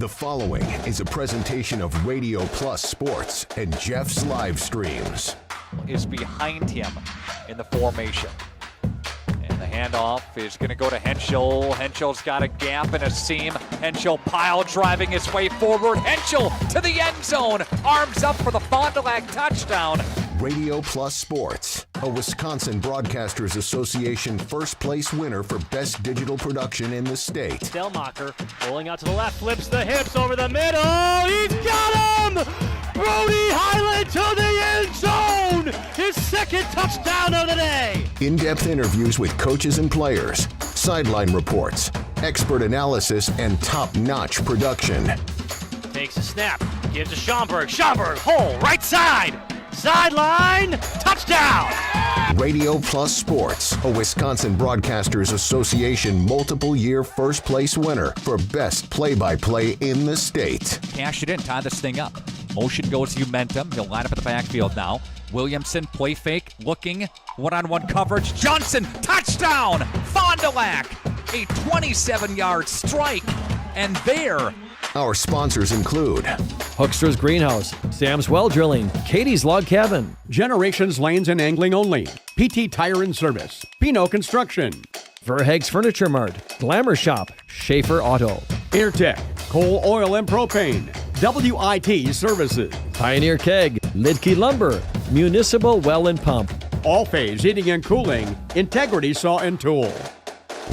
The following is a presentation of Radio Plus Sports and Jeff's live streams. Is behind him in the formation. And the handoff is going to go to Henschel. Henschel's got a gap and a seam. Henschel pile driving his way forward. Henschel to the end zone. Arms up for the Fond du Lac touchdown. Radio Plus Sports, a Wisconsin Broadcasters Association first place winner for best digital production in the state. Delmacher rolling out to the left, flips the hips over the middle. He's got him! Brody Highland to the end zone! His second touchdown of the day! In-depth interviews with coaches and players, sideline reports, expert analysis, and top-notch production. Takes a snap, gives to Schomburg. Schomburg, hole, right side! Sideline, touchdown! Radio Plus Sports, a Wisconsin Broadcasters Association multiple-year first-place winner for best play-by-play in the state. Cash it in, tie this thing up. Motion goes to Umentum. He'll line up at the backfield now. Williamson, play fake, looking, one-on-one coverage. Johnson, touchdown! Fond du Lac, a 27-yard strike. And there, our sponsors include Hoekstra's Greenhouse, Sam's Well Drilling, Katie's Log Cabin, Generations Lanes and Angling Only, PT Tire and Service, Pinot Construction, Verheg's Furniture Mart, Glamour Shop, Schaefer Auto, Airtech, Coal, Oil and Propane, WIT Services, Pioneer Keg, Lidke Lumber, Municipal Well and Pump, All Phase Heating and Cooling, Integrity Saw and Tool.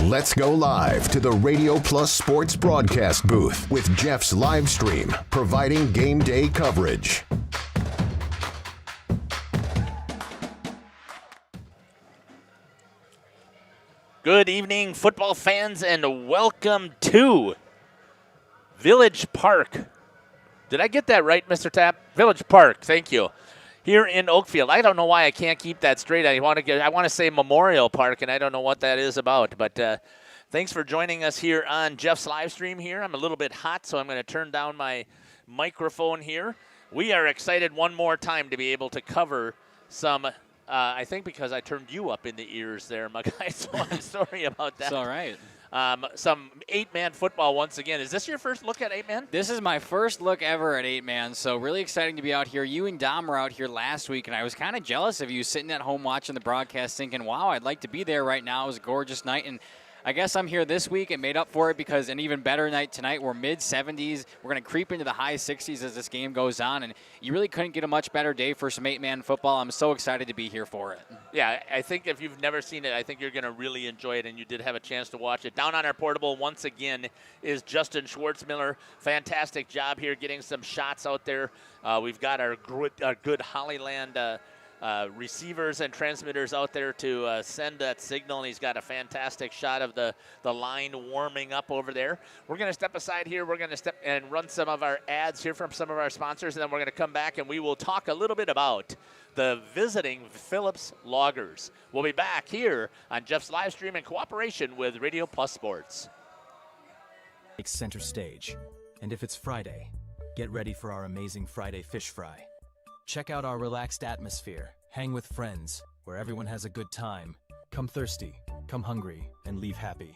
Let's go live to the Radio Plus Sports broadcast booth with Jeff's live stream, providing game day coverage. Good evening, football fans, and welcome to Village Park. Did I get that right, Mr. Tapp? Village Park, thank you. Here in Oakfield. I don't know why I can't keep that straight. I want to say Memorial Park, and I don't know what that is about. But thanks for joining us here on Jeff's live stream here. I'm a little bit hot, so I'm going to turn down my microphone here. We are excited one more time to be able to cover some, I think because I turned you up in the ears there, my guy, so I'm sorry about that. It's all right. Some 8-man football once again. Is this your first look at 8-man? This is my first look ever at 8-man, so really exciting to be out here. You and Dom were out here last week, and I was kind of jealous of you sitting at home watching the broadcast thinking, wow, I'd like to be there right now. It was a gorgeous night, and I guess I'm here this week and made up for it because an even better night tonight. We're mid-70s. We're going to creep into the high 60s as this game goes on, and you really couldn't get a much better day for some 8-man football. I'm so excited to be here for it. Yeah, I think if you've never seen it, I think you're going to really enjoy it, and you did have a chance to watch it. Down on our portable, once again, is Justin Schwartzmiller. Fantastic job here getting some shots out there. We've got our good Hollyland receivers and transmitters out there to send that signal, and he's got a fantastic shot of the line warming up over there. We're going to step aside here. We're going to step and run some of our ads here from some of our sponsors, and then we're going to come back and we will talk a little bit about the visiting Phillips Loggers. We'll be back here on Jeff's live stream in cooperation with Radio Plus Sports. Center stage, and if it's Friday, get ready for our amazing Friday fish fry. Check out our relaxed atmosphere, hang with friends, where everyone has a good time. Come thirsty, come hungry, and leave happy.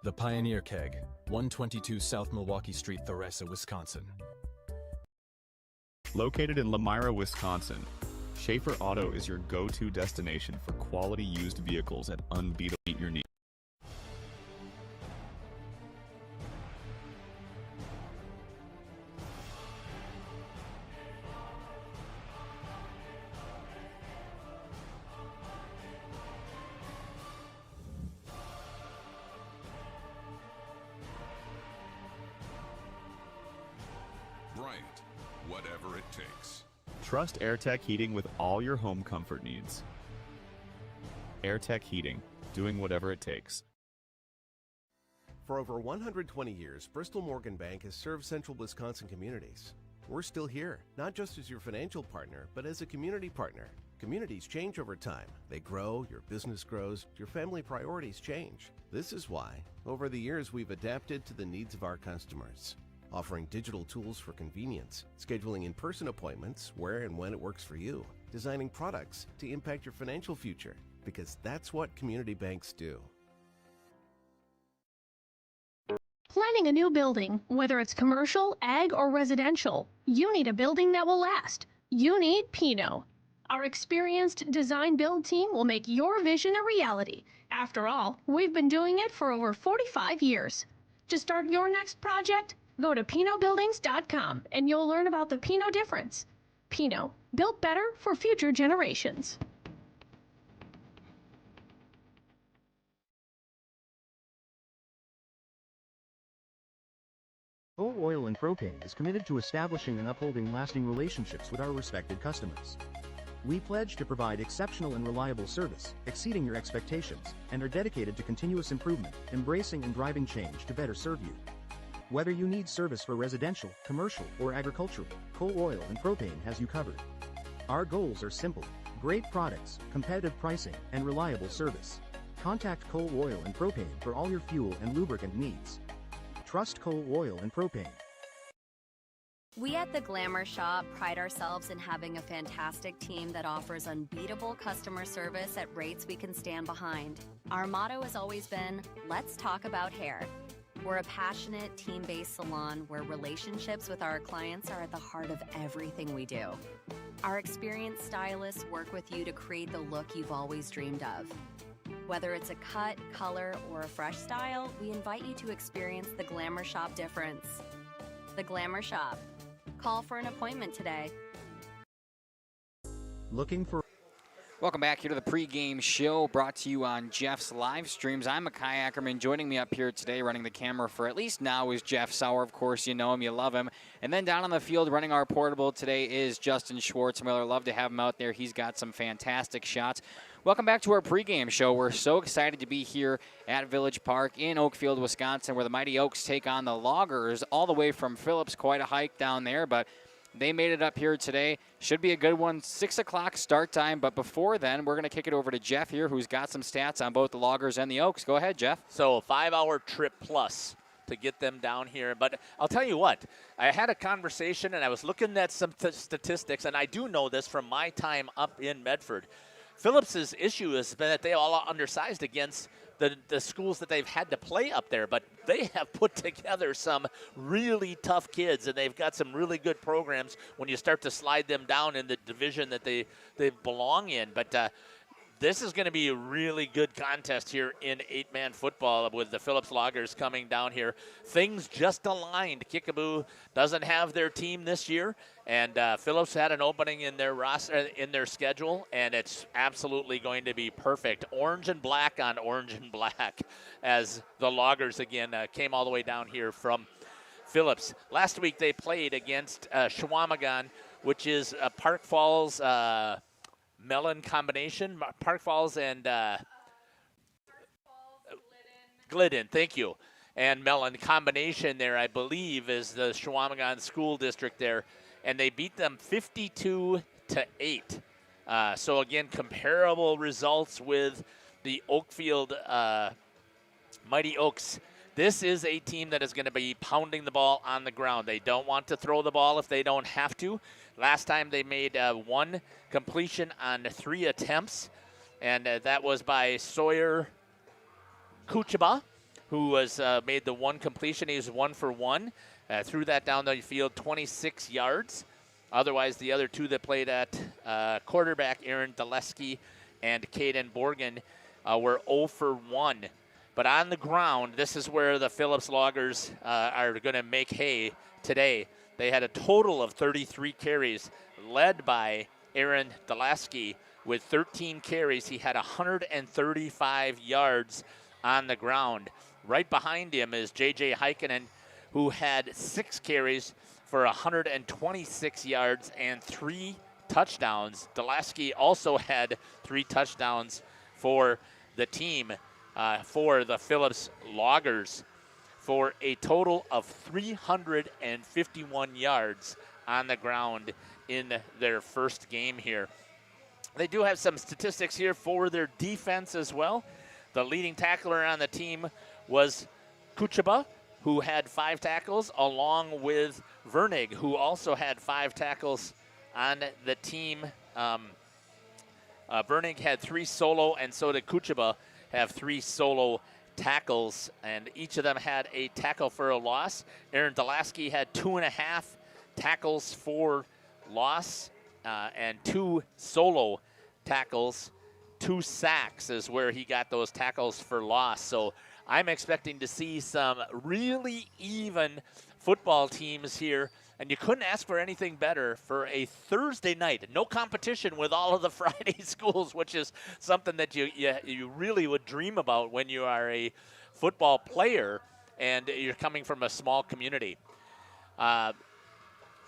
The Pioneer Keg, 122 South Milwaukee Street, Theresa, Wisconsin. Located in Lamira, Wisconsin, Schaefer Auto is your go-to destination for quality used vehicles at unbeatable meet your needs. Whatever it takes. Trust AirTech Heating with all your home comfort needs. AirTech Heating, doing whatever it takes. For over 120 years, Bristol Morgan Bank has served central Wisconsin communities. We're still here, not just as your financial partner, but as a community partner. Communities change over time. They grow, your business grows, your family priorities change. This is why, over the years, we've adapted to the needs of our customers. Offering digital tools for convenience, scheduling in-person appointments where and when it works for you, designing products to impact your financial future, because that's what community banks do. Planning a new building, whether it's commercial, ag, or residential, you need a building that will last. You need Pino. Our experienced design build team will make your vision a reality. After all, we've been doing it for over 45 years. To start your next project, go to pinobuildings.com and you'll learn about the Pino difference. Pino, built better for future generations. Coal Oil and Propane is committed to establishing and upholding lasting relationships with our respected customers. We pledge to provide exceptional and reliable service, exceeding your expectations, and are dedicated to continuous improvement, embracing and driving change to better serve you. Whether you need service for residential, commercial, or agricultural, Coal Oil and Propane has you covered. Our goals are simple: great products, competitive pricing, and reliable service. Contact Coal Oil and Propane for all your fuel and lubricant needs. Trust Coal Oil and Propane. We at the Glamour Shop pride ourselves in having a fantastic team that offers unbeatable customer service at rates we can stand behind. Our motto has always been, let's talk about hair. We're a passionate, team-based salon where relationships with our clients are at the heart of everything we do. Our experienced stylists work with you to create the look you've always dreamed of. Whether it's a cut, color, or a fresh style, we invite you to experience the Glamour Shop difference. The Glamour Shop. Call for an appointment today. Looking for... Welcome back here to the pregame show brought to you on Jeff's live streams. I'm Makai Ackerman. Joining me up here today running the camera for at least now is Jeff Sauer. Of course, you know him, you love him. And then down on the field running our portable today is Justin Schwartzmiller. Love to have him out there. He's got some fantastic shots. Welcome back to our pregame show. We're so excited to be here at Village Park in Oakfield, Wisconsin, where the Mighty Oaks take on the Loggers all the way from Phillips. Quite a hike down there, but they made it up here today. Should be a good one. 6 o'clock start time, but before then, we're going to kick it over to Jeff here, who's got some stats on both the Loggers and the Oaks. Go ahead, Jeff. So a 5-hour trip plus to get them down here. But I'll tell you what, I had a conversation, and I was looking at some statistics, and I do know this from my time up in Medford. Phillips's issue has been that they all are undersized against the schools that they've had to play up there, but they have put together some really tough kids, and they've got some really good programs when you start to slide them down in the division that they belong in. But this is going to be a really good contest here in 8-man football with the Phillips Loggers coming down here. Things just aligned. Kickapoo doesn't have their team this year, and Phillips had an opening in their roster, in their schedule, and it's absolutely going to be perfect. Orange and black on orange and black as the Loggers again came all the way down here from Phillips. Last week they played against Shawamagon, which is Park Falls Mellon combination. Park Falls and Glidden, thank you. And Mellon combination there, I believe, is the Shawamagon School District there. And they beat them 52-8. So again, comparable results with the Oakfield Mighty Oaks. This is a team that is going to be pounding the ball on the ground. They don't want to throw the ball if they don't have to. Last time they made one completion on 3 attempts, and that was by Sawyer Kuchaba, who was made the one completion. He was 1 for 1. Threw that down the field 26 yards. Otherwise, the other 2 that played at quarterback, Aaron Daleski and Caden Borgen, were 0 for 1. But on the ground, this is where the Phillips Loggers are going to make hay today. They had a total of 33 carries, led by Aaron Daleski with 13 carries. He had 135 yards on the ground. Right behind him is J.J. Heikkinen, who had 6 carries for 126 yards and 3 touchdowns. Daleski also had 3 touchdowns for the team, for the Phillips Loggers, for a total of 351 yards on the ground in their first game here. They do have some statistics here for their defense as well. The leading tackler on the team was Kuchaba, who had 5 tackles, along with Vernig, who also had 5 tackles on the team. Vernig had 3 solo, and so did Kuchaba have 3 solo tackles, and each of them had a tackle for a loss. Aaron Delaski had 2.5 tackles for loss and 2 solo tackles. 2 sacks is where he got those tackles for loss. So I'm expecting to see some really even football teams here, and you couldn't ask for anything better for a Thursday night. No competition with all of the Friday schools, which is something that you really would dream about when you are a football player and you're coming from a small community. I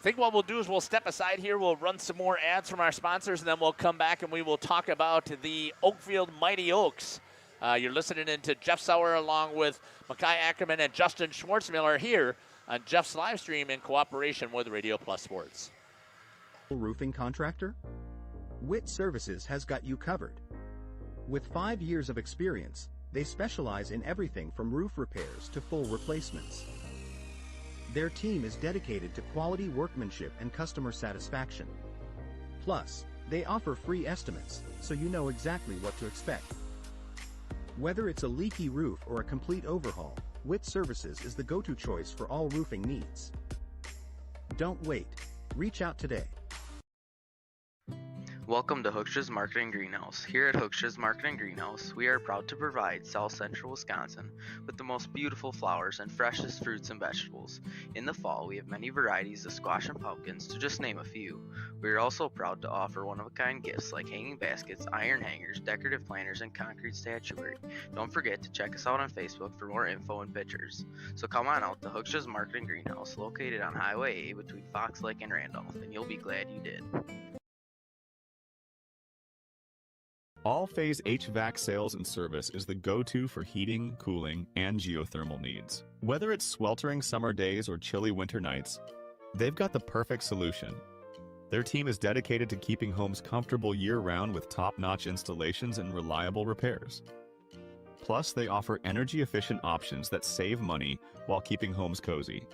think what we'll do is we'll step aside here. We'll run some more ads from our sponsors, and then we'll come back and we will talk about the Oakfield Mighty Oaks. You're listening into Jeff Sauer along with Makai Ackerman and Justin Schwartzmiller here on Jeff's live stream in cooperation with Radio Plus Sports. Roofing contractor? Witt Services has got you covered. With 5 years of experience, they specialize in everything from roof repairs to full replacements. Their team is dedicated to quality workmanship and customer satisfaction. Plus, they offer free estimates, so you know exactly what to expect. Whether it's a leaky roof or a complete overhaul, Witt Services is the go-to choice for all roofing needs. Don't wait. Reach out today. Welcome to Hookstra's Marketing Greenhouse. Here at Hookstra's Marketing Greenhouse, we are proud to provide South Central Wisconsin with the most beautiful flowers and freshest fruits and vegetables. In the fall, we have many varieties of squash and pumpkins, to just name a few. We are also proud to offer one-of-a-kind gifts like hanging baskets, iron hangers, decorative planters, and concrete statuary. Don't forget to check us out on Facebook for more info and pictures. So come on out to Hookstra's Marketing Greenhouse, located on Highway A between Fox Lake and Randolph, and you'll be glad you did. All-Phase HVAC sales and service is the go-to for heating, cooling, and geothermal needs. Whether it's sweltering summer days or chilly winter nights, they've got the perfect solution. Their team is dedicated to keeping homes comfortable year-round with top-notch installations and reliable repairs. Plus, they offer energy-efficient options that save money while keeping homes cozy.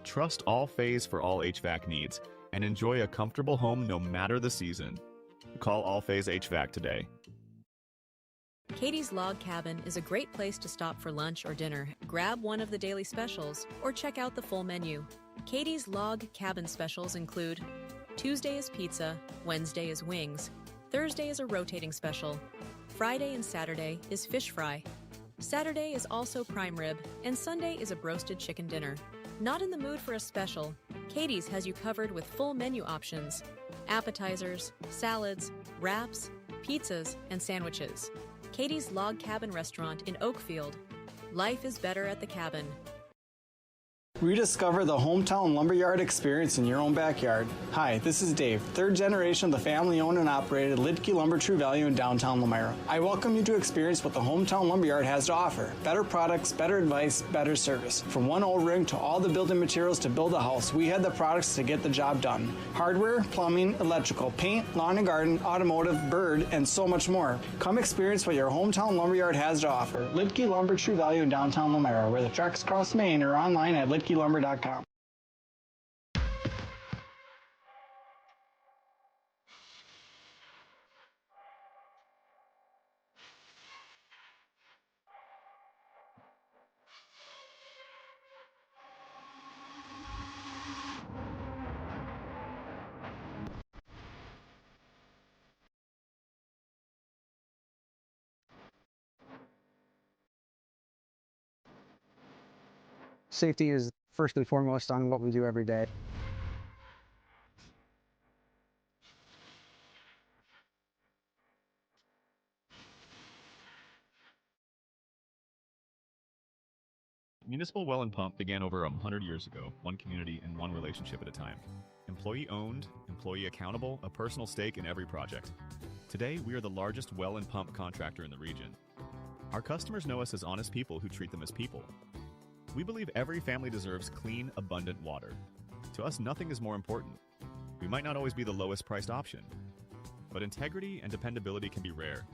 Trust All-Phase for all HVAC needs and enjoy a comfortable home no matter the season. Call All-Phase HVAC today. Katie's Log Cabin is a great place to stop for lunch or dinner, grab one of the daily specials, or check out the full menu. Katie's Log Cabin specials include Tuesday is pizza, Wednesday is wings, Thursday is a rotating special, Friday and Saturday is fish fry, Saturday is also prime rib, and Sunday is a broasted chicken dinner. Not in the mood for a special? Katie's has you covered with full menu options, appetizers, salads, wraps, pizzas, and sandwiches. Katie's Log Cabin Restaurant in Oakfield. Life is better at the cabin. Rediscover the hometown lumberyard experience in your own backyard. Hi, this is Dave, third generation of the family-owned and operated Lidke Lumber True Value in downtown Lamira. I welcome you to experience what the hometown lumberyard has to offer. Better products, better advice, better service. From one O-ring to all the building materials to build a house, we had the products to get the job done. Hardware, plumbing, electrical, paint, lawn and garden, automotive, bird, and so much more. Come experience what your hometown lumberyard has to offer. Lidke Lumber True Value in downtown Lamira, where the tracks cross Main, or online at lidkelumber.com. Safety is first and foremost on what we do every day. Municipal Well and Pump began over 100 years ago, one community and one relationship at a time. Employee owned, employee accountable, a personal stake in every project. Today, we are the largest well and pump contractor in the region. Our customers know us as honest people who treat them as people. We believe every family deserves clean, abundant water. To us, nothing is more important. We might not always be the lowest priced option, but integrity and dependability can be rare.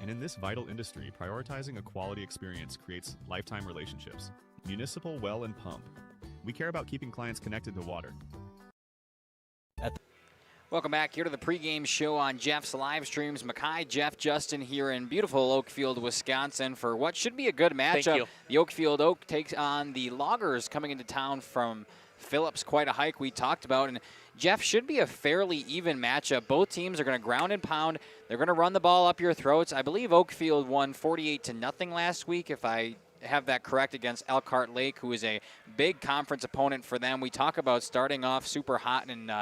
And in this vital industry, prioritizing a quality experience creates lifetime relationships. Municipal Well and Pump. We care about keeping clients connected to water. Welcome back here to the pregame show on Jeff's live streams. Mackay, Jeff, Justin here in beautiful Oakfield, Wisconsin for what should be a good matchup. Thank you. The Oakfield Oak takes on the Loggers coming into town from Phillips. Quite a hike we talked about. And Jeff, should be a fairly even matchup. Both teams are going to ground and pound. They're going to run the ball up your throats. I believe Oakfield won 48-0 last week, if I have that correct, against Elkhart Lake, who is a big conference opponent for them. We talk about starting off super hot and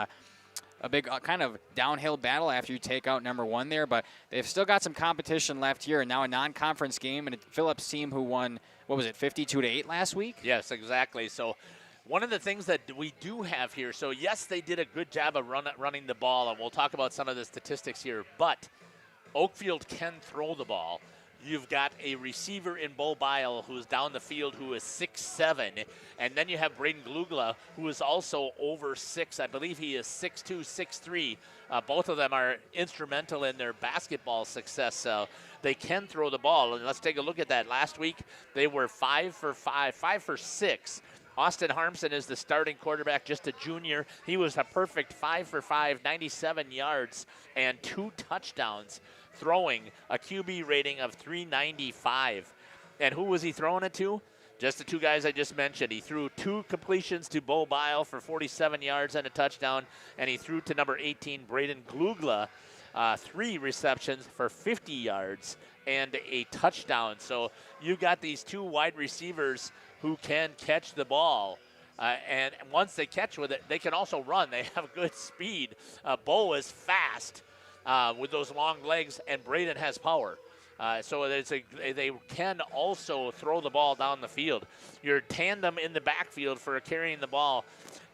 a big kind of downhill battle after you take out number one there, but they've still got some competition left here, and now a non-conference game, and a Phillips team who won, 52-8 last week? Yes, exactly. So one of the things that we do have here, so yes, they did a good job of running the ball, and we'll talk about some of the statistics here, but Oakfield can throw the ball. You've got a receiver in Bo Bile who is down the field who is 6'7", and then you have Braden Glugla who is also over 6. I believe he is 6'2", 6'3". Both of them are instrumental in their basketball success. So they can throw the ball, and let's take a look at that. Last week they were 5 for 6. Austin Harmson is the starting quarterback, just a junior. He was a perfect 5 for 5, 97 yards and 2 touchdowns, throwing a QB rating of 395. And who was he throwing it to? Just the two guys I just mentioned. He threw 2 completions to Bo Bile for 47 yards and a touchdown, and he threw to number 18, Braden Glugla, 3 receptions for 50 yards and a touchdown. So you got these 2 wide receivers who can catch the ball. And once they catch with it, they can also run. They have good speed. Bo is fast with those long legs, and Braden has power. So they can also throw the ball down the field. Your tandem in the backfield for carrying the ball.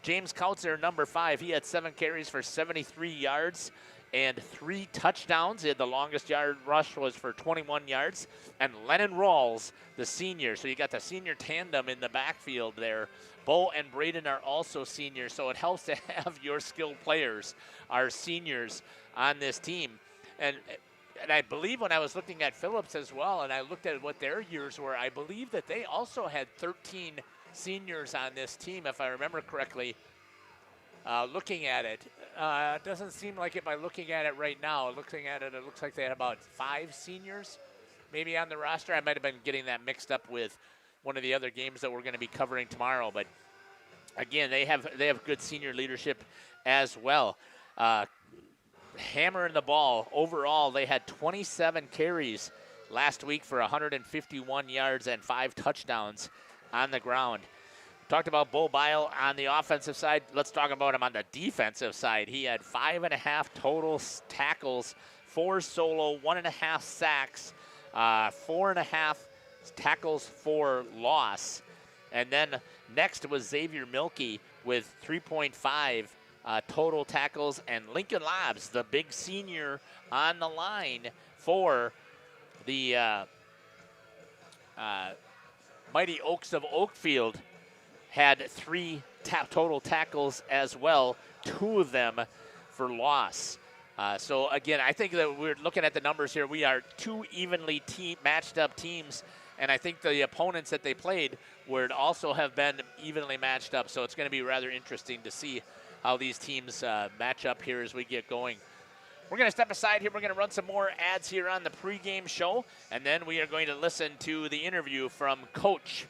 James Kautzer, number 5, he had 7 carries for 73 yards and 3 touchdowns. He had the longest yard rush was for 21 yards. And Lennon Rawls, the senior. So you got the senior tandem in the backfield there. Bo and Braden are also seniors, so it helps to have your skilled players, our seniors, on this team. And I believe when I was looking at Phillips as well, and I looked at what their years were, I believe that they also had 13 seniors on this team, if I remember correctly. Looking at it, it doesn't seem like it by looking at it right now. Looking at it, it looks like they had about 5 seniors maybe on the roster. I might have been getting that mixed up with one of the other games that we're going to be covering tomorrow. But again, they have good senior leadership as well. Hammering the ball. Overall, they had 27 carries last week for 151 yards and 5 touchdowns on the ground. Talked about Bo Bile on the offensive side. Let's talk about him on the defensive side. He had 5.5 total tackles, 4 solo, 1.5 sacks, 4.5 tackles for loss. And then next was Xavier Milkey with 3.5 total tackles, and Lincoln Labs, the big senior on the line for the Mighty Oaks of Oakfield, had 3 total tackles as well, 2 of them for loss. So again, I think that we're looking at the numbers here. We are 2 evenly matched up teams, and I think the opponents that they played would also have been evenly matched up. So it's going to be rather interesting to see how these teams match up here as we get going. We're going to step aside here. We're going to run some more ads here on the pregame show, and then we are going to listen to the interview from Coach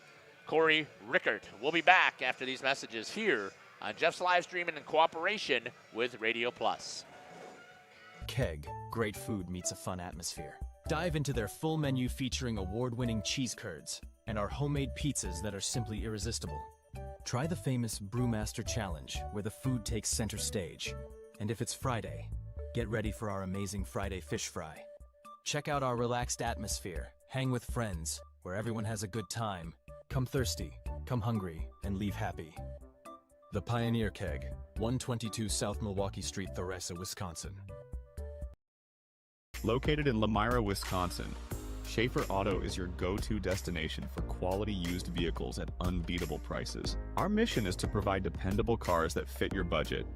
Corey Rickert. We'll be back after these messages here on Jeff's live streaming in cooperation with Radio Plus. Keg, great food meets a fun atmosphere. Dive into their full menu featuring award-winning cheese curds and our homemade pizzas that are simply irresistible. Try the famous Brewmaster Challenge, where the food takes center stage. And if it's Friday, get ready for our amazing Friday fish fry. Check out our relaxed atmosphere, hang with friends, where everyone has a good time. Come thirsty, come hungry, and leave happy. The Pioneer Keg, 122 South Milwaukee Street, Theresa, Wisconsin. Located in Lamira, Wisconsin, Schaefer Auto is your go-to destination for quality used vehicles at unbeatable prices. Our mission is to provide dependable cars that fit your budget,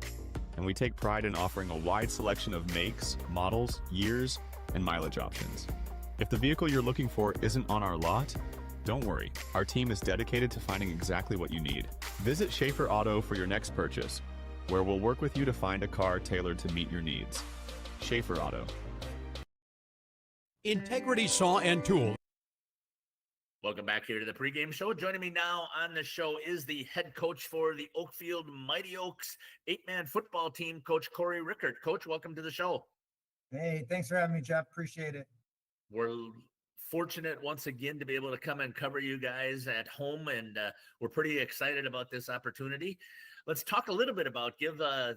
and we take pride in offering a wide selection of makes, models, years, and mileage options. If the vehicle you're looking for isn't on our lot, don't worry, our team is dedicated to finding exactly what you need. Visit Schaefer Auto for your next purchase. where we'll work with you to find a car tailored to meet your needs. Schaefer Auto. Integrity Saw and Tool. Welcome back here to the pregame show. Joining me now on the show is the head coach for the Oakfield Mighty Oaks 8-man football team, Coach Corey Rickert. Coach, welcome to the show. Hey, thanks for having me, Jeff. Appreciate it. We're fortunate once again to be able to come and cover you guys at home, and we're pretty excited about this opportunity. Let's talk a little bit about, give the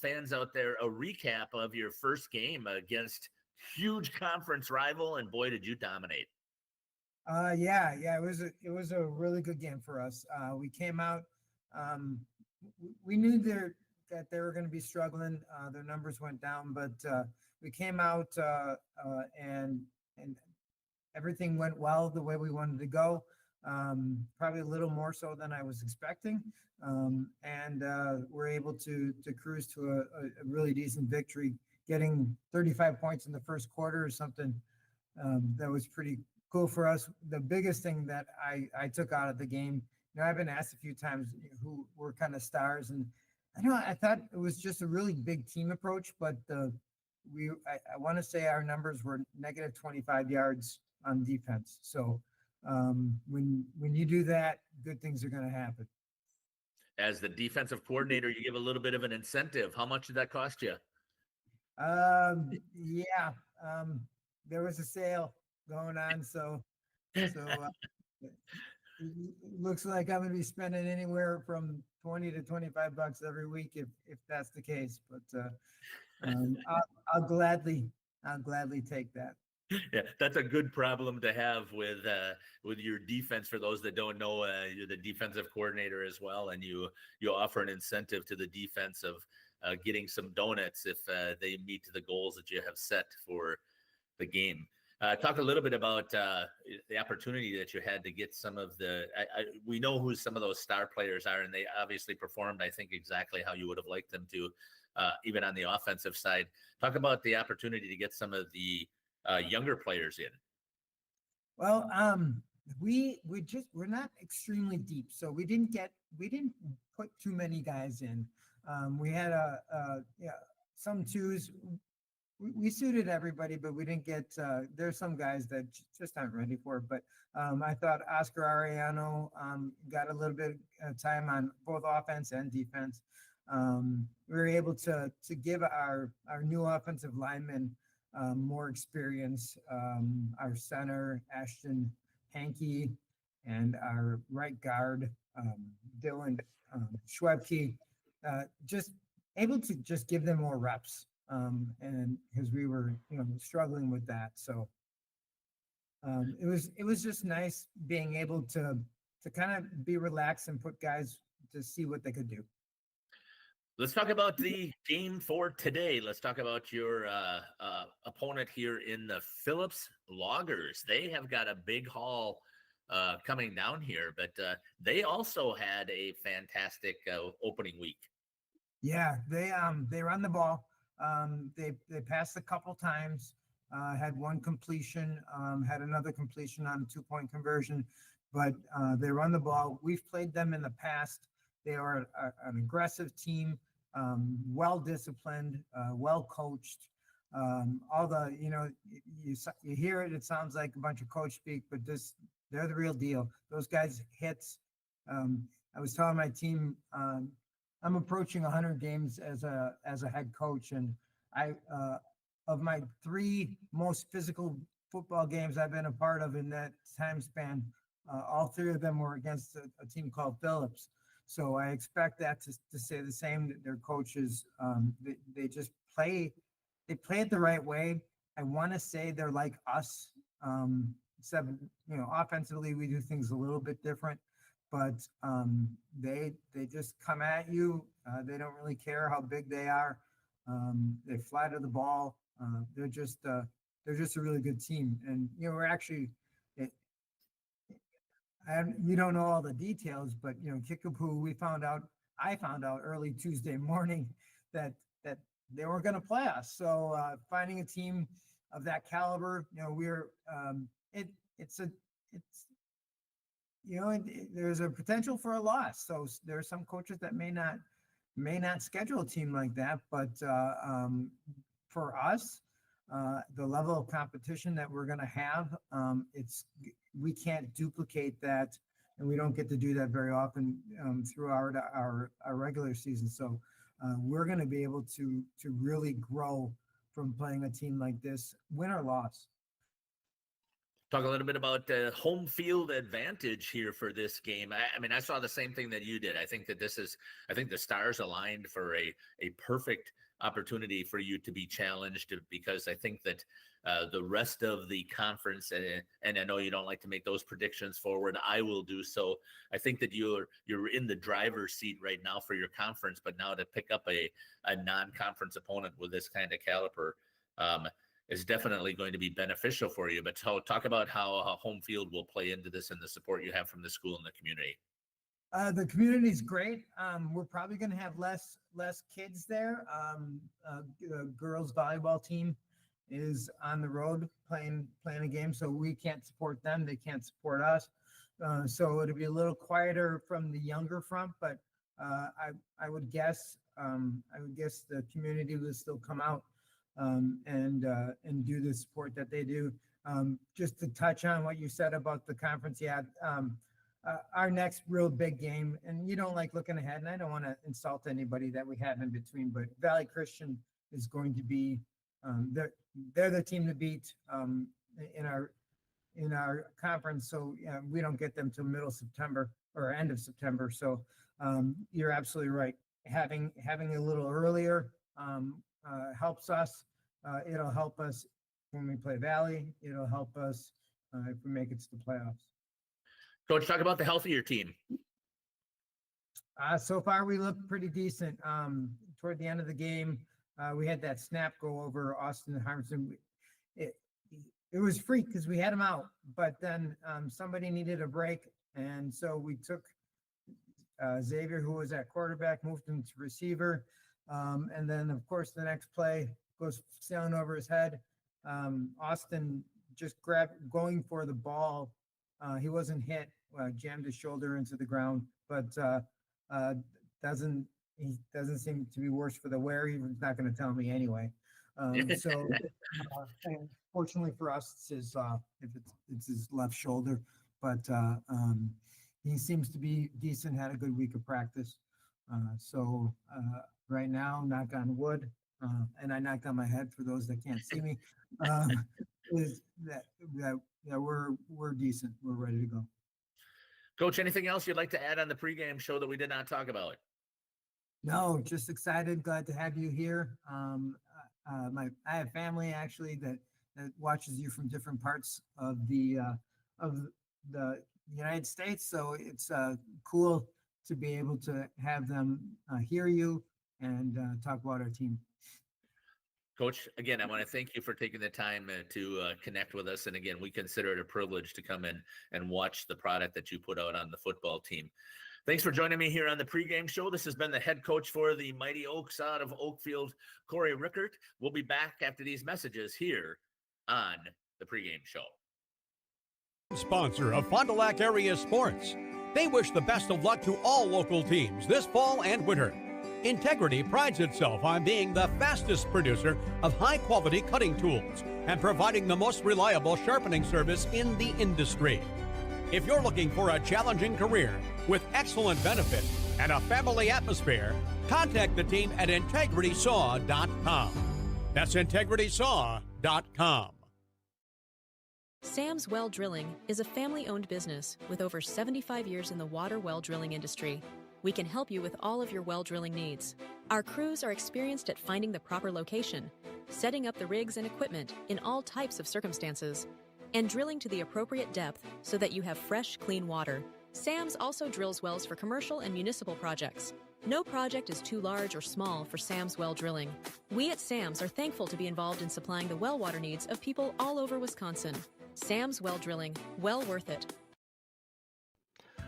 fans out there a recap of your first game against huge conference rival, and boy, did you dominate. Yeah, it was a really good game for us. We came out, we knew that they were going to be struggling. Their numbers went down, but we came out and everything went well the way we wanted to go. Probably a little more so than I was expecting, and we're able to cruise to a really decent victory. Getting 35 points in the first quarter is something that was pretty cool for us. The biggest thing that I took out of the game, I've been asked a few times who were kind of stars, and I thought it was just a really big team approach, but I want to say our numbers were negative 25 yards on defense. So when you do that, good things are going to happen. As the defensive coordinator, you give a little bit of an incentive. How much did that cost you? There was a sale going on, so it looks like I'm going to be spending anywhere from $20 to $25 every week if that's the case. But I'll gladly take that. Yeah, that's a good problem to have with your defense. For those that don't know, you're the defensive coordinator as well, and you offer an incentive to the defense of getting some donuts if they meet the goals that you have set for the game. Talk a little bit about the opportunity that you had to get some of the. We know who some of those star players are, and they obviously performed, I think, exactly how you would have liked them to, even on the offensive side. Talk about the opportunity to get some of the younger players in. Well, we're not extremely deep, so we didn't put too many guys in. We had some twos. We suited everybody, but we didn't get. There's some guys that just aren't ready for it. But I thought Oscar Ariano got a little bit of time on both offense and defense. We were able to give our new offensive linemen more experience. Our center Ashton Hankey and our right guard Dylan Schwebke, just able to just give them more reps. And because we were, struggling with that. So it was just nice being able to kind of be relaxed and put guys to see what they could do. Let's talk about the game for today. Let's talk about your opponent here in the Phillips Loggers. They have got a big haul coming down here, but they also had a fantastic opening week. Yeah, they run the ball. They passed a couple times, had one completion, had another completion on a 2-point conversion, but they run the ball. We've played them in the past. They are an aggressive team, well disciplined, well coached. All the you hear it. It sounds like a bunch of coach speak, but they're the real deal. Those guys hits. I was telling my team. I'm approaching 100 games as a head coach, and of my 3 most physical football games I've been a part of in that time span, all 3 of them were against a team called Phillips. So I expect that to say the same. That their coaches, they just play it the right way. I want to say they're like us, except offensively we do things a little bit different. But they just come at you. They don't really care how big they are. They fly to the ball. They're just a really good team. And we're actually, you don't know all the details, but Kickapoo, I found out early Tuesday morning that they weren't going to play us. So finding a team of that caliber, there's a potential for a loss. So there are some coaches that may may not schedule a team like that, but for us, the level of competition that we're going to have, we can't duplicate that, and we don't get to do that very often throughout our regular season. So we're going to be able to really grow from playing a team like this, win or loss. Talk a little bit about the home field advantage here for this game. I mean, I saw the same thing that you did. I think that I think the stars aligned for a perfect opportunity for you to be challenged, because I think that the rest of the conference, and I know you don't like to make those predictions forward, I will do so. I think that you're in the driver's seat right now for your conference, but now to pick up a non-conference opponent with this kind of caliber is definitely going to be beneficial for you. But talk about how home field will play into this and the support you have from the school and the community. The community's great. We're probably going to have less kids there. The girls volleyball team is on the road playing a game, so we can't support them. They can't support us. So it'll be a little quieter from the younger front, but I would guess the community will still come out and do the support that they do. Just to touch on what you said about the conference, our next real big game, and you don't like looking ahead, and I don't want to insult anybody that we have in between, but Valley Christian is going to be they're the team to beat in our conference. So we don't get them till middle September or end of September. So you're absolutely right. Having a little earlier helps us. It'll help us when we play Valley. It'll help us if we make it to the playoffs. Coach, talk about the health of your team. So far, we look pretty decent. Toward the end of the game, we had that snap go over Austin Harmson. It was freak because we had him out, but then somebody needed a break, and so we took Xavier, who was at quarterback, moved him to receiver, and then of course the next play goes sailing over his head. Austin just going for the ball. He wasn't hit, jammed his shoulder into the ground, but he doesn't seem to be worse for the wear. He's not going to tell me anyway. So fortunately for us, it's his left shoulder, but he seems to be decent, had a good week of practice. So right now, knock on wood, and I knocked on my head for those that can't see me, is that we're decent. We're ready to go. Coach, anything else you'd like to add on the pregame show that we did not talk about? No, just excited. Glad to have you here. I have family actually that watches you from different parts of the United States. So it's cool to be able to have them hear you and talk about our team. Coach, again, I want to thank you for taking the time to connect with us. And again, we consider it a privilege to come in and watch the product that you put out on the football team. Thanks for joining me here on the pregame show. This has been the head coach for the Mighty Oaks out of Oakfield, Corey Rickert. We'll be back after these messages here on the pregame show. Sponsor of Fond du Lac area sports. They wish the best of luck to all local teams this fall and winter. Integrity prides itself on being the fastest producer of high-quality cutting tools and providing the most reliable sharpening service in the industry. If you're looking for a challenging career with excellent benefits and a family atmosphere, contact the team at integritysaw.com. That's integritysaw.com. Sam's Well Drilling is a family-owned business with over 75 years in the water well drilling industry. We can help you with all of your well drilling needs. Our crews are experienced at finding the proper location, setting up the rigs and equipment in all types of circumstances, and drilling to the appropriate depth so that you have fresh, clean water. Sam's also drills wells for commercial and municipal projects. No project is too large or small for Sam's Well Drilling. We at Sam's are thankful to be involved in supplying the well water needs of people all over Wisconsin. Sam's Well Drilling, well worth it.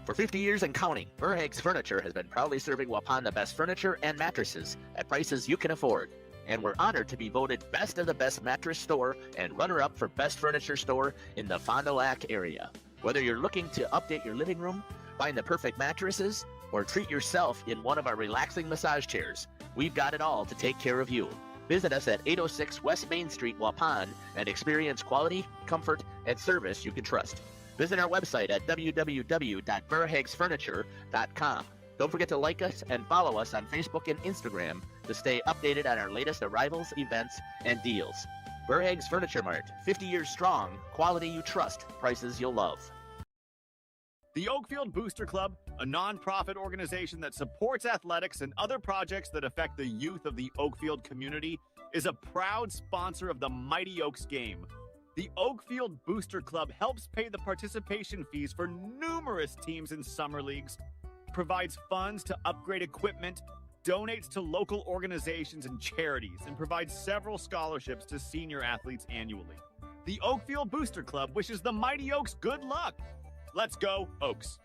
For 50 years and counting, Verhaeg's Furniture has been proudly serving Waupun the best furniture and mattresses at prices you can afford. And we're honored to be voted Best of the Best Mattress Store and runner-up for Best Furniture Store in the Fond du Lac area. Whether you're looking to update your living room, find the perfect mattresses, or treat yourself in one of our relaxing massage chairs. We've got it all to take care of you. Visit us at 806 West Main Street, Waupun, and experience quality, comfort, and service you can trust. Visit our website at www.burhagsfurniture.com. Don't forget to like us and follow us on Facebook and Instagram to stay updated on our latest arrivals, events, and deals. Burhags Furniture Mart, 50 years strong, quality you trust, prices you'll love. The Oakfield Booster Club, a nonprofit organization that supports athletics and other projects that affect the youth of the Oakfield community, is a proud sponsor of the Mighty Oaks game. The Oakfield Booster Club helps pay the participation fees for numerous teams in summer leagues, provides funds to upgrade equipment, donates to local organizations and charities, and provides several scholarships to senior athletes annually. The Oakfield Booster Club wishes the Mighty Oaks good luck. Let's go, Oaks.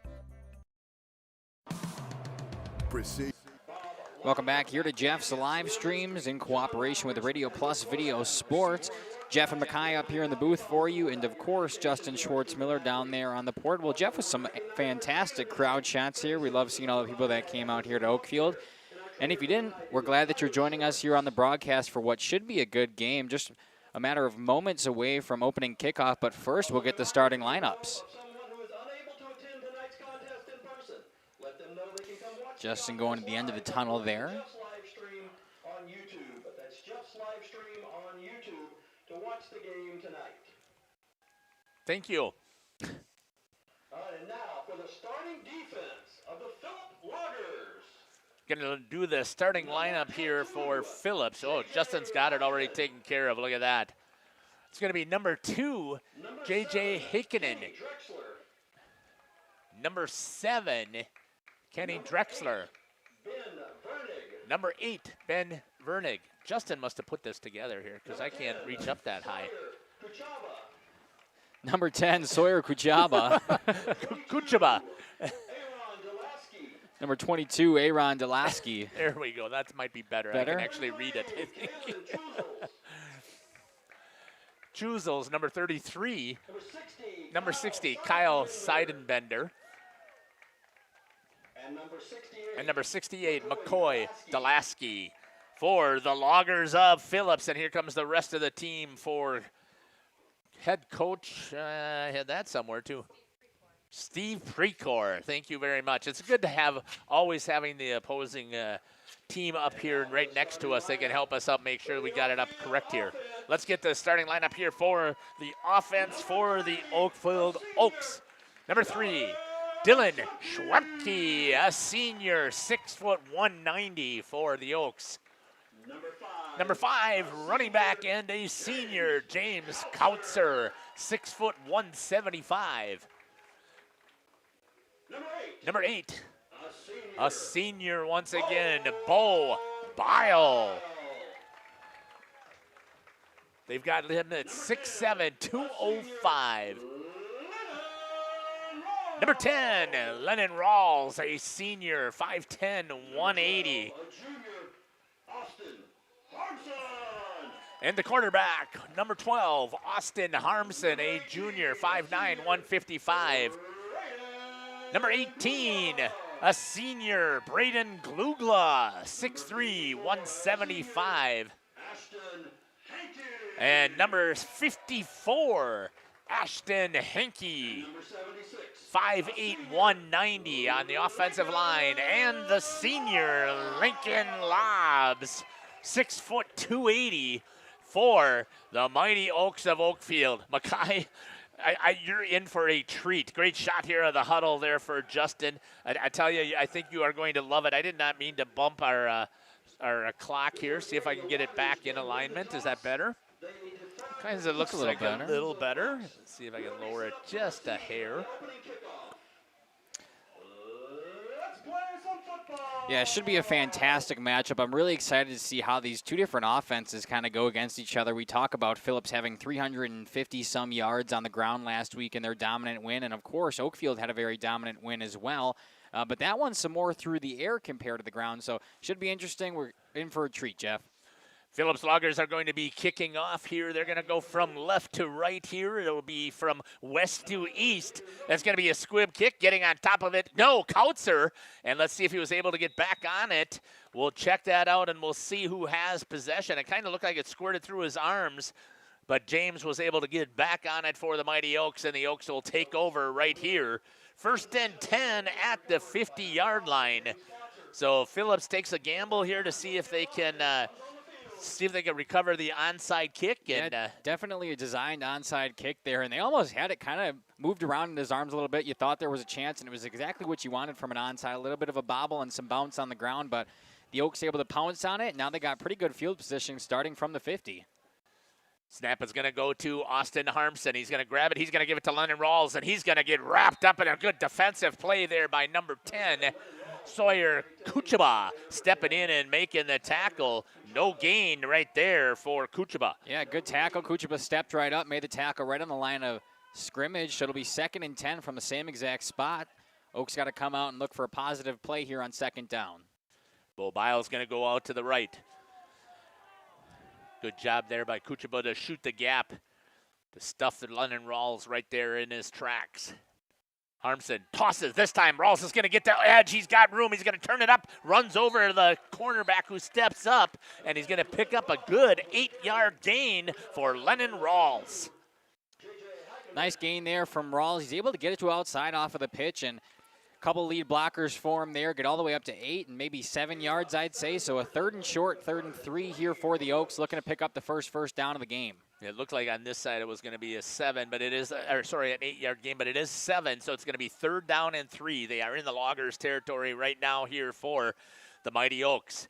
Welcome back here to Jeff's live streams in cooperation with Radio Plus Video Sports. Jeff and Mackay up here in the booth for you, and of course Justin Schwartz-Miller down there on the portable. Jeff, with some fantastic crowd shots here. We love seeing all the people that came out here to Oakfield. And if you didn't, we're glad that you're joining us here on the broadcast for what should be a good game. Just a matter of moments away from opening kickoff, but first we'll get the starting lineups. Justin going to the end of the tunnel there. Thank you. And now for the starting defense of the Phillips Loggers. Going to do the starting lineup here for Phillips. Oh, Justin's got it already taken care of. Look at that. It's going to be number 2, J.J. Heikkinen. Number 7, Kenny Drexler. Number 8, Ben Vernig. Justin must have put this together here because I can't reach up that high. Number 10, Sawyer Kuchaba. Kuchaba. Number 22, Aaron Delaski. There we go. That might be better. I can actually read it, I think. Chuzels, number 33. Number 60, Kyle Seidenbender. And number 68, McCoy Delaski. For the Loggers of Phillips. And here comes the rest of the team for head coach. I had that somewhere too. Steve Precor, thank you very much. It's good to have always having the opposing team up here right next to us. They can help us up, make sure we got it up correct here. Let's get the starting lineup here for the offense for the Oakfield Oaks. Number 3, Dylan Schwepke, a senior, 6', 190 for the Oaks. Number 5, running back and a senior, James Kautzer, 6', 175. Number 8, a senior once again, Bo Bile. They've got him at 6'7", 205. Number 10, Lennon Rawls, a senior, 5'10", 180. And the quarterback, number 12, Austin Harmson, a junior, 5'9", 155. Number 18, a senior, Braden Glugla, 6'3", 175. And number 54, Ashton Henke, 5'8", 190 on the offensive line. And the senior, Lincoln Lobbs, 6', 280 for the Mighty Oaks of Oakfield. Mackay, you're in for a treat. Great shot here of the huddle there for Justin. I tell you, I think you are going to love it. I did not mean to bump our clock here. See if I can get it back in alignment. Is that better? Kind of looks like a little better. Let's see if I can lower it just a hair. Yeah, it should be a fantastic matchup. I'm really excited to see how these two different offenses kind of go against each other. We talk about Phillips having 350-some yards on the ground last week in their dominant win, and of course, Oakfield had a very dominant win as well. But that one's some more through the air compared to the ground, so should be interesting. We're in for a treat, Jeff. Phillips Loggers are going to be kicking off here. They're going to go from left to right here. It'll be from west to east. That's going to be a squib kick, getting on top of it. No, Kautzer. And let's see if he was able to get back on it. We'll check that out, and we'll see who has possession. It kind of looked like it squirted through his arms, but James was able to get back on it for the Mighty Oaks, and the Oaks will take over right here. 1st and 10 at the 50-yard line. So Phillips takes a gamble here to see if they can recover the onside kick. And definitely a designed onside kick there, and they almost had it kind of moved around in his arms a little bit. You thought there was a chance, and it was exactly what you wanted from an onside. A little bit of a bobble and some bounce on the ground, but the Oaks able to pounce on it. Now they got pretty good field position starting from the 50. Snap is going to go to Austin Harmson. He's going to grab it. He's going to give it to Lennon Rawls, and he's going to get wrapped up in a good defensive play there by number 10, Sawyer Kuchaba, stepping in and making the tackle. No gain right there for Kuchaba. Yeah, good tackle. Kuchaba stepped right up, made the tackle right on the line of scrimmage. So it'll be 2nd and 10 from the same exact spot. Oaks got to come out and look for a positive play here on 2nd down. Bo Biles going to go out to the right. Good job there by Kuchaba to shoot the gap, to stuff the Lennon Rawls right there in his tracks. Harmson tosses. This time Rawls is going to get the edge. He's got room. He's going to turn it up, runs over the cornerback who steps up, and he's going to pick up a good 8-yard gain for Lennon Rawls. Nice gain there from Rawls. He's able to get it to outside off of the pitch, and a couple lead blockers for him there, get all the way up to 8 and maybe 7 yards, I'd say. So a 3rd and short, 3rd and 3 here for the Oaks, looking to pick up the first down of the game. It looked like on this side it was going to be a 7, but it is, an 8-yard game, but it is 7, so it's going to be 3rd down and 3. They are in the Loggers territory right now here for the Mighty Oaks.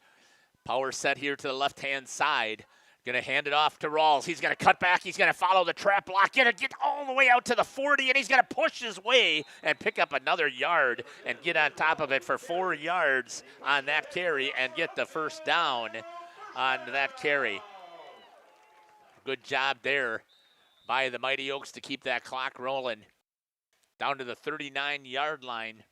Power set here to the left-hand side. Going to hand it off to Rawls. He's going to cut back. He's going to follow the trap block. Going to get all the way out to the 40, and he's going to push his way and pick up another yard and get on top of it for 4 yards on that carry and get the first down on that carry. Good job there by the Mighty Oaks to keep that clock rolling down to the 39-yard line.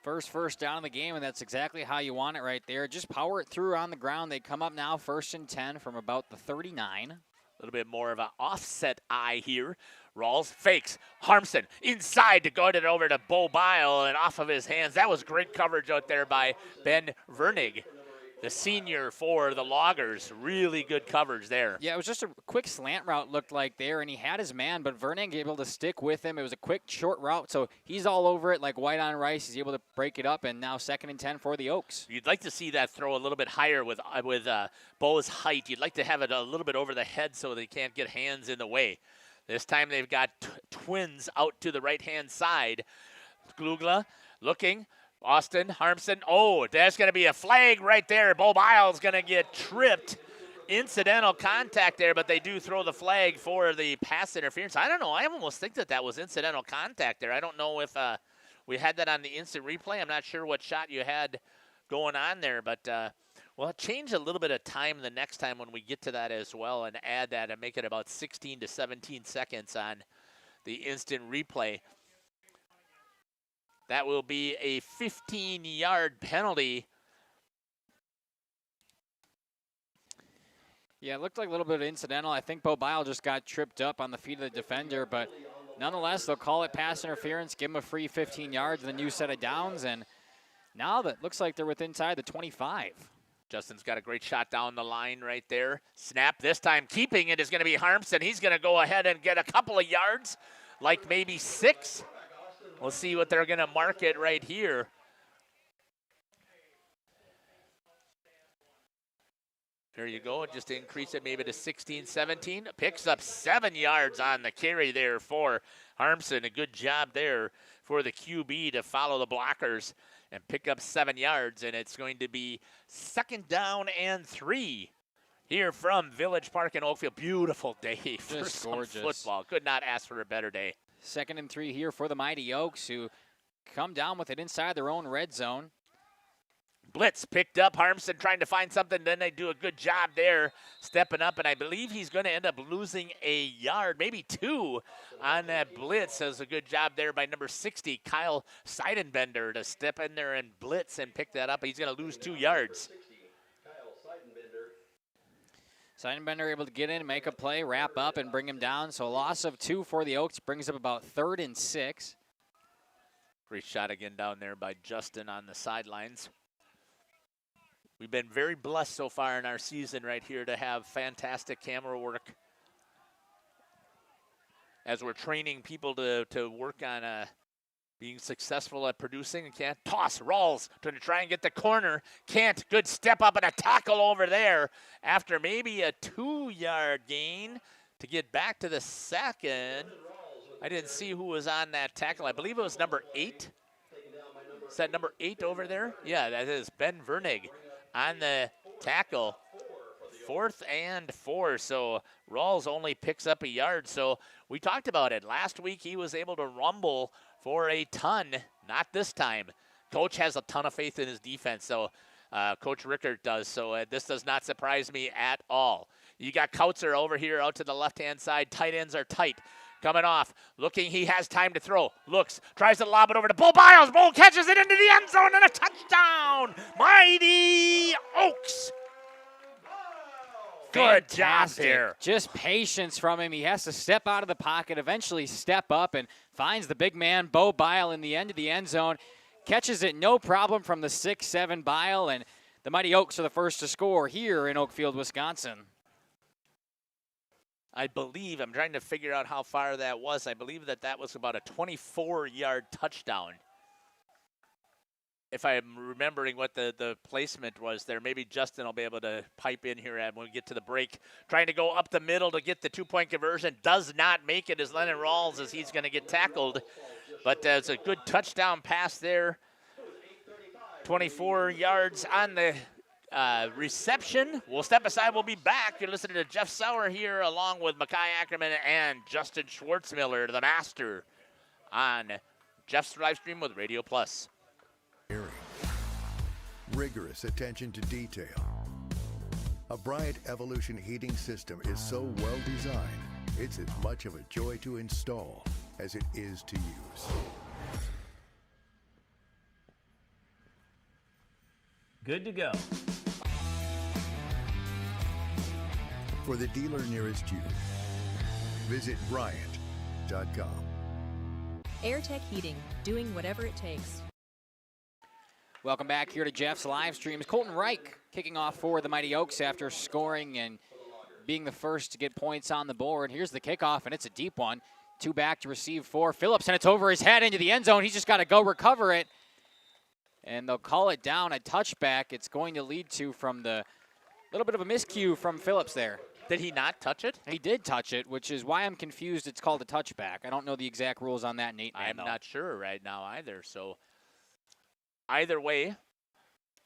First down of the game, and that's exactly how you want it right there. Just power it through on the ground. They come up now 1st and 10 from about the 39. A little bit more of an offset eye here. Rawls fakes. Harmson inside to go it over to Bo Bile and off of his hands. That was great coverage out there by Ben Vernig, the senior for the Loggers. Really good coverage there. Yeah, it was just a quick slant route looked like there, and he had his man, but Vernig able to stick with him. It was a quick, short route, so he's all over it like white on rice. He's able to break it up, and now 2nd and 10 for the Oaks. You'd like to see that throw a little bit higher with Bo's height. You'd like to have it a little bit over the head so they can't get hands in the way. This time they've got twins out to the right-hand side. Glugla looking. Austin Harmson. Oh, there's going to be a flag right there. Bo Biles going to get tripped. Incidental contact there, but they do throw the flag for the pass interference. I don't know. I almost think that was incidental contact there. I don't know if we had that on the instant replay. I'm not sure what shot you had going on there, but we'll change a little bit of time the next time when we get to that as well and add that and make it about 16 to 17 seconds on the instant replay. That will be a 15-yard penalty. Yeah, it looked like a little bit incidental. I think Bo Bile just got tripped up on the feet of the defender, but nonetheless, they'll call it pass interference, give him a free 15 yards and a new set of downs, and now that looks like they're within inside the 25. Justin's got a great shot down the line right there. Snap this time, keeping it is going to be Harmson. He's going to go ahead and get a couple of yards, like maybe 6. We'll see what they're going to mark it right here. There you go. Just increase it maybe to 16, 17. Picks up 7 yards on the carry there for Harmson. A good job there for the QB to follow the blockers and pick up 7 yards. And it's going to be 2nd down and 3 here from Village Park in Oakfield. Beautiful day for some football. Could not ask for a better day. 2nd and 3 here for the Mighty Oaks, who come down with it inside their own red zone. Blitz picked up. Harmson trying to find something. Then they do a good job there, stepping up. And I believe he's going to end up losing a yard, maybe 2 on that blitz. Does a good job there by number 60, Kyle Seidenbender, to step in there and blitz and pick that up. He's going to lose 2 yards. Seidenbender able to get in, make a play, wrap up, and bring him down. So a loss of 2 for the Oaks brings up about 3rd and 6. Great shot again down there by Justin on the sidelines. We've been very blessed so far in our season right here to have fantastic camera work as we're training people to work on being successful at producing. And can't toss. Rawls to try and get the corner. Can't. Good step up and a tackle over there after maybe a 2-yard gain to get back to the second. I didn't see who was on that tackle. I believe it was number 8. Is that number 8 over there? Yeah, that is Ben Vernig on the tackle. 4th and 4. So Rawls only picks up a yard. So we talked about it. Last week he was able to rumble for a ton. Not this time. Coach has a ton of faith in his defense. So Coach Rickert does. So this does not surprise me at all. You got Kautzer over here out to the left-hand side. Tight ends are tight. Coming off, looking, he has time to throw. Looks, tries to lob it over to Bull Biles. Bull catches it into the end zone and a touchdown. Mighty Oaks. Good job there. Just patience from him. He has to step out of the pocket, eventually step up, and finds the big man, Bo Bile, in the end of the end zone. Catches it no problem from the 6'7" Bile, and the Mighty Oaks are the first to score here in Oakfield, Wisconsin. I believe, I'm trying to figure out how far that was. I believe that was about a 24-yard touchdown. If I'm remembering what the placement was there, maybe Justin will be able to pipe in here when we get to the break. Trying to go up the middle to get the 2-point conversion. Does not make it as Lennon Rawls as he's going to get tackled. But it's a good touchdown pass there. 24 yards on the reception. We'll step aside. We'll be back. You're listening to Jeff Sauer here along with Makai Ackerman and Justin Schwartzmiller, the master, on Jeff's live stream with Radio Plus. Rigorous attention to detail. A Bryant Evolution heating system is so well designed, it's as much of a joy to install as it is to use. Good to go. For the dealer nearest you, visit Bryant.com. AirTech Heating, doing whatever it takes. Welcome back here to Jeff's live streams. Colton Reich kicking off for the Mighty Oaks after scoring and being the first to get points on the board. Here's the kickoff, and it's a deep one. 2 back to receive for Phillips, and it's over his head into the end zone. He's just got to go recover it, and they'll call it down, a touchback. It's going to lead to from the little bit of a miscue from Phillips there. Did he not touch it? He did touch it, which is why I'm confused it's called a touchback. I don't know the exact rules on that, Nate. I'm not sure right now either. So either way,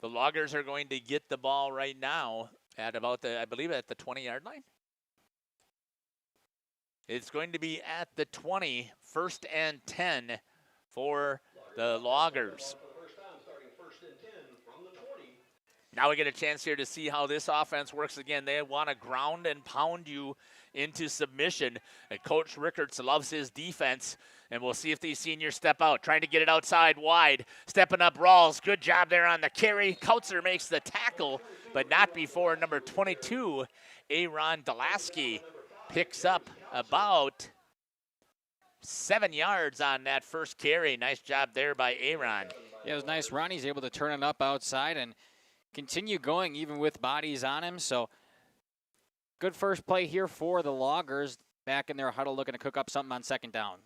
the Loggers are going to get the ball right now at about I believe at the 20-yard line. It's going to be at the 20, 1st and 10 for the Loggers. Now we get a chance here to see how this offense works again. They want to ground and pound you into submission. And Coach Rickards loves his defense. And we'll see if these seniors step out. Trying to get it outside wide. Stepping up Rawls. Good job there on the carry. Kautzer makes the tackle, but not before number 22, Aaron Delaski, picks up about 7 yards on that first carry. Nice job there by Aaron. Yeah, it was nice run. He's able to turn it up outside and continue going even with bodies on him. So good first play here for the Loggers. Back in their huddle looking to cook up something on 2nd down.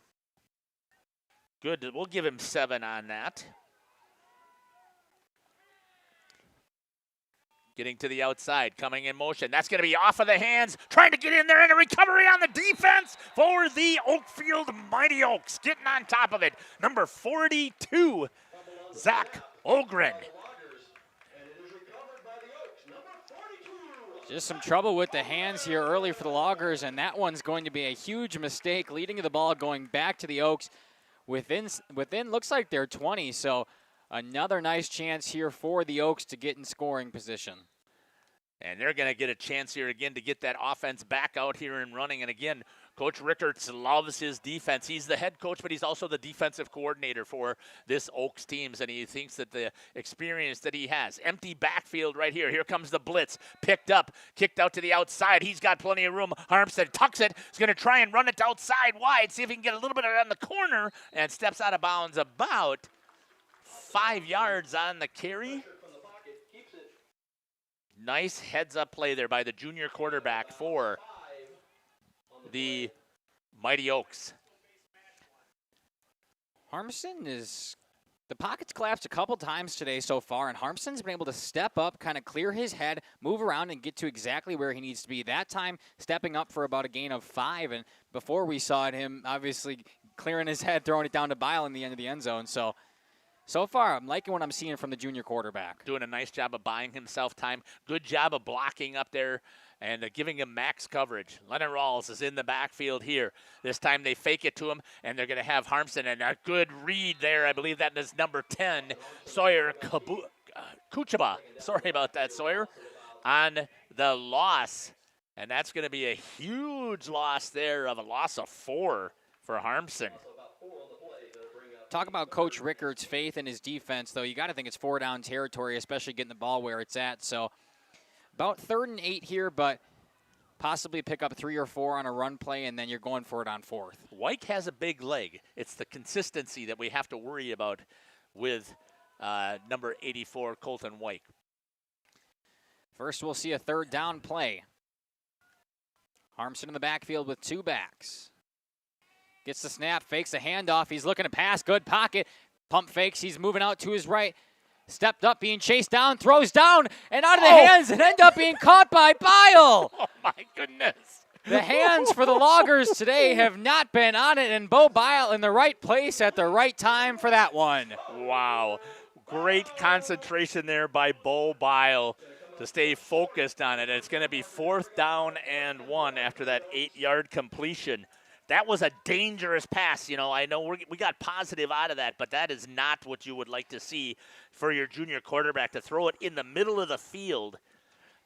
Good. We'll give him 7 on that. Getting to the outside, coming in motion. That's going to be off of the hands. Trying to get in there and a recovery on the defense for the Oakfield Mighty Oaks. Getting on top of it. Number 42, Zach Ogren. Just some trouble with the hands here early for the Loggers, and that one's going to be a huge mistake, leading to the ball going back to the Oaks within looks like they're 20, so another nice chance here for the Oaks to get in scoring position. And they're going to get a chance here again to get that offense back out here and running. And again, Coach Rickards loves his defense. He's the head coach, but he's also the defensive coordinator for this Oaks teams, and he thinks that the experience that he has. Empty backfield right here. Here comes the blitz. Picked up, kicked out to the outside. He's got plenty of room. Harmstead tucks it. He's going to try and run it outside wide, see if he can get a little bit on the corner, and steps out of bounds about 5 yards on the carry. Nice heads-up play there by the junior quarterback for the Mighty Oaks. The pocket's collapsed a couple times today so far, and Harmson's been able to step up, kind of clear his head, move around, and get to exactly where he needs to be. That time, stepping up for about a gain of 5, and before we saw it, him obviously clearing his head, throwing it down to Bile in the end of the end zone. So far, I'm liking what I'm seeing from the junior quarterback. Doing a nice job of buying himself time. Good job of blocking up there and giving him max coverage. Leonard Rawls is in the backfield here. This time they fake it to him, and they're going to have Harmson, and a good read there. I believe that is number 10, Sawyer Kuchaba. Sorry about that, Sawyer, on the loss. And that's going to be a huge loss there, of a loss of 4 for Harmson. Talk about Coach Rickards' faith in his defense, though. You got to think it's 4-down territory, especially getting the ball where it's at. So about 3rd and 8 here, but possibly pick up 3 or 4 on a run play, and then you're going for it on 4th. Wyke has a big leg. It's the consistency that we have to worry about with number 84, Colton Wyke. First, we'll see a 3rd down play. Harmson in the backfield with 2 backs. Gets the snap, fakes a handoff. He's looking to pass. Good pocket. Pump fakes. He's moving out to his right. Stepped up, being chased down, throws down, and out of the hands, and end up being caught by Bile. Oh, my goodness. The hands for the Loggers today have not been on it, and Bo Bile in the right place at the right time for that one. Wow. Great concentration there by Bo Bile to stay focused on it. It's going to be 4th down and 1 after that 8-yard completion. That was a dangerous pass. You know, I know we got positive out of that, but that is not what you would like to see for your junior quarterback, to throw it in the middle of the field,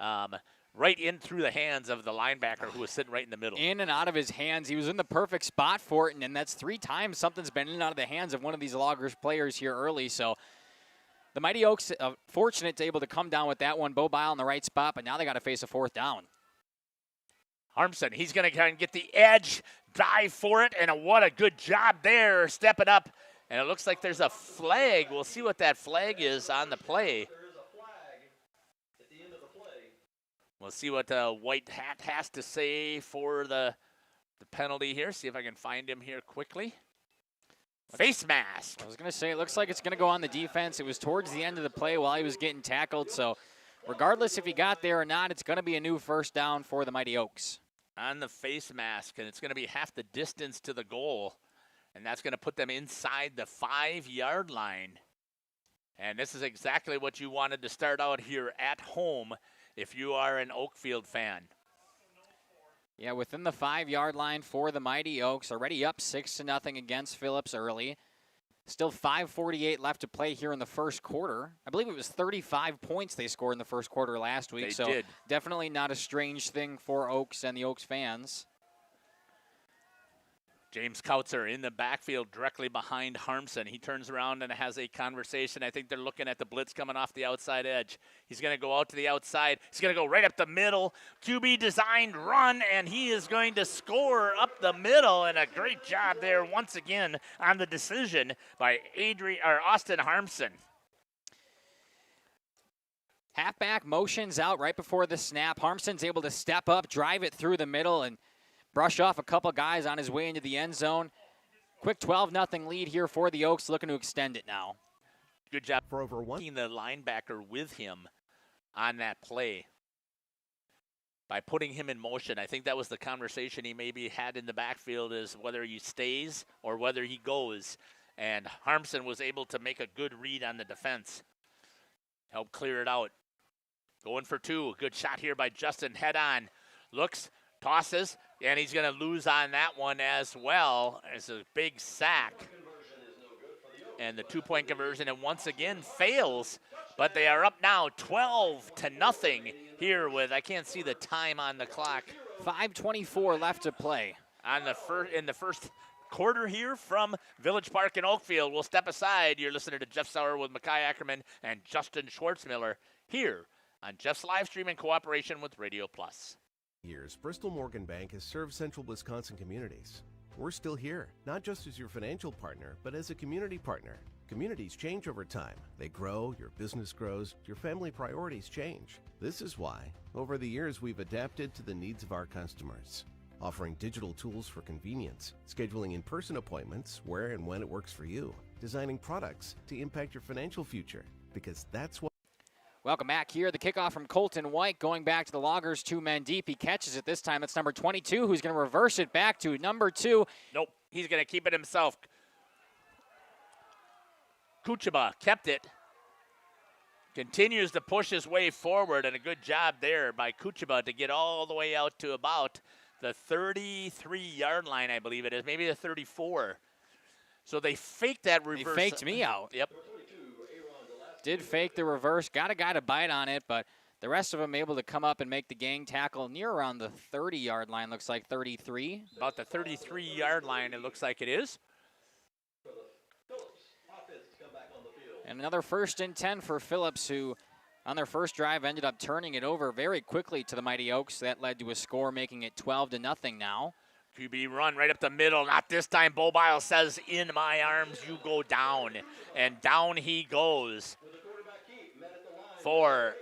right in through the hands of the linebacker who was sitting right in the middle. In and out of his hands. He was in the perfect spot for it, and that's 3 times something's been in and out of the hands of one of these Loggers players here early. So the Mighty Oaks fortunate to able to come down with that one. Bo Bile in the right spot, but now they got to face a 4th down. Harmson, he's going to kind of get the edge, dive for it, and what a good job there, stepping up. And it looks like there's a flag. We'll see what that flag is on the play. We'll see what White Hat has to say for the penalty here. See if I can find him here quickly. Face mask. I was going to say, it looks like it's going to go on the defense. It was towards the end of the play while he was getting tackled. So regardless if he got there or not, it's going to be a new 1st down for the Mighty Oaks. On the face mask, and it's going to be half the distance to the goal, and that's going to put them inside the 5-yard line. And this is exactly what you wanted to start out here at home if you are an Oakfield fan. Yeah, within the 5-yard line for the Mighty Oaks, already up 6-0 against Phillips early. Still 5:48 left to play here in the first quarter. I believe it was 35 points they scored in the first quarter last week. They did. Definitely not a strange thing for Oaks and the Oaks fans. James Kautzer in the backfield directly behind Harmson. He turns around and has a conversation. I think they're looking at the blitz coming off the outside edge. He's going to go out to the outside. He's going to go right up the middle. QB designed run, and he is going to score up the middle. And a great job there once again on the decision by Austin Harmson. Halfback motions out right before the snap. Harmson's able to step up, drive it through the middle, and brush off a couple guys on his way into the end zone. Quick 12-0 lead here for the Oaks, looking to extend it now. Good job for over one. The linebacker with him on that play by putting him in motion. I think that was the conversation he maybe had in the backfield, is whether he stays or whether he goes. And Harmson was able to make a good read on the defense. Help clear it out. Going for 2. Good shot here by Justin. Head on. Looks, tosses, and he's going to lose on that one as well. It's a big sack. And the 2-point conversion, and once again fails, but they are up now 12-0 here with, I can't see the time on the clock. 5:24 left to play. on in the first quarter here from Village Park in Oakfield. We'll step aside. You're listening to Jeff Sauer with Makai Ackerman and Justin Schwartzmiller here on Jeff's live stream in cooperation with Radio Plus. Years, Bristol Morgan Bank has served central Wisconsin communities. We're still here, not just as your financial partner, but as a community partner. Communities change over time. They grow, your business grows, your family priorities change. This is why, over the years, we've adapted to the needs of our customers, offering digital tools for convenience, scheduling in-person appointments where and when it works for you, designing products to impact your financial future, because that's what. Welcome back here. The kickoff from Colton White going back to the Loggers, 2 men deep. He catches it this time. It's number 22 who's going to reverse it back to number 2. Nope, he's going to keep it himself. Kuchaba kept it. Continues to push his way forward, and a good job there by Kuchaba to get all the way out to about the 33-yard line, I believe it is, maybe the 34. So they faked that reverse. They faked me out. Yep. Did fake the reverse, got a guy to bite on it, but the rest of them able to come up and make the gang tackle near around the 30-yard line, looks like 33. About the 33-yard line, it looks like it is. And another 1st and 10 for Phillips, who on their first drive ended up turning it over very quickly to the Mighty Oaks. That led to a score, making it 12-0 now. QB run right up the middle. Not this time. Bo Biles says, in my arms, you go down. And down he goes. For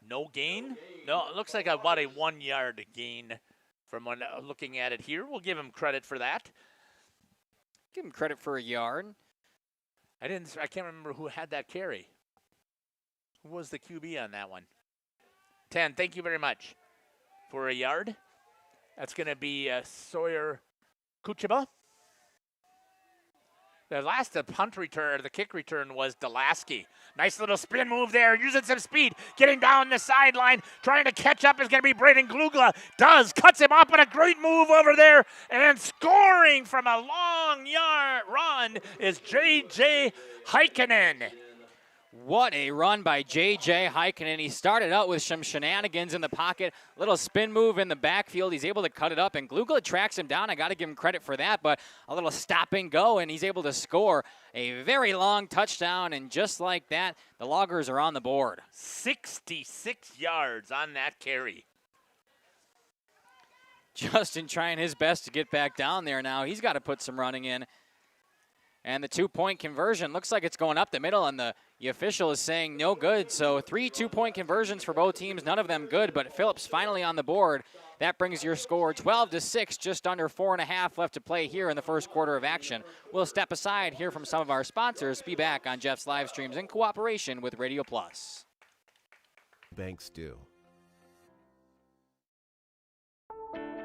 no gain? No, it looks like about a 1-yard gain from when looking at it here. We'll give him credit for that. Give him credit for a yard. I can't remember who had that carry. Who was the QB on that one? 10, thank you very much. For a yard. That's going to be Sawyer Kuchaba. The punt return, the kick return was Delaski. Nice little spin move there, using some speed, getting down the sideline, trying to catch up is going to be Braden Glugla. Cuts him up, and a great move over there, and scoring from a long yard run is J.J. Heikkinen. What a run by J.J. Heikkinen. He started out with some shenanigans in the pocket, little spin move in the backfield. He's able to cut it up, and Glugla tracks him down. I got to give him credit for that, but a little stop and go, and he's able to score a very long touchdown, and just like that, the Loggers are on the board. 66 yards on that carry. Justin trying his best to get back down there now. He's got to put some running in. And the 2-point conversion looks like it's going up the middle, and the official is saying no good. So 3 2-point conversions for both teams, none of them good, but Phillips finally on the board. That brings your score 12-6, just under 4.5 left to play here in the first quarter of action. We'll step aside, hear from some of our sponsors, be back on Jeff's live streams in cooperation with Radio Plus. Banks do.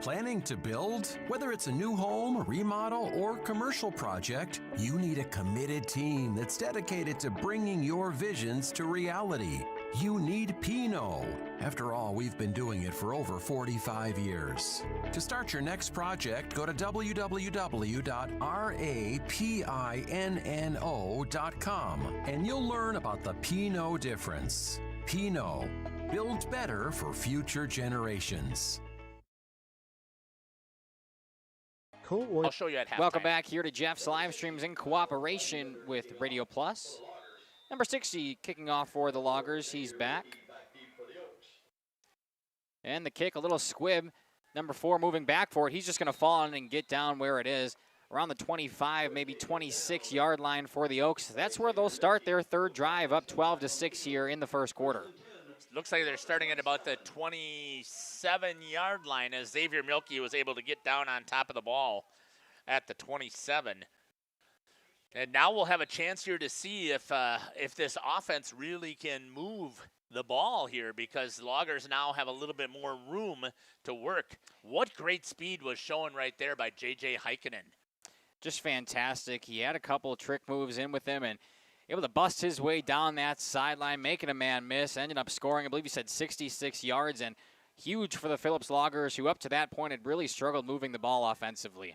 Planning to build? Whether it's a new home, remodel, or commercial project, you need a committed team that's dedicated to bringing your visions to reality. You need Pino. After all, we've been doing it for over 45 years. To start your next project, go to www.rapinno.com and you'll learn about the Pino difference. Pino, build better for future generations. I'll show you at halftime. Welcome back here to Jeff's live streams in cooperation with Radio Plus. Number 60 kicking off for the Loggers. He's back. And the kick, a little squib. Number 4 moving back for it. He's just going to fall on and get down where it is. Around the 25, maybe 26-yard line for the Oaks. That's where they'll start their third drive, up 12-6 here in the first quarter. Looks like they're starting at about the 27-yard line as Xavier Milkey was able to get down on top of the ball at the 27. And now we'll have a chance here to see if this offense really can move the ball here, because the Loggers now have a little bit more room to work. What great speed was shown right there by J.J. Heikkinen. Just fantastic. He had a couple of trick moves in with him and able to bust his way down that sideline, making a man miss, ended up scoring, I believe he said 66 yards, and huge for the Phillips Loggers, who up to that point had really struggled moving the ball offensively.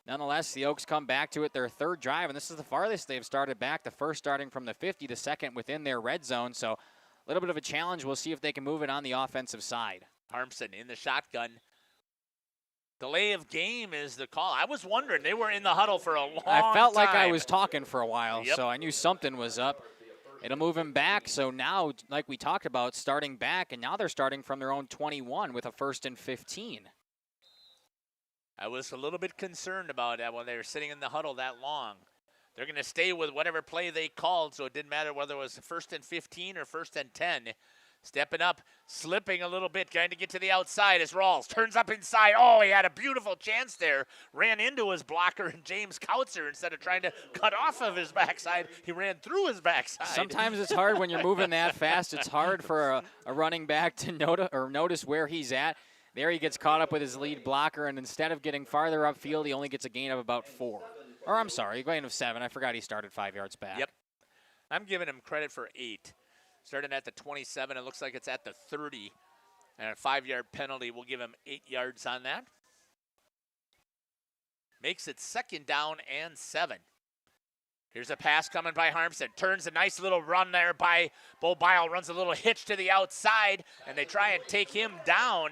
Nonetheless, the Oaks come back to it, their third drive, and this is the farthest they've started back, the first starting from the 50, the second within their red zone, so a little bit of a challenge. We'll see if they can move it on the offensive side. Harmson in the shotgun. Delay of game is the call. I was wondering. They were in the huddle for a long time. I felt like I was talking for a while, Yep. so I knew something was up. It'll move him back. So now, like we talked about, starting back, and now they're starting from their own 21 with a 1st and 15. I was a little bit concerned about that when they were sitting in the huddle that long. They're going to stay with whatever play they called, so it didn't matter whether it was 1st and 15 or 1st and 10. Stepping up, slipping a little bit, trying to get to the outside as Rawls turns up inside. Oh, he had a beautiful chance there. Ran into his blocker and James Kautzer. Instead of trying to cut off of his backside, he ran through his backside. Sometimes it's hard when you're moving that fast. It's hard for a running back to notice where he's at. There he gets caught up with his lead blocker, and instead of getting farther upfield, he only gets a gain of about 4. Or I'm sorry, a gain of 7. I forgot he started 5 yards back. Yep. I'm giving him credit for 8. Starting at the 27, it looks like it's at the 30. And a 5-yard penalty will give him 8 yards on that. Makes it 2nd down and 7. Here's a pass coming by Harmson. Turns a nice little run there by Bo Bile. Runs a little hitch to the outside, and they try and take him down.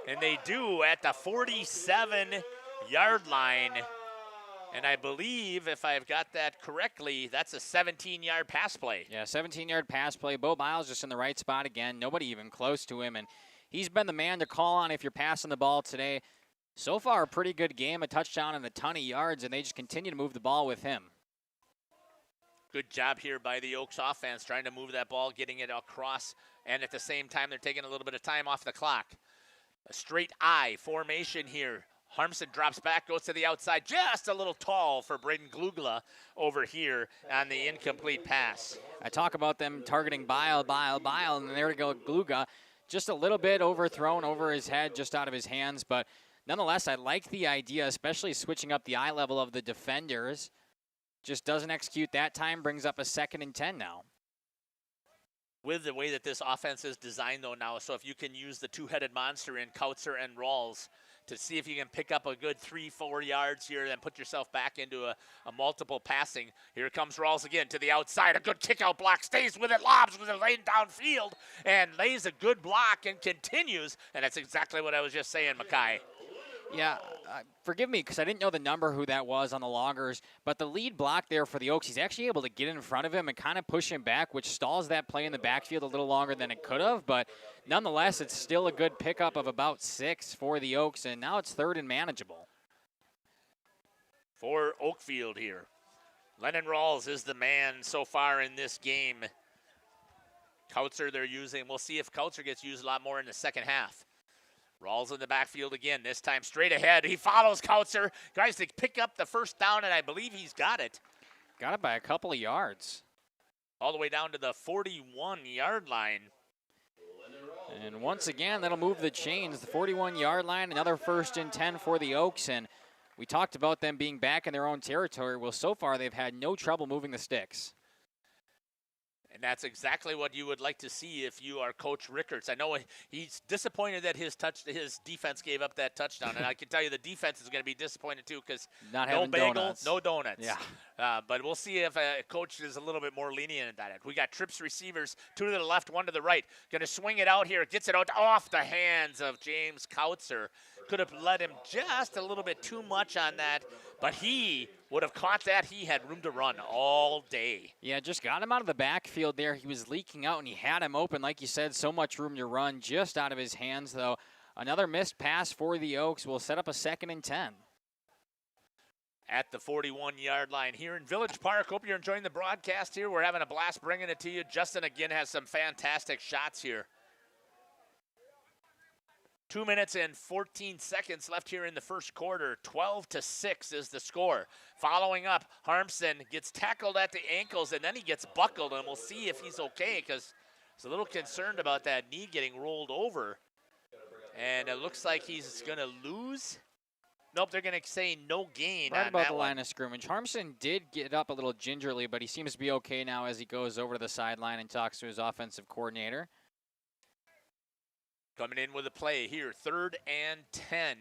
And they do at the 47-yard line. And I believe, if I've got that correctly, that's a 17-yard pass play. Yeah, 17-yard pass play. Bo Biles just in the right spot again. Nobody even close to him. And he's been the man to call on if you're passing the ball today. So far, a pretty good game, a touchdown and a ton of yards, and they just continue to move the ball with him. Good job here by the Oaks offense, trying to move that ball, getting it across, and at the same time, they're taking a little bit of time off the clock. A straight I formation here. Harmson drops back, goes to the outside, just a little tall for Braden Glugla over here on the incomplete pass. I talk about them targeting Bile, and there we go, Glugla. Just a little bit overthrown over his head, just out of his hands, but nonetheless, I like the idea, especially switching up the eye level of the defenders. Just doesn't execute that time, brings up a 2nd and 10 now. With the way that this offense is designed, though, now, so if you can use the two-headed monster in Kautzer and Rawls to see if you can pick up a good 3-4 yards here, then put yourself back into a multiple passing. Here comes Rawls again to the outside. A good kick-out block, stays with it, lobs with it, laying downfield, and lays a good block and continues. And that's exactly what I was just saying, Mackay. Yeah, forgive me because I didn't know the number who that was on the loggers, but the lead block there for the Oaks, he's actually able to get in front of him and kind of push him back, which stalls that play in the backfield a little longer than it could have, but nonetheless, it's still a good pickup of about 6 for the Oaks, and now it's 3rd and manageable. For Oakfield here, Lennon Rawls is the man so far in this game. Kautzer they're using. We'll see if Kautzer gets used a lot more in the second half. Rawls in the backfield again, this time straight ahead. He follows Kautzer, tries to pick up the first down, and I believe he's got it. Got it by a couple of yards. All the way down to the 41-yard line. And once again, that'll move the chains. The 41-yard line, another 1st and 10 for the Oaks, and we talked about them being back in their own territory. Well, so far they've had no trouble moving the sticks. And that's exactly what you would like to see if you are Coach Rickards. I know he's disappointed that his defense gave up that touchdown, and I can tell you the defense is going to be disappointed too because no bagel, donuts. no donuts. Yeah. But we'll see if Coach is a little bit more lenient at it. We got trips receivers, 2 to the left, 1 to the right. Going to swing it out here. Gets it out off the hands of James Kautzer. Could have let him just a little bit too much on that, but he would have caught that. He had room to run all day. Yeah, just got him out of the backfield there. He was leaking out, and he had him open. Like you said, so much room to run just out of his hands, though. Another missed pass for the Oaks will set up a 2nd and 10. At the 41-yard line here in Village Park. Hope you're enjoying the broadcast here. We're having a blast bringing it to you. Justin, again, has some fantastic shots here. 2 minutes and 14 seconds left here in the first quarter. 12-6 is the score. Following up, Harmson gets tackled at the ankles, and then he gets buckled, and we'll see if he's okay because he's a little concerned about that knee getting rolled over. And it looks like he's going to lose. Nope, they're going to say no gain right on about that the one. line of scrimmage. Harmson did get up a little gingerly, but he seems to be okay now as he goes over to the sideline and talks to his offensive coordinator. Coming in with a play here, 3rd and 10.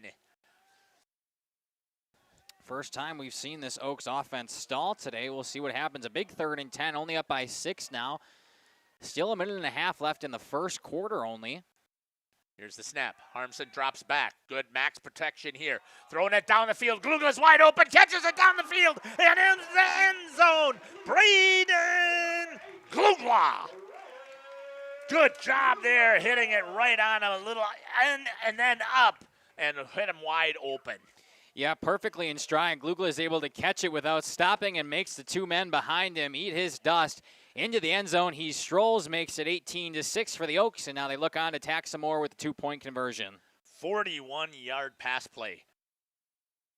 First time we've seen this Oaks offense stall today. We'll see what happens. A big 3rd and 10, only up by 6 now. Still a minute and a half left in the first quarter only. Here's the snap. Harmson drops back. Good max protection here. Throwing it down the field. Glugla's wide open. Catches it down the field. And in the end zone. Braden Glugla. Good job there. Hitting it right on a little end and then up. And hit him wide open. Yeah, perfectly in stride. Glugla is able to catch it without stopping and makes the two men behind him eat his dust. Into the end zone, he strolls, makes it 18-6 for the Oaks, and now they look on to tack some more with the 2-point conversion. 41-yard pass play.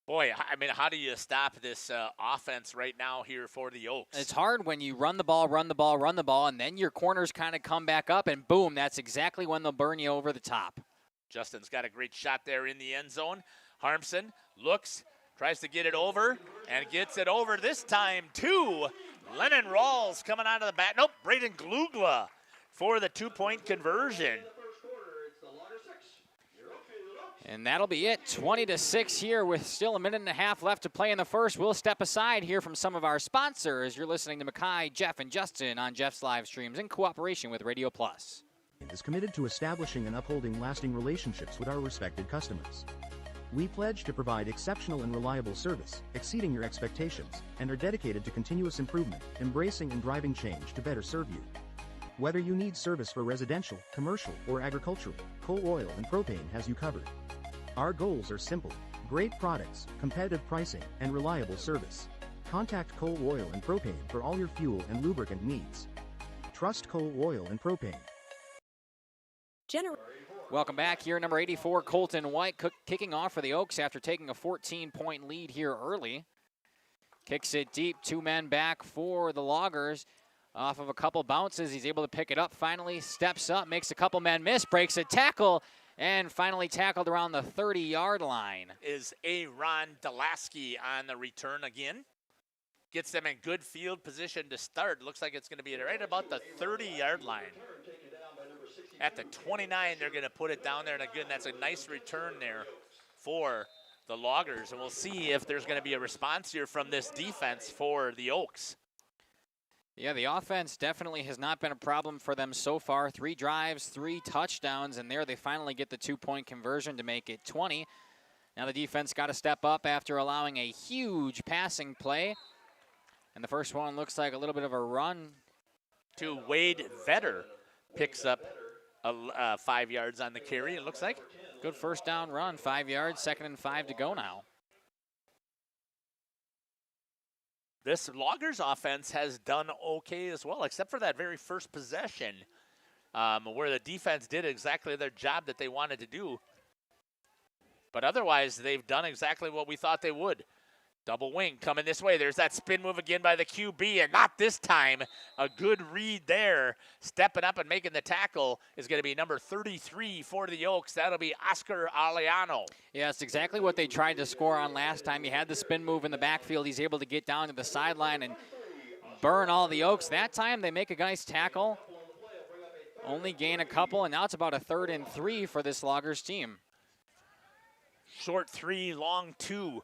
Boy, I mean, how do you stop this offense right now here for the Oaks? It's hard when you run the ball, and then your corners kind of come back up, and boom, that's exactly when they'll burn you over the top. Justin's got a great shot there in the end zone. Harmson looks, tries to get it over, and gets it over this time to Lennon Rawls coming out of the back. Nope, Braden Glugla for the 2-point conversion. And that'll be it, 20-6 here with still a minute and a half left to play in the first. We'll step aside here from some of our sponsors. You're listening to Mackay, Jeff, and Justin on Jeff's live streams in cooperation with Radio Plus. Is committed to establishing and upholding lasting relationships with our respected customers. We pledge to provide exceptional and reliable service, exceeding your expectations, and are dedicated to continuous improvement, embracing and driving change to better serve you. Whether you need service for residential, commercial, or agricultural, Coal Oil and Propane has you covered. Our goals are simple: great products, competitive pricing, and reliable service. Contact Coal Oil and Propane for all your fuel and lubricant needs. Trust Coal Oil and Propane. Welcome back here, number 84, Colton White, kicking off for the Oaks after taking a 14-point lead here early. Kicks it deep, two men back for the Loggers. Off of a couple bounces, he's able to pick it up, finally steps up, makes a couple men miss, breaks a tackle, and finally tackled around the 30-yard line. Is Aaron Delaski on the return again. Gets them in good field position to start. Looks like it's going to be right about the 30-yard line. At the 29, they're going to put it down there, and again, that's a nice return there for the Loggers, and we'll see if there's going to be a response here from this defense for the Oaks. Yeah, the offense definitely has not been a problem for them so far. 3 drives, 3 touchdowns, and there they finally get the 2-point conversion to make it 20. Now the defense got to step up after allowing a huge passing play, and the first one looks like a little bit of a run. To Wade Vetter, picks up 5 yards on the carry, it looks like. Good first down run, 5 yards, 2nd and 5 to go now. This Loggers offense has done okay as well, except for that very first possession where the defense did exactly their job that they wanted to do. But otherwise, they've done exactly what we thought they would. Double wing coming this way. There's that spin move again by the QB, and not this time. A good read there. Stepping up and making the tackle is going to be number 33 for the Oaks. That'll be Oscar Aliano. Yeah, it's exactly what they tried to score on last time. He had the spin move in the backfield. He's able to get down to the sideline and burn all the Oaks. That time they make a nice tackle. Only gain a couple, and now it's about a 3rd and 3 for this Loggers team. Short 3, long 2.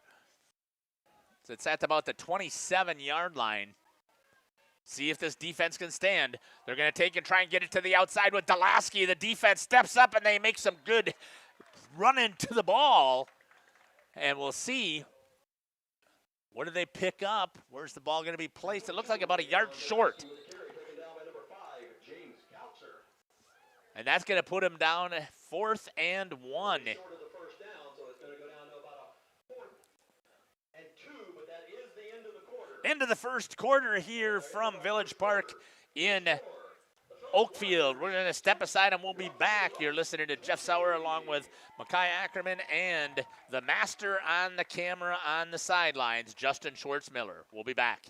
So it's at about the 27-yard line. See if this defense can stand. They're going to take and try and get it to the outside with Delaski. The defense steps up, and they make some good running to the ball. And we'll see. What do they pick up? Where's the ball going to be placed? It looks like about a yard short. And that's going to put him down 4th and 1. End of the first quarter here from Village Park in Oakfield. We're going to step aside and we'll be back. You're listening to Jeff Sauer along with Mackay Ackerman and the master on the camera on the sidelines, Justin Schwartzmiller. We'll be back.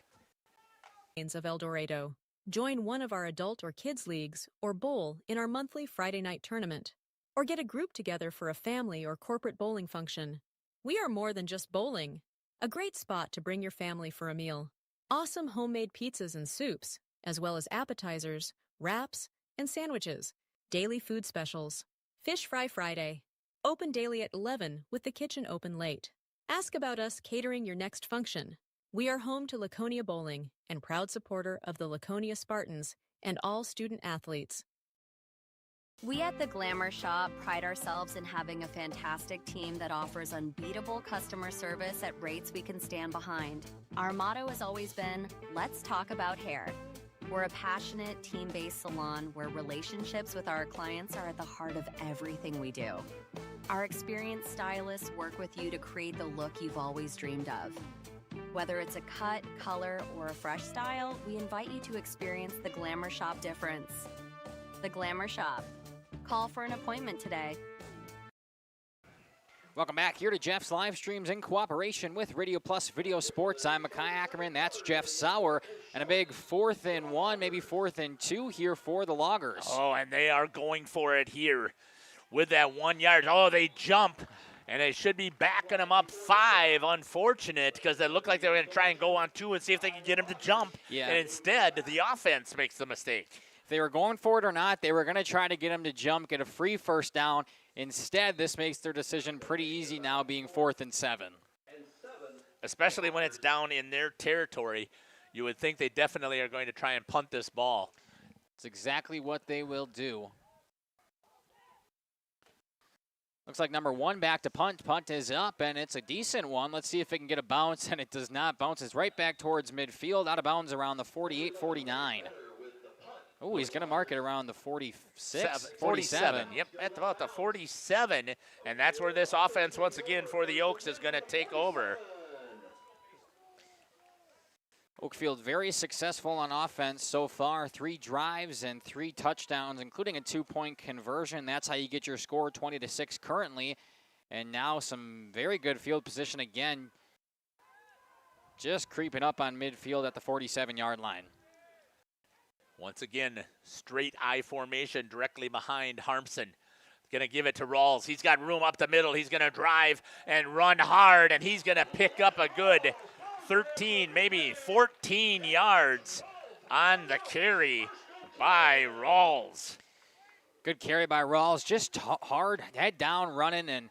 Of El Dorado. Join one of our adult or kids leagues or bowl in our monthly Friday night tournament. Or get a group together for a family or corporate bowling function. We are more than just bowling. A great spot to bring your family for a meal. Awesome homemade pizzas and soups, as well as appetizers, wraps, and sandwiches. Daily food specials. Fish Fry Friday. Open daily at 11 with the kitchen open late. Ask about us catering your next function. We are home to Laconia Bowling and proud supporter of the Laconia Spartans and all student athletes. We at the Glamour Shop pride ourselves in having a fantastic team that offers unbeatable customer service at rates we can stand behind. Our motto has always been, let's talk about hair. We're a passionate, team-based salon where relationships with our clients are at the heart of everything we do. Our experienced stylists work with you to create the look you've always dreamed of. Whether it's a cut, color, or a fresh style, we invite you to experience the Glamour Shop difference. The Glamour Shop. Call for an appointment today. Welcome back here to Jeff's live streams in cooperation with Radio Plus Video Sports. I'm Makai Ackerman. That's Jeff Sauer. And a big 4th and 1, maybe 4th and 2 here for the Loggers. Oh, and they are going for it here with that 1 yard. Oh, they jump. And they should be backing them up 5. Unfortunate, because they look like they were going to try and go on 2 and see if they can get him to jump. Yeah. And instead, the offense makes the mistake. If they were going for it or not, they were going to try to get him to jump, get a free first down. Instead, this makes their decision pretty easy now, being 4th and 7. Especially when it's down in their territory. You would think they definitely are going to try and punt this ball. It's exactly what they will do. Looks like number 1 back to punt. Punt is up, and it's a decent one. Let's see if it can get a bounce, and it does not. Bounces right back towards midfield, out of bounds around the 48-49. Oh, he's going to mark it around the 46? 47. Yep, at about the 47, and that's where this offense, once again, for the Oaks is going to take over. Oakfield very successful on offense so far. 3 drives and 3 touchdowns, including a 2-point conversion. That's how you get your score, 20-6 currently. And now some very good field position again, just creeping up on midfield at the 47-yard line. Once again, straight I formation directly behind Harmson. Going to give it to Rawls. He's got room up the middle. He's going to drive and run hard, and he's going to pick up a good 13, maybe 14 yards on the carry by Rawls. Good carry by Rawls, just hard, head down, running, and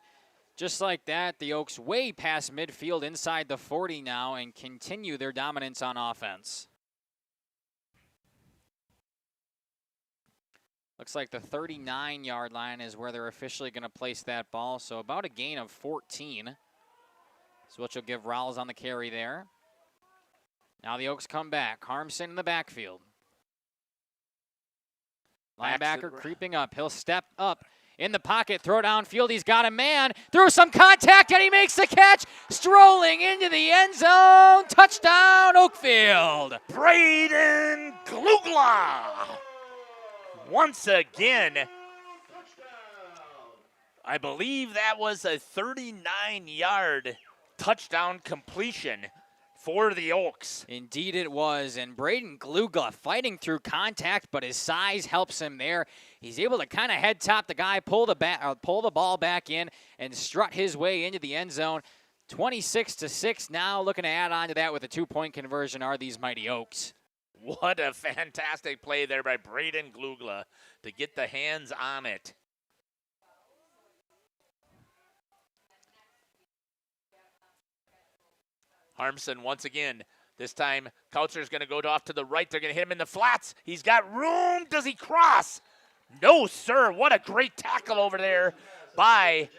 just like that, the Oaks way past midfield inside the 40 now and continue their dominance on offense. Looks like the 39-yard line is where they're officially going to place that ball, so about a gain of 14. So what you'll give Rawls on the carry there. Now the Oaks come back. Harmson in the backfield. Linebacker creeping up. He'll step up in the pocket, throw downfield. He's got a man through some contact, and he makes the catch. Strolling into the end zone. Touchdown, Oakfield. Braden Glugla. Once again, I believe that was a 39-yard touchdown completion for the Oaks. Indeed it was, and Braden Glugla fighting through contact, but his size helps him there. He's able to kind of head top the guy, pull the ball back in, and strut his way into the end zone. 26-6 now, looking to add on to that with a 2-point conversion are these Mighty Oaks. What a fantastic play there by Braden Glugla to get the hands on it. Harmson once again. This time, Couchler's going to go off to the right. They're going to hit him in the flats. He's got room. Does he cross? No, sir. What a great tackle over there by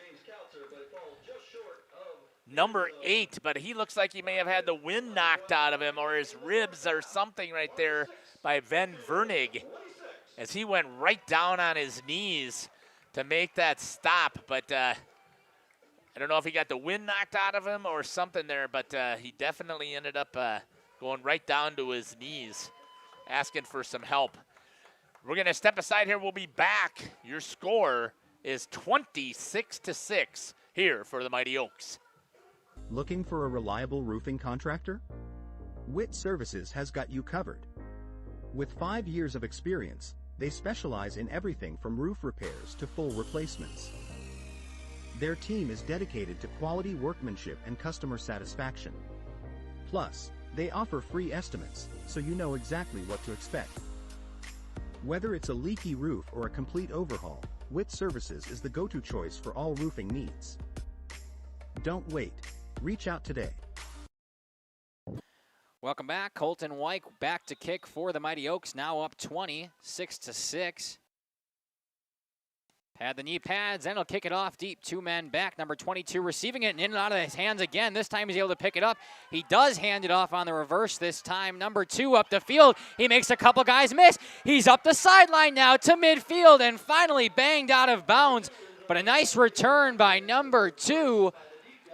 number 8. But he looks like he may have had the wind knocked out of him or his ribs or something right there by Van Vernig as he went right down on his knees to make that stop. But I don't know if he got the wind knocked out of him or something there, but he definitely ended up going right down to his knees, asking for some help. We're going to step aside here. We'll be back. Your score is 26-6 here for the Mighty Oaks. Looking for a reliable roofing contractor? Witt Services has got you covered. With 5 years of experience, they specialize in everything from roof repairs to full replacements. Their team is dedicated to quality workmanship and customer satisfaction. Plus, they offer free estimates, so you know exactly what to expect. Whether it's a leaky roof or a complete overhaul, Witt Services is the go-to choice for all roofing needs. Don't wait. Reach out today. Welcome back. Colton White back to kick for the Mighty Oaks, now up 20, 6-6. Pad the knee pads, and he'll kick it off deep. 2 men back. Number 22 receiving it and in and out of his hands again. This time he's able to pick it up. He does hand it off on the reverse this time. Number 2 up the field. He makes a couple guys miss. He's up the sideline now to midfield and finally banged out of bounds. But a nice return by number 2,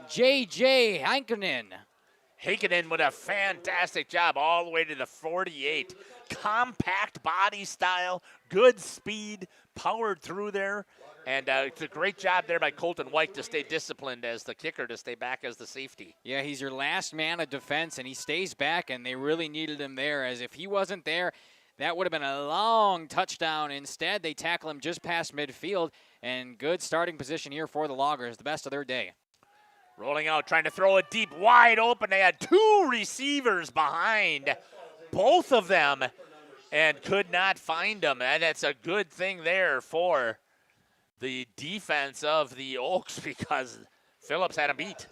J.J. Heikkinen. Heikkinen with a fantastic job all the way to the 48. Compact body style, good speed, powered through there. And it's a great job there by Colton White to stay disciplined as the kicker, to stay back as the safety. Yeah, he's your last man of defense, and he stays back, and they really needed him there, as if he wasn't there, that would have been a long touchdown. Instead, they tackle him just past midfield, and good starting position here for the Loggers, the best of their day. Rolling out, trying to throw it deep, wide open. They had 2 receivers behind, both of them, and could not find them. And that's a good thing there for the defense of the Oaks, because Phillips had him beat.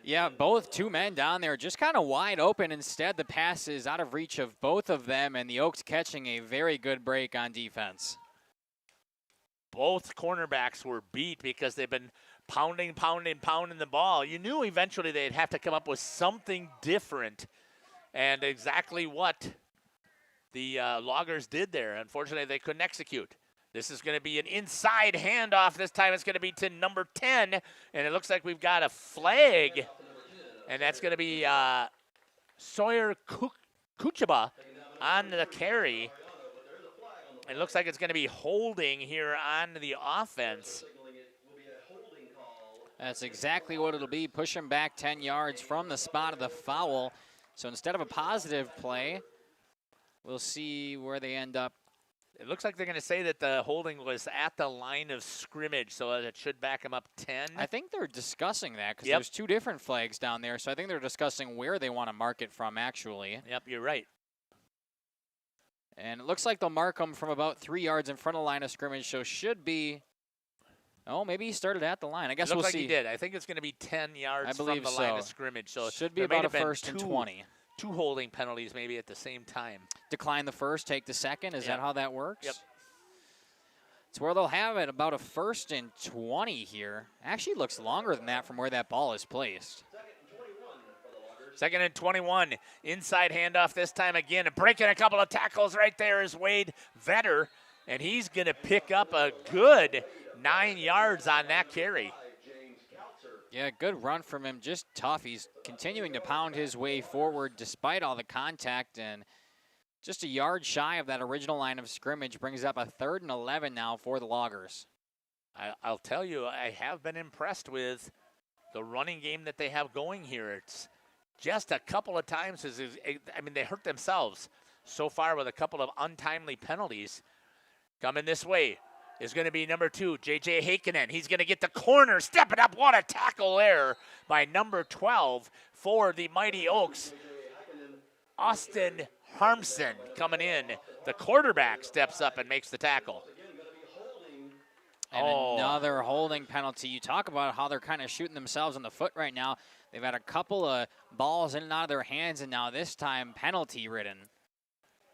Yeah, both 2 men down there just kind of wide open. Instead, the pass is out of reach of both of them, and the Oaks catching a very good break on defense. Both cornerbacks were beat because they've been pounding the ball. You knew eventually they'd have to come up with something different, and exactly what the Loggers did there. Unfortunately, they couldn't execute. This is going to be an inside handoff. This time it's going to be to number 10, and it looks like we've got a flag, and that's going to be Sawyer Kuchaba on the carry. It looks like it's going to be holding here on the offense. That's exactly what it'll be. Push him back 10 yards from the spot of the foul. So instead of a positive play, we'll see where they end up. It looks like they're going to say that the holding was at the line of scrimmage, so it should back him up 10. I think they're discussing that because there's 2 different flags down there, so I think they're discussing where they want to mark it from, actually. Yep, you're right. And it looks like they'll mark him from about 3 yards in front of the line of scrimmage, so should be... Oh, maybe he started at the line. I guess we'll see. It looks like he did. I think it's going to be 10 yards from the line of scrimmage. So should be about a 1st and 20. 2 holding penalties maybe at the same time. Decline the first, take the second. Is that how that works? Yep. It's where they'll have it, about a 1st and 20 here. Actually looks longer than that from where that ball is placed. 2nd and 21. Inside handoff this time again. And breaking a couple of tackles right there is Wade Vetter. And he's going to pick up a good 9 yards on that carry. Yeah, good run from him. Just tough. He's continuing to pound his way forward despite all the contact. And just a yard shy of that original line of scrimmage brings up a 3rd and 11 now for the Loggers. I'll tell you, I have been impressed with the running game that they have going here. It's just a couple of times. They hurt themselves so far with a couple of untimely penalties. Coming this way is going to be number 2, J.J. Heikkinen. He's going to get the corner, stepping up. What a tackle there by number 12 for the Mighty Oaks. Austin Harmson coming in. The quarterback steps up and makes the tackle. And another holding penalty. You talk about how they're kind of shooting themselves in the foot right now. They've had a couple of balls in and out of their hands, and now this time penalty-ridden.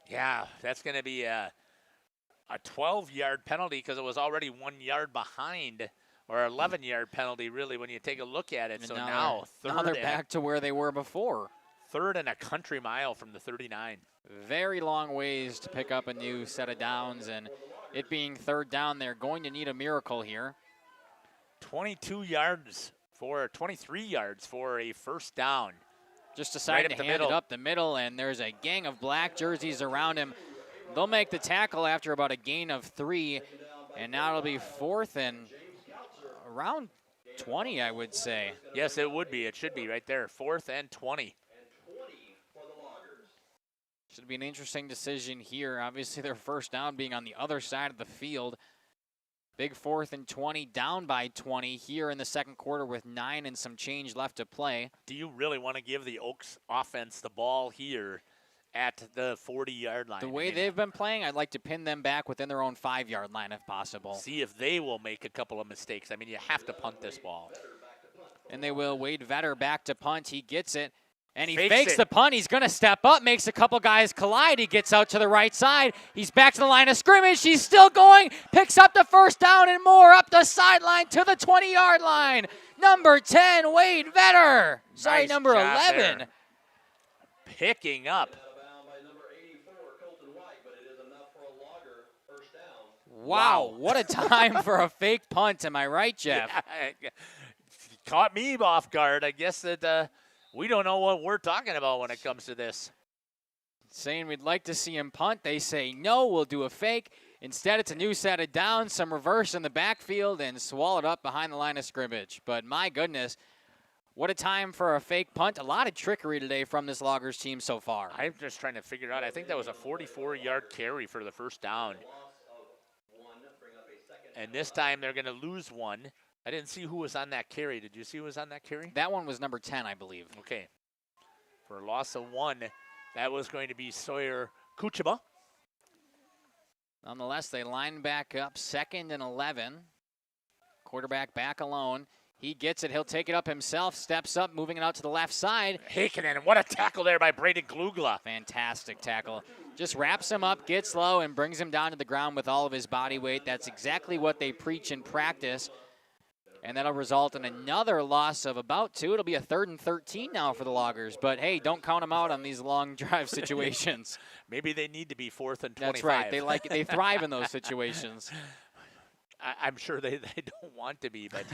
Yeah, that's going to be a 12-yard penalty because it was already 1 yard behind, or 11-yard penalty, really, when you take a look at it. And so now they're back to where they were before. 3rd and a country mile from the 39. Very long ways to pick up a new set of downs, and it being 3rd down, they're going to need a miracle here. 23 yards for a 1st down. Just decided to hand it up the middle, and there's a gang of black jerseys around him. They'll make the tackle after about a gain of 3, and now it'll be 4th and around 20, I would say. Yes, it would be. It should be right there, 4th and 20. Should be an interesting decision here. Obviously, their 1st down being on the other side of the field. Big 4th and 20, down by 20 here in the 2nd quarter with 9 and some change left to play. Do you really want to give the Oaks offense the ball here at the 40-yard line? The way they've been playing, I'd like to pin them back within their own 5-yard line if possible. See if they will make a couple of mistakes. You have to punt this ball. And they will. Wade Vetter back to punt. He gets it. And he fakes the punt. He's going to step up, makes a couple guys collide. He gets out to the right side. He's back to the line of scrimmage. He's still going. Picks up the first down and more up the sideline to the 20-yard line. Number 10, Wade Vetter. Sorry, Nice number job 11. there. Picking up. Wow, what a time for a fake punt. Am I right, Jeff? Yeah, caught me off guard. I guess that we don't know what we're talking about when it comes to this. Saying we'd like to see him punt. They say, no, we'll do a fake. Instead, it's a new set of downs, some reverse in the backfield, and swallowed up behind the line of scrimmage. But my goodness, what a time for a fake punt. A lot of trickery today from this Loggers team so far. I'm just trying to figure out. I think that was a 44-yard carry for the first down. And this time they're going to lose one. I didn't see who was on that carry. Did you see who was on that carry? That one was number 10, I believe. Okay. For a loss of one, that was going to be Sawyer Kuchaba. Nonetheless, they line back up, 2nd and 11. Quarterback back alone. He gets it. He'll take it up himself, steps up, moving it out to the left side. Heikkinen, what a tackle there by Braden Glugla. Fantastic tackle. Just wraps him up, gets low, and brings him down to the ground with all of his body weight. That's exactly what they preach in practice. And that'll result in another loss of about 2. It'll be a 3rd and 13 now for the Loggers. But, hey, don't count them out on these long drive situations. Maybe they need to be 4th and 25. That's right. They like it. They thrive in those situations. I'm sure they don't want to be, but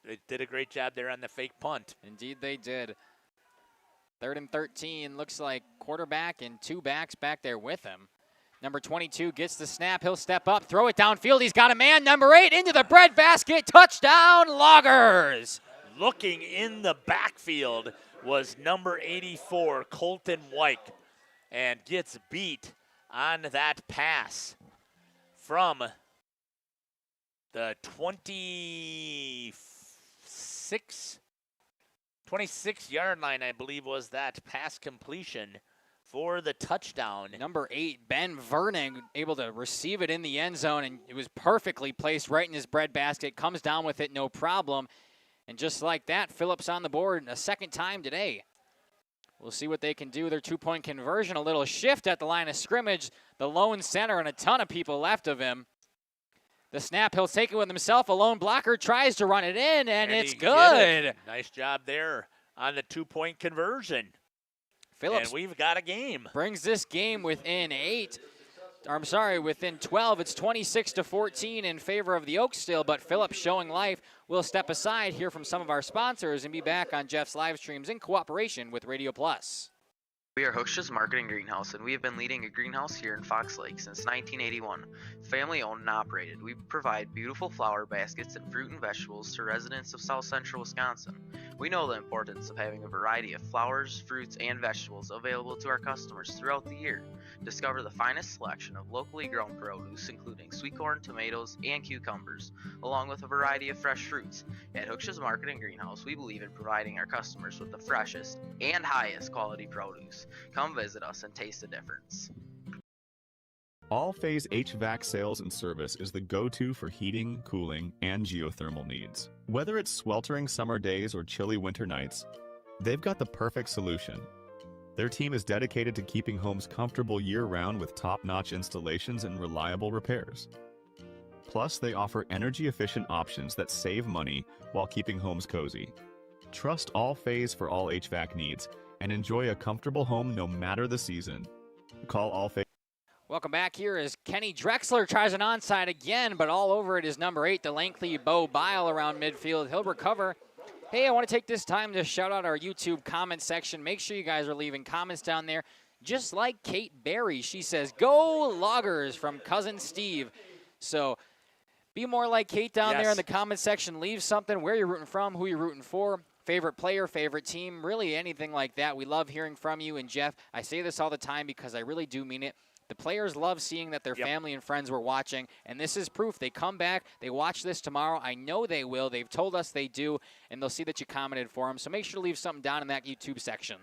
they did a great job there on the fake punt. Indeed they did. 3rd and 13. Looks like quarterback and 2 backs back there with him. Number 22 gets the snap. He'll step up, throw it downfield. He's got a man. Number 8 into the breadbasket. Touchdown, Loggers. Looking in the backfield was number 84, Colton White, and gets beat on that pass from the 26-yard line, I believe, was that pass completion for the touchdown. Number 8, Ben Vernon, able to receive it in the end zone, and it was perfectly placed right in his breadbasket. Comes down with it, no problem. And just like that, Phillips on the board a second time today. We'll see what they can do. Their 2-point conversion, a little shift at the line of scrimmage. The lone center and a ton of people left of him. The snap, he'll take it with himself. A lone blocker tries to run it in, and it's good. Nice job there on the 2-point conversion. Phillips, and we've got a game. Brings this game within 12. It's 26-14 in favor of the Oaks still, but Phillips showing life. We'll step aside, hear from some of our sponsors, and be back on Jeff's live streams in cooperation with Radio Plus. We are Hochschild Marketing Greenhouse, and we have been leading a greenhouse here in Fox Lake since 1981. Family owned and operated, we provide beautiful flower baskets and fruit and vegetables to residents of South Central Wisconsin. We know the importance of having a variety of flowers, fruits, and vegetables available to our customers throughout the year. Discover the finest selection of locally grown produce, including sweet corn, tomatoes, and cucumbers, along with a variety of fresh fruits. At Hochschild Marketing Greenhouse, we believe in providing our customers with the freshest and highest quality produce. Come visit us and taste the difference. All-Phase HVAC sales and service is the go-to for heating, cooling, and geothermal needs. Whether it's sweltering summer days or chilly winter nights, they've got the perfect solution. Their team is dedicated to keeping homes comfortable year-round with top-notch installations and reliable repairs. Plus, they offer energy-efficient options that save money while keeping homes cozy. Trust All-Phase for all HVAC needs and enjoy a comfortable home no matter the season. Call All-Phase. Welcome back here as Kenny Drexler tries an onside again, but all over it is number 8, the lengthy Bo Bile around midfield. He'll recover. Hey, I want to take this time to shout out our YouTube comment section. Make sure you guys are leaving comments down there. Just like Kate Berry, she says, "Go Loggers," from cousin Steve. So be more like Kate down there in the comment section. Leave something, where you're rooting from, who you're rooting for. Favorite player, favorite team, really anything like that. We love hearing from you. And Jeff, I say this all the time because I really do mean it. The players love seeing that their family and friends were watching, and this is proof. They come back, they watch this tomorrow. I know they will. They've told us they do, and they'll see that you commented for them. So make sure to leave something down in that YouTube section.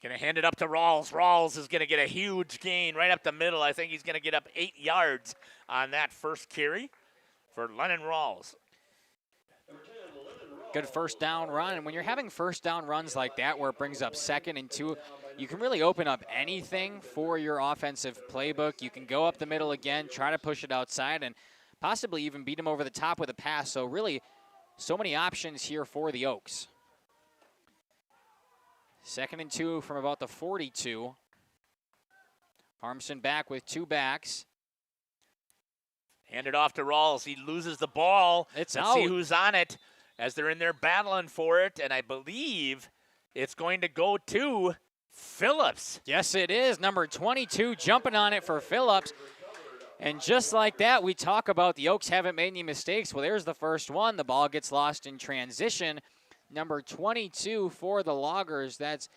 Going to hand it up to Rawls. Rawls is going to get a huge gain right up the middle. I think he's going to get up 8 yards on that first carry for Lennon Rawls. Good first down run. And when you're having first down runs like that where it brings up 2nd and 2, you can really open up anything for your offensive playbook. You can go up the middle again, try to push it outside, and possibly even beat them over the top with a pass. So really, so many options here for the Oaks. 2nd and 2 from about the 42. Harmson back with 2 backs. Hand it off to Rawls. He loses the ball. Let's see who's on it as they're in there battling for it. And I believe it's going to go to Phillips. Yes, it is. Number 22 jumping on it for Phillips. And just like that, we talk about the Oaks haven't made any mistakes. Well, there's the first one. The ball gets lost in transition. Number 22 for the Loggers. That's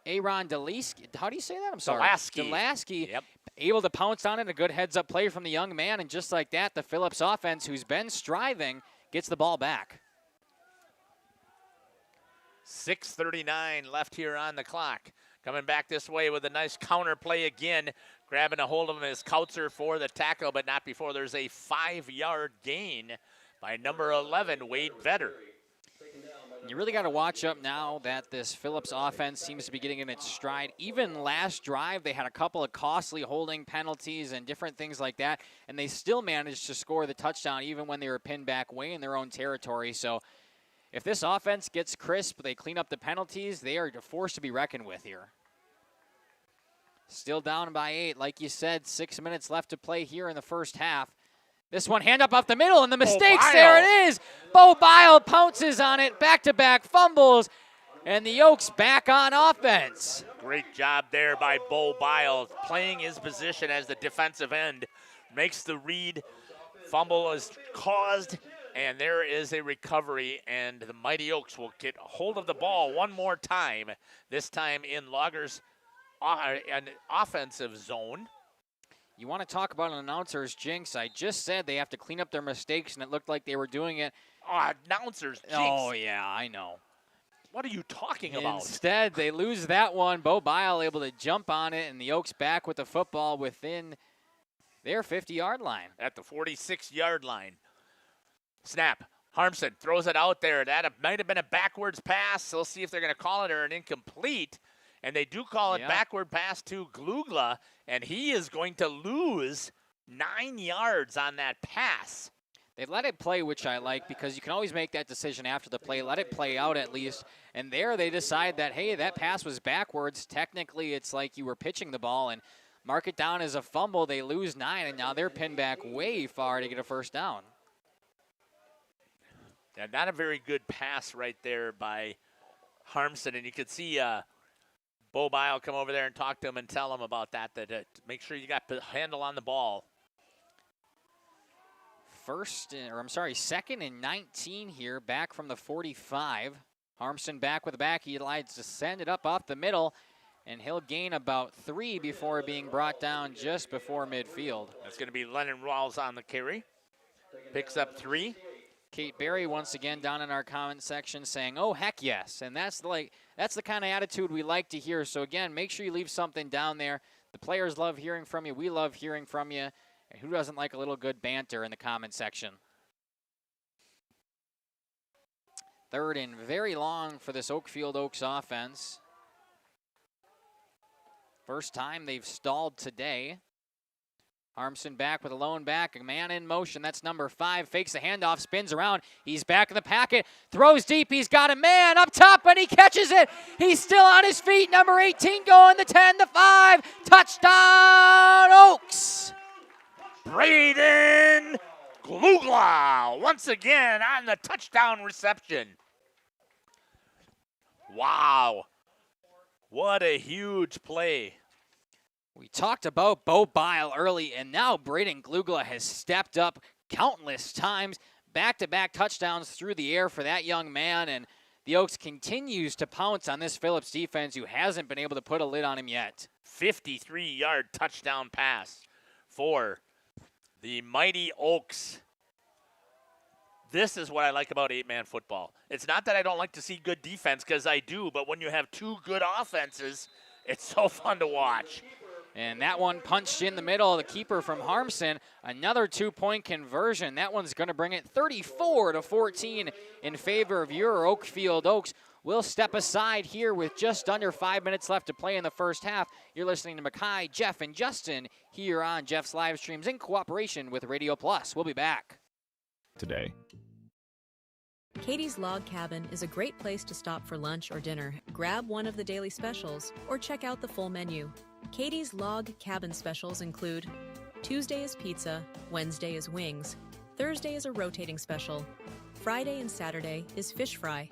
Aaron Delaski. How do you say that? I'm sorry. Delaski. Yep. Able to pounce on it. A good heads-up play from the young man. And just like that, the Phillips offense, who's been striving, gets the ball back. 6:39 left here on the clock. Coming back this way with a nice counter play again. Grabbing a hold of him is Kautzer for the tackle, but not before there's a 5-yard gain by number 11, Wade Vetter. You really got to watch up now that this Phillips offense seems to be getting in its stride. Even last drive, they had a couple of costly holding penalties and different things like that, and they still managed to score the touchdown even when they were pinned back way in their own territory. So if this offense gets crisp, they clean up the penalties, they are a force to be reckoned with here. Still down by 8. Like you said, 6 minutes left to play here in the first half. This one, hand up off the middle, and the mistakes, there it is. Bo Bile pounces on it, back-to-back fumbles, and the Oaks back on offense. Great job there by Bo Bile, playing his position as the defensive end. Makes the read. Fumble is caused, and there is a recovery, and the Mighty Oaks will get hold of the ball one more time, this time in Loggers' an offensive zone. You want to talk about an announcer's jinx. I just said they have to clean up their mistakes, and it looked like they were doing it. Oh, announcer's jinx. Oh, yeah, I know. What are you talking about? Instead, they lose that one. Bo Bile able to jump on it, and the Oaks back with the football within their 50-yard line. At the 46-yard line. Snap. Harmson throws it out there. That might have been a backwards pass. We'll see if they're going to call it or an incomplete. And they do call it backward pass to Glugla, and he is going to lose 9 yards on that pass. They let it play, which I like, because you can always make that decision after the play. Let it play out at least. And there they decide that, hey, that pass was backwards. Technically, it's like you were pitching the ball, and mark it down as a fumble. They lose 9, and now they're pinned back way far to get a first down. Yeah, not a very good pass right there by Harmson, and you could see Bo Bile come over there and talk to him and tell him about that, make sure you got the handle on the ball. Second and 19 here, back from the 45. Harmson back with the back. He likes to send it up off the middle, and he'll gain about 3 before being brought down just before midfield. That's going to be Lennon Rawls on the carry. Picks up 3. Kate Berry once again down in our comment section saying, oh, heck yes. And that's the kind of attitude we like to hear. So, again, make sure you leave something down there. The players love hearing from you. We love hearing from you. And who doesn't like a little good banter in the comment section? 3rd and very long for this Oakfield Oaks offense. First time they've stalled today. Harmson back with a lone back, a man in motion. That's number 5. Fakes the handoff, spins around. He's back in the packet, throws deep. He's got a man up top, and he catches it. He's still on his feet. Number 18 going the 10, the 5. Touchdown, Oaks. Braden Glugla once again on the touchdown reception. Wow. What a huge play. We talked about Bo Bile early, and now Braden Glugla has stepped up countless times. Back-to-back touchdowns through the air for that young man, and the Oaks continues to pounce on this Phillips defense who hasn't been able to put a lid on him yet. 53-yard touchdown pass for the Mighty Oaks. This is what I like about 8-man football. It's not that I don't like to see good defense, because I do, but when you have 2 good offenses, it's so fun to watch. And that one punched in the middle. The keeper from Harmson, another 2-point conversion. That one's going to bring it 34-14 in favor of your Oakfield Oaks. We'll step aside here with just under 5 minutes left to play in the first half. You're listening to Mackay, Jeff, and Justin here on Jeff's live streams in cooperation with Radio Plus. We'll be back. Today. Katie's Log Cabin is a great place to stop for lunch or dinner. Grab one of the daily specials or check out the full menu. Katie's Log Cabin specials include Tuesday is pizza, Wednesday is wings, Thursday is a rotating special, Friday and Saturday is fish fry,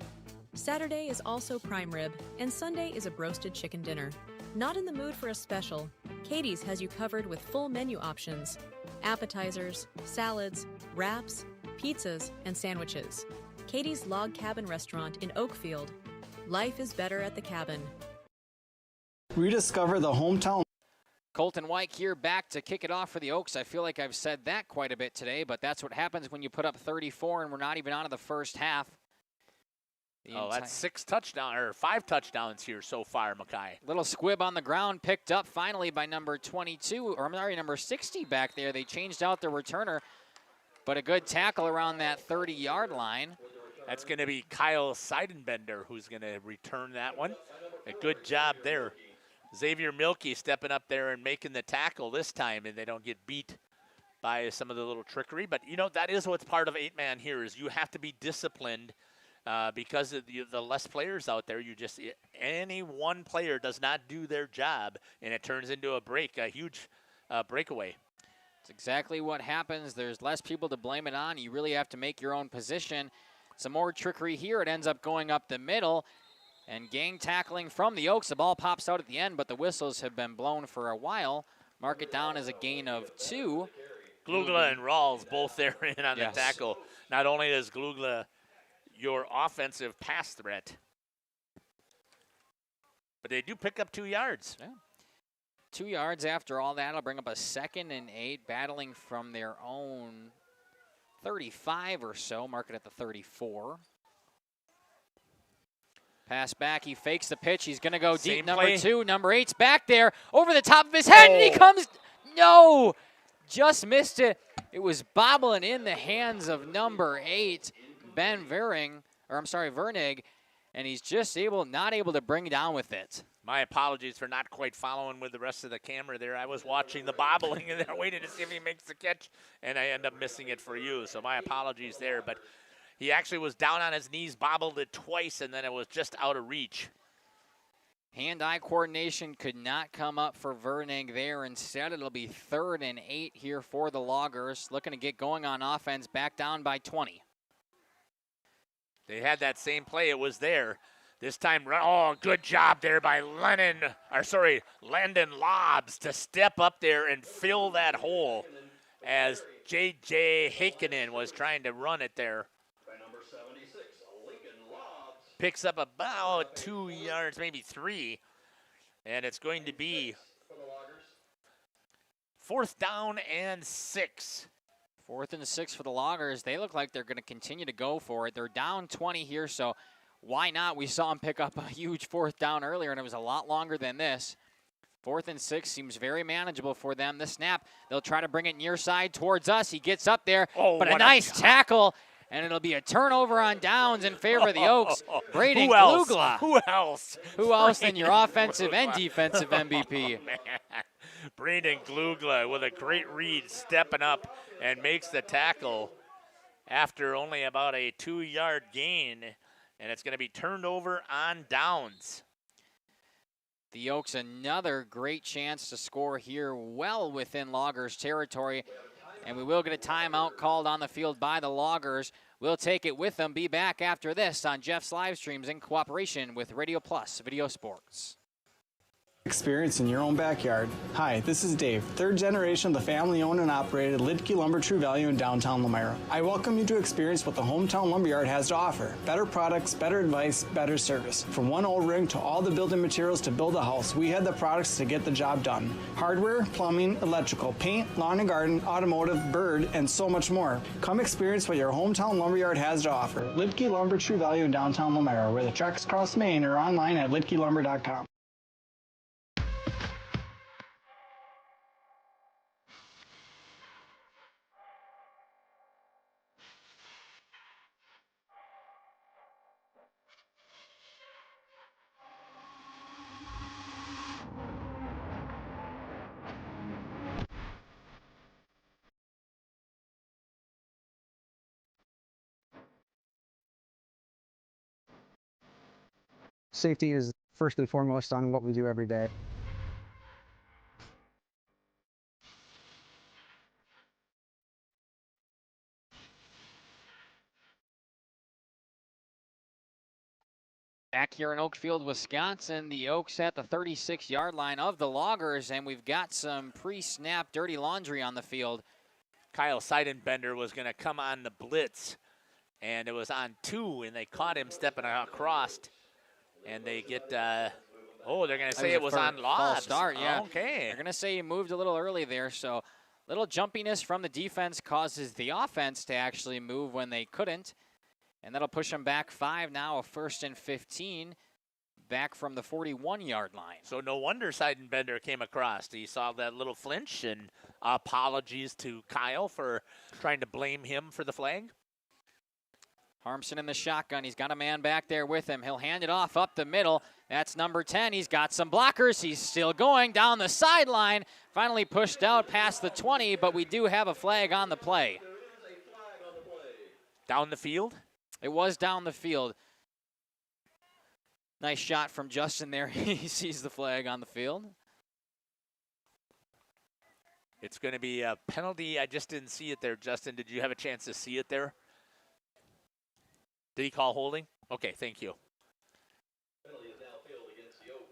Saturday is also prime rib, and Sunday is a broasted chicken dinner. Not in the mood for a special? Katie's has you covered with full menu options, appetizers, salads, wraps, pizzas, and sandwiches. Katie's Log Cabin Restaurant in Oakfield. Life is better at the cabin. Rediscover the hometown. Colton White here back to kick it off for the Oaks. I feel like I've said that quite a bit today, but that's what happens when you put up 34 and we're not even out of the first half. That's 5 touchdowns here so far, Mackay. Little squib on the ground, picked up finally by number 60 back there. They changed out the returner, but a good tackle around that 30-yard line. That's going to be Kyle Seidenbender who's going to return that one. A good job there. Xavier Milkey stepping up there and making the tackle this time, and they don't get beat by some of the little trickery. But, that is what's part of 8-man here is you have to be disciplined because of the less players out there. Any one player does not do their job, and it turns into a huge breakaway. It's exactly what happens. There's less people to blame it on. You really have to make your own position. Some more trickery here. It ends up going up the middle. And gang tackling from the Oaks. The ball pops out at the end, but the whistles have been blown for a while. Mark it down as a gain of 2. Glugla and Rawls both there in on the tackle. Not only is Glugla your offensive pass threat, but they do pick up 2 yards. Yeah. 2 yards after all that. I'll bring up a 2nd and 8, battling from their own 35 or so. Mark it at the 34. Pass back, he fakes the pitch. He's going to go deep. Number 2, number 8's back there over the top of his head, and he comes. No, just missed it. It was bobbling in the hands of number 8, Vernig, and he's just not able to bring down with it. My apologies for not quite following with the rest of the camera there. I was watching the bobbling and then waiting to see if he makes the catch, and I end up missing it for you. So my apologies there, but he actually was down on his knees, bobbled it twice, and then it was just out of reach. Hand-eye coordination could not come up for Vernig there. Instead, it'll be 3rd and 8 here for the Loggers. Looking to get going on offense, back down by 20. They had that same play. It was there. This time, good job there by Landon Lobbs to step up there and fill that hole as J.J. Heikkinen was trying to run it there. Picks up about 2 yards, maybe 3, and it's going to be 4th down and 6. 4th and 6 for the Loggers. They look like they're going to continue to go for it. They're down 20 here, so why not? We saw them pick up a huge 4th down earlier, and it was a lot longer than this. 4th and 6 seems very manageable for them. The snap, they'll try to bring it near side towards us. He gets up there, but a nice tackle. And it'll be a turnover on downs in favor of the Oaks. Braden Glugla. Who else? Who else than your offensive and defensive MVP? Braden Glugla with a great read, stepping up and makes the tackle after only about a 2-yard gain. And it's going to be turned over on downs. The Oaks, another great chance to score here well within Loggers territory. And we will get a timeout called on the field by the Loggers. We'll take it with them. Be back after this on Jeff's live streams in cooperation with Radio Plus Video Sports. Experience in your own backyard. Hi, this is Dave, 3rd generation of the family-owned and operated Lidke Lumber True Value in downtown Elmira. I welcome you to experience what the Hometown Lumberyard has to offer. Better products, better advice, better service. From one O-ring to all the building materials to build a house, we have the products to get the job done. Hardware, plumbing, electrical, paint, lawn and garden, automotive, bird, and so much more. Come experience what your Hometown Lumberyard has to offer. Lidke Lumber True Value in downtown Elmira, where the tracks cross Main, or online at lidkelumber.com. Safety is first and foremost on what we do every day. Back here in Oakfield, Wisconsin, the Oaks at the 36-yard line of the Loggers, and we've got some pre-snap dirty laundry on the field. Kyle Seidenbender was going to come on the blitz, and it was on 2, and they caught him stepping across, and they get, they're going to say it was on Lobbs. False start, yeah. Okay. They're going to say he moved a little early there, so little jumpiness from the defense causes the offense to actually move when they couldn't. And that'll push them back 5 now, a 1st and 15, back from the 41-yard line. So no wonder Seidenbender came across. He saw that little flinch, and apologies to Kyle for trying to blame him for the flag. Harmson in the shotgun. He's got a man back there with him. He'll hand it off up the middle. That's number 10. He's got some blockers. He's still going down the sideline. Finally pushed out past the 20, but we do have a flag on the play. Down the field? It was down the field. Nice shot from Justin there. He sees the flag on the field. It's going to be a penalty. I just didn't see it there, Justin. Did you have a chance to see it there? Did he call holding? Okay, thank you.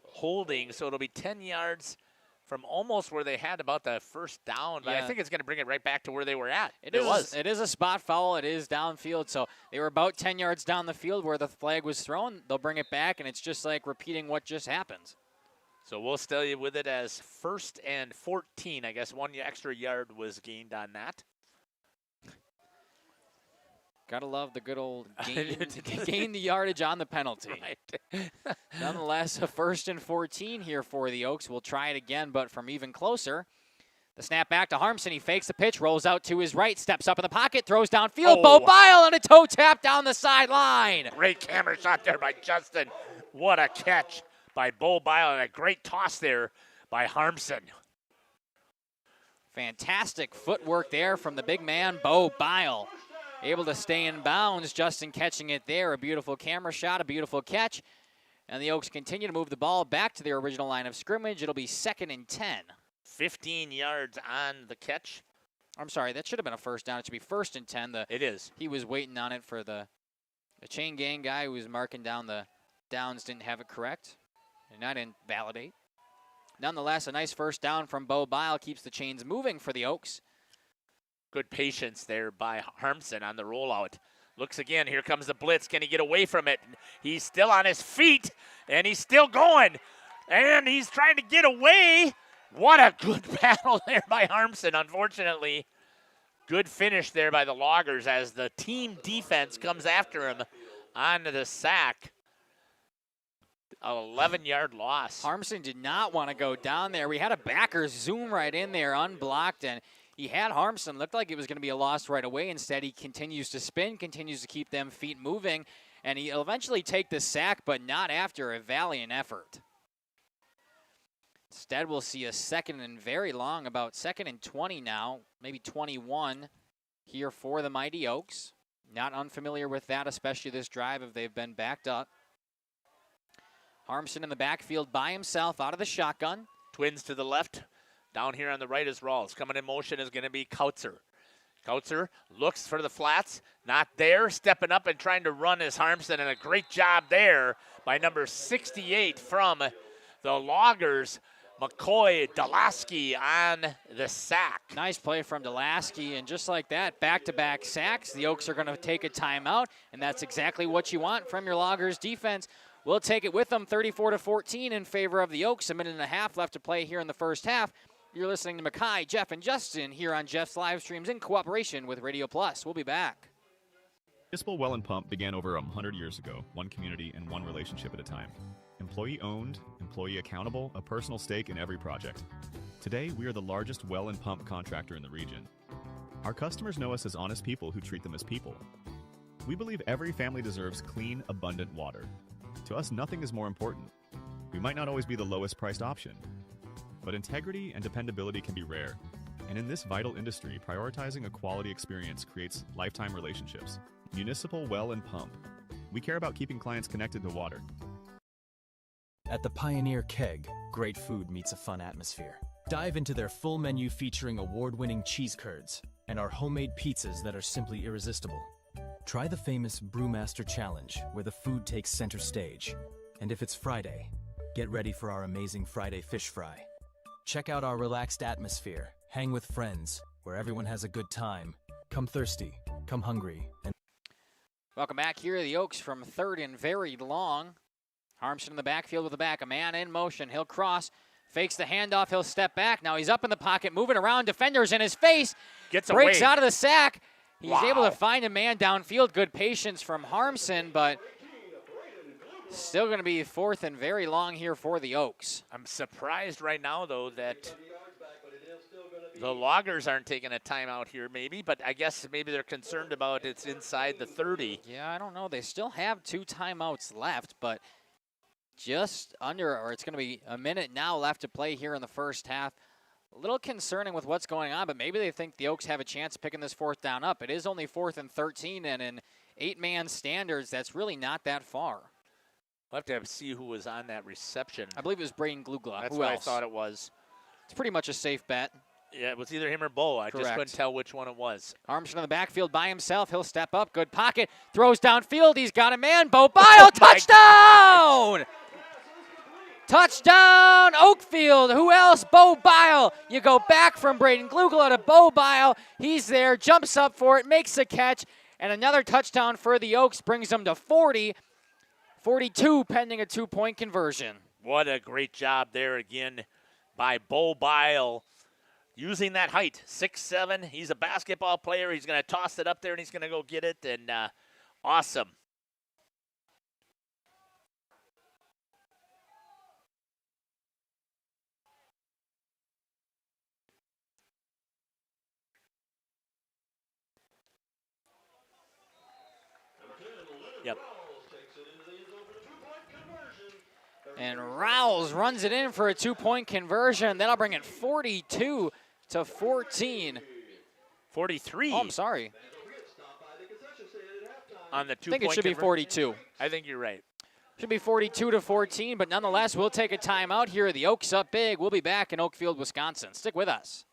Holding, so it'll be 10 yards from almost where they had about the first down, but Yeah. I think it's going to bring it right back to where they were at. It is a spot foul. It is downfield, so they were about 10 yards down the field where the flag was thrown. They'll bring it back, and it's just like repeating what just happened. So we'll stay with it as 1st and 14. I guess 1 extra yard was gained on that. Gotta love the good old gain the yardage on the penalty. Right. Nonetheless, a 1st and 14 here for the Oaks. We'll try it again, but from even closer. The snap back to Harmson. He fakes the pitch, rolls out to his right, steps up in the pocket, throws downfield. Bo Bile on a toe tap down the sideline. Great camera shot there by Justin. What a catch by Bo Bile, and a great toss there by Harmson. Fantastic footwork there from the big man, Bo Bile. Able to stay in bounds. Justin catching it there. A beautiful camera shot, a beautiful catch. And the Oaks continue to move the ball back to their original line of scrimmage. It'll be 2nd and 10. 15 yards on the catch. I'm sorry, that should have been a first down. It should be 1st and 10. It is. He was waiting on it for the chain gang guy who was marking down the downs, didn't have it correct. And I didn't validate. Nonetheless, a nice first down from Bo Bile keeps the chains moving for the Oaks. Good patience there by Harmson on the rollout. Looks again, here comes the blitz. Can he get away from it? He's still on his feet, and he's still going. And he's trying to get away. What a good battle there by Harmson, unfortunately. Good finish there by the Loggers as the team defense comes after him on the sack. An 11-yard loss. Harmson did not want to go down there. We had a backer zoom right in there, unblocked, and he had Harmson. Looked like it was going to be a loss right away. Instead, he continues to spin, continues to keep them feet moving, and he'll eventually take the sack, but not after a valiant effort. Instead, we'll see a 2nd and very long, about 2nd and 20 now, maybe 21 here for the Mighty Oaks. Not unfamiliar with that, especially this drive if they've been backed up. Harmson in the backfield by himself out of the shotgun. Twins to the left. Down here on the right is Rawls. Coming in motion is going to be Kautzer. Kautzer looks for the flats. Not there. Stepping up and trying to run is Harmson, and a great job there by number 68 from the Loggers, McCoy Delaski on the sack. Nice play from Delaski, and just like that, back-to-back sacks. The Oaks are going to take a timeout, and that's exactly what you want from your Loggers defense. We'll take it with them, 34-14 in favor of the Oaks. 1.5 minutes left to play here in the first half. You're listening to Mackay, Jeff, and Justin here on Jeff's live streams in cooperation with Radio Plus. We'll be back. Municipal Well and Pump began over 100 years ago, one community and one relationship at a time. Employee owned, employee accountable, a personal stake in every project. Today, we are the largest well and pump contractor in the region. Our customers know us as honest people who treat them as people. We believe every family deserves clean, abundant water. To us, nothing is more important. We might not always be the lowest priced option, but integrity and dependability can be rare. And in this vital industry, prioritizing a quality experience creates lifetime relationships. Municipal Well and Pump. We care about keeping clients connected to water. At the Pioneer Keg, great food meets a fun atmosphere. Dive into their full menu featuring award-winning cheese curds and our homemade pizzas that are simply irresistible. Try the famous Brewmaster Challenge, where the food takes center stage. And if it's Friday, get ready for our amazing Friday fish fry. Check out our relaxed atmosphere, hang with friends, where everyone has a good time. Come thirsty, come hungry, and Welcome back here to the Oaks from third and very long. Harmson in the backfield with the back, a man in motion. He'll cross, fakes the handoff, he'll step back. Now he's up in the pocket, moving around, defenders in his face. Gets breaks away. out of the sack. He's Wow. able to find a man downfield. Good patience from Harmson, but still going to be fourth and very long here for the Oaks. I'm surprised right now, though, that the Loggers aren't taking a timeout here maybe, but I guess maybe they're concerned about it's inside the 30. Yeah, I don't know. They still have 2 timeouts left, but just under, or it's going to be a minute now left to play here in the first half. A little concerning with what's going on, but maybe they think the Oaks have a chance picking this fourth down up. It is only 4th and 13, and in 8-man standards, that's really not that far. We'll have to see who was on that reception. I believe it was Braden Glugla. That's Who what else? I thought it was. It's pretty much a safe bet. Yeah, it was either him or Bo. I just Correct. couldn't tell which one it was. Armstrong in the backfield by himself. He'll step up. Good pocket. Throws downfield. He's got a man. Bo Bile. Touchdown! Touchdown, Oakfield. Who else? Bo Bile. You go back from Braden Glugla to Bo Bile. He's there. Jumps up for it. Makes a catch. And another touchdown for the Oaks brings them to 40. 42 pending a 2-point conversion. What a great job there again by Bo Bile. Using that height, 6'7". He's a basketball player. He's going to toss it up there, and he's going to go get it, and awesome. Yep. And Rowles runs it in for a 2-point conversion. That'll bring it 42 to 14. 43. Oh, I'm sorry. On the 2-point I think it should be 42. I think you're right. Should be 42 to 14, but nonetheless, we'll take a timeout here. The Oaks up big. We'll be back in Oakfield, Wisconsin. Stick with us.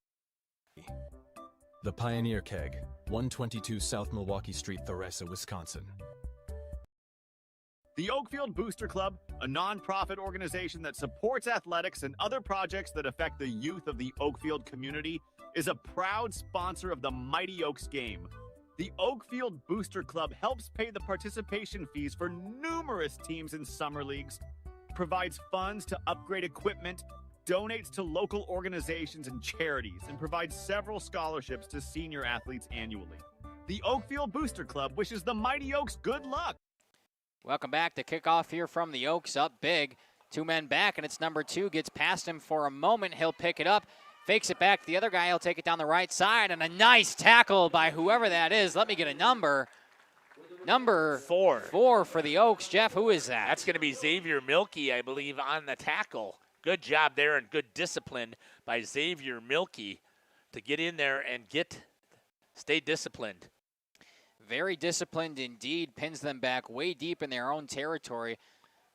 the Pioneer Keg, 122 South Milwaukee Street, Theresa, Wisconsin. The Oakfield Booster Club, a nonprofit organization that supports athletics and other projects that affect the youth of the Oakfield community, is a proud sponsor of the Mighty Oaks game. The Oakfield Booster Club helps pay the participation fees for numerous teams in summer leagues, provides funds to upgrade equipment, donates to local organizations and charities, and provides several scholarships to senior athletes annually. The Oakfield Booster Club wishes the Mighty Oaks good luck. Welcome back to kickoff here from the Oaks, up big. 2 men back, and it's number 2. Gets past him for a moment. He'll pick it up, fakes it back to the other guy. He'll take it down the right side, and a nice tackle by whoever that is. Let me get a number. Number 4 for the Oaks. Jeff, who is that? That's going to be Xavier Milkey, I believe, on the tackle. Good job there and good discipline by Xavier Milkey to get in there and stay disciplined. Very disciplined indeed. Pins them back way deep in their own territory.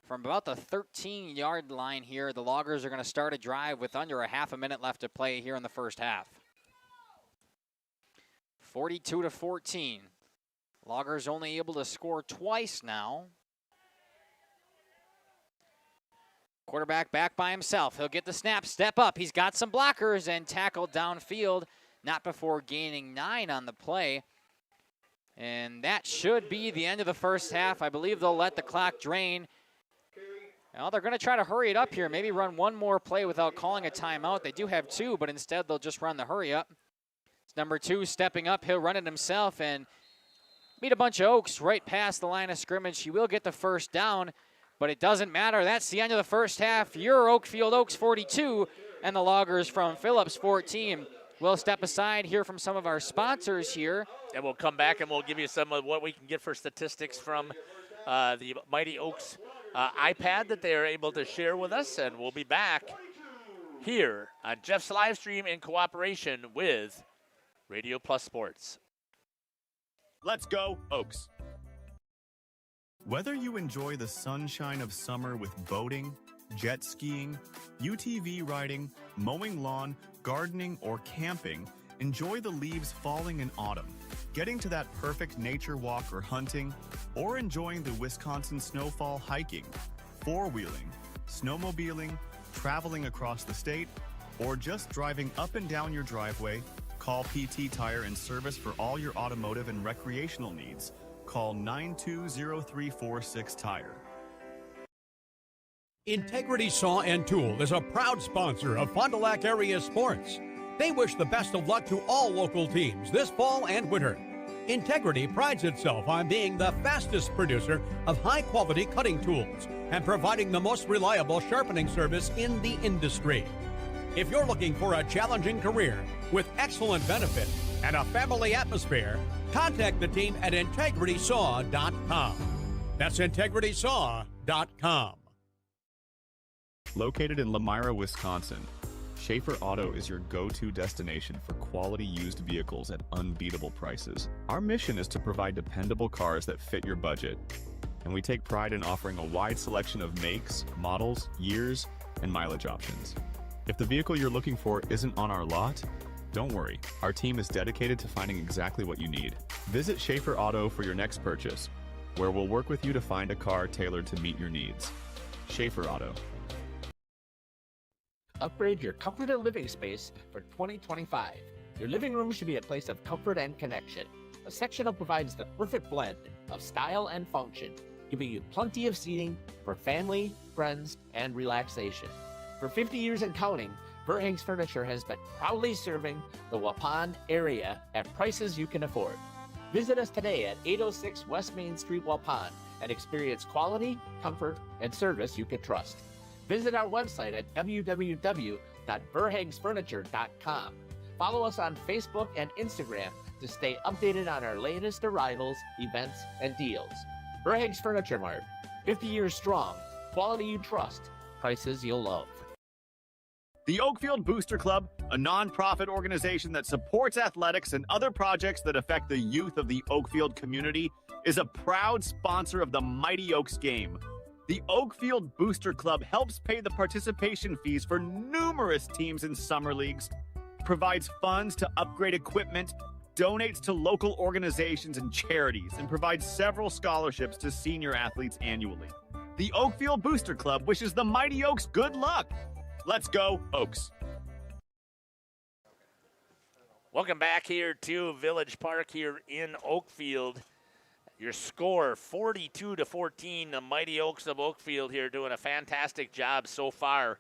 From about the 13-yard line here, the Loggers are going to start a drive with under a half a minute left to play here in the first half. 42-14. Loggers only able to score twice now. Quarterback back by himself. He'll get the snap, step up. He's got some blockers and tackled downfield. Not before gaining 9 on the play. And that should be the end of the first half. I believe they'll let the clock drain. Well, they're going to try to hurry it up here. Maybe run one more play without calling a timeout. They do have 2, but instead they'll just run the hurry up. It's number 2 stepping up. He'll run it himself and beat a bunch of Oaks right past the line of scrimmage. He will get the first down, but it doesn't matter. That's the end of the first half. Your Oakfield Oaks 42 and the Loggers from Phillips 14. We'll step aside, hear from some of our sponsors here. And we'll come back and we'll give you some of what we can get for statistics from the Mighty Oaks iPad that they are able to share with us. And we'll be back here on Jeff's live stream in cooperation with Radio Plus Sports. Let's go, Oaks. Whether you enjoy the sunshine of summer with boating, jet skiing, UTV riding, mowing lawn, gardening, or camping, enjoy the leaves falling in autumn, getting to that perfect nature walk or hunting, or enjoying the Wisconsin snowfall hiking, four-wheeling, snowmobiling, traveling across the state, or just driving up and down your driveway, call PT Tire and Service for all your automotive and recreational needs. Call 920-346-TIRE. Integrity Saw and Tool is a proud sponsor of Fond du Lac area sports. They wish the best of luck to all local teams this fall and winter. Integrity prides itself on being the fastest producer of high-quality cutting tools and providing the most reliable sharpening service in the industry. If you're looking for a challenging career with excellent benefit and a family atmosphere, contact the team at integritysaw.com. That's integritysaw.com. Located in Lamira, Wisconsin, Schaefer Auto is your go-to destination for quality used vehicles at unbeatable prices. Our mission is to provide dependable cars that fit your budget, and we take pride in offering a wide selection of makes, models, years, and mileage options. If the vehicle you're looking for isn't on our lot, don't worry. Our team is dedicated to finding exactly what you need. Visit Schaefer Auto for your next purchase, where we'll work with you to find a car tailored to meet your needs. Schaefer Auto. Upgrade your comfort and living space for 2025. Your living room should be a place of comfort and connection. A sectional provides the perfect blend of style and function, giving you plenty of seating for family, friends, and relaxation. For 50 years and counting, Verhang's Furniture has been proudly serving the Waupun area at prices you can afford. Visit us today at 806 West Main Street, Waupun, and experience quality, comfort, and service you can trust. Visit our website at www.verhagsfurniture.com. Follow us on Facebook and Instagram to stay updated on our latest arrivals, events, and deals. Verhags Furniture Mart, 50 years strong, quality you trust, prices you'll love. The Oakfield Booster Club, a nonprofit organization that supports athletics and other projects that affect the youth of the Oakfield community, is a proud sponsor of the Mighty Oaks game. The Oakfield Booster Club helps pay the participation fees for numerous teams in summer leagues, provides funds to upgrade equipment, donates to local organizations and charities, and provides several scholarships to senior athletes annually. The Oakfield Booster Club wishes the Mighty Oaks good luck. Let's go, Oaks. Welcome back here to Village Park here in Oakfield. Your score, 42-14. The Mighty Oaks of Oakfield here doing a fantastic job so far,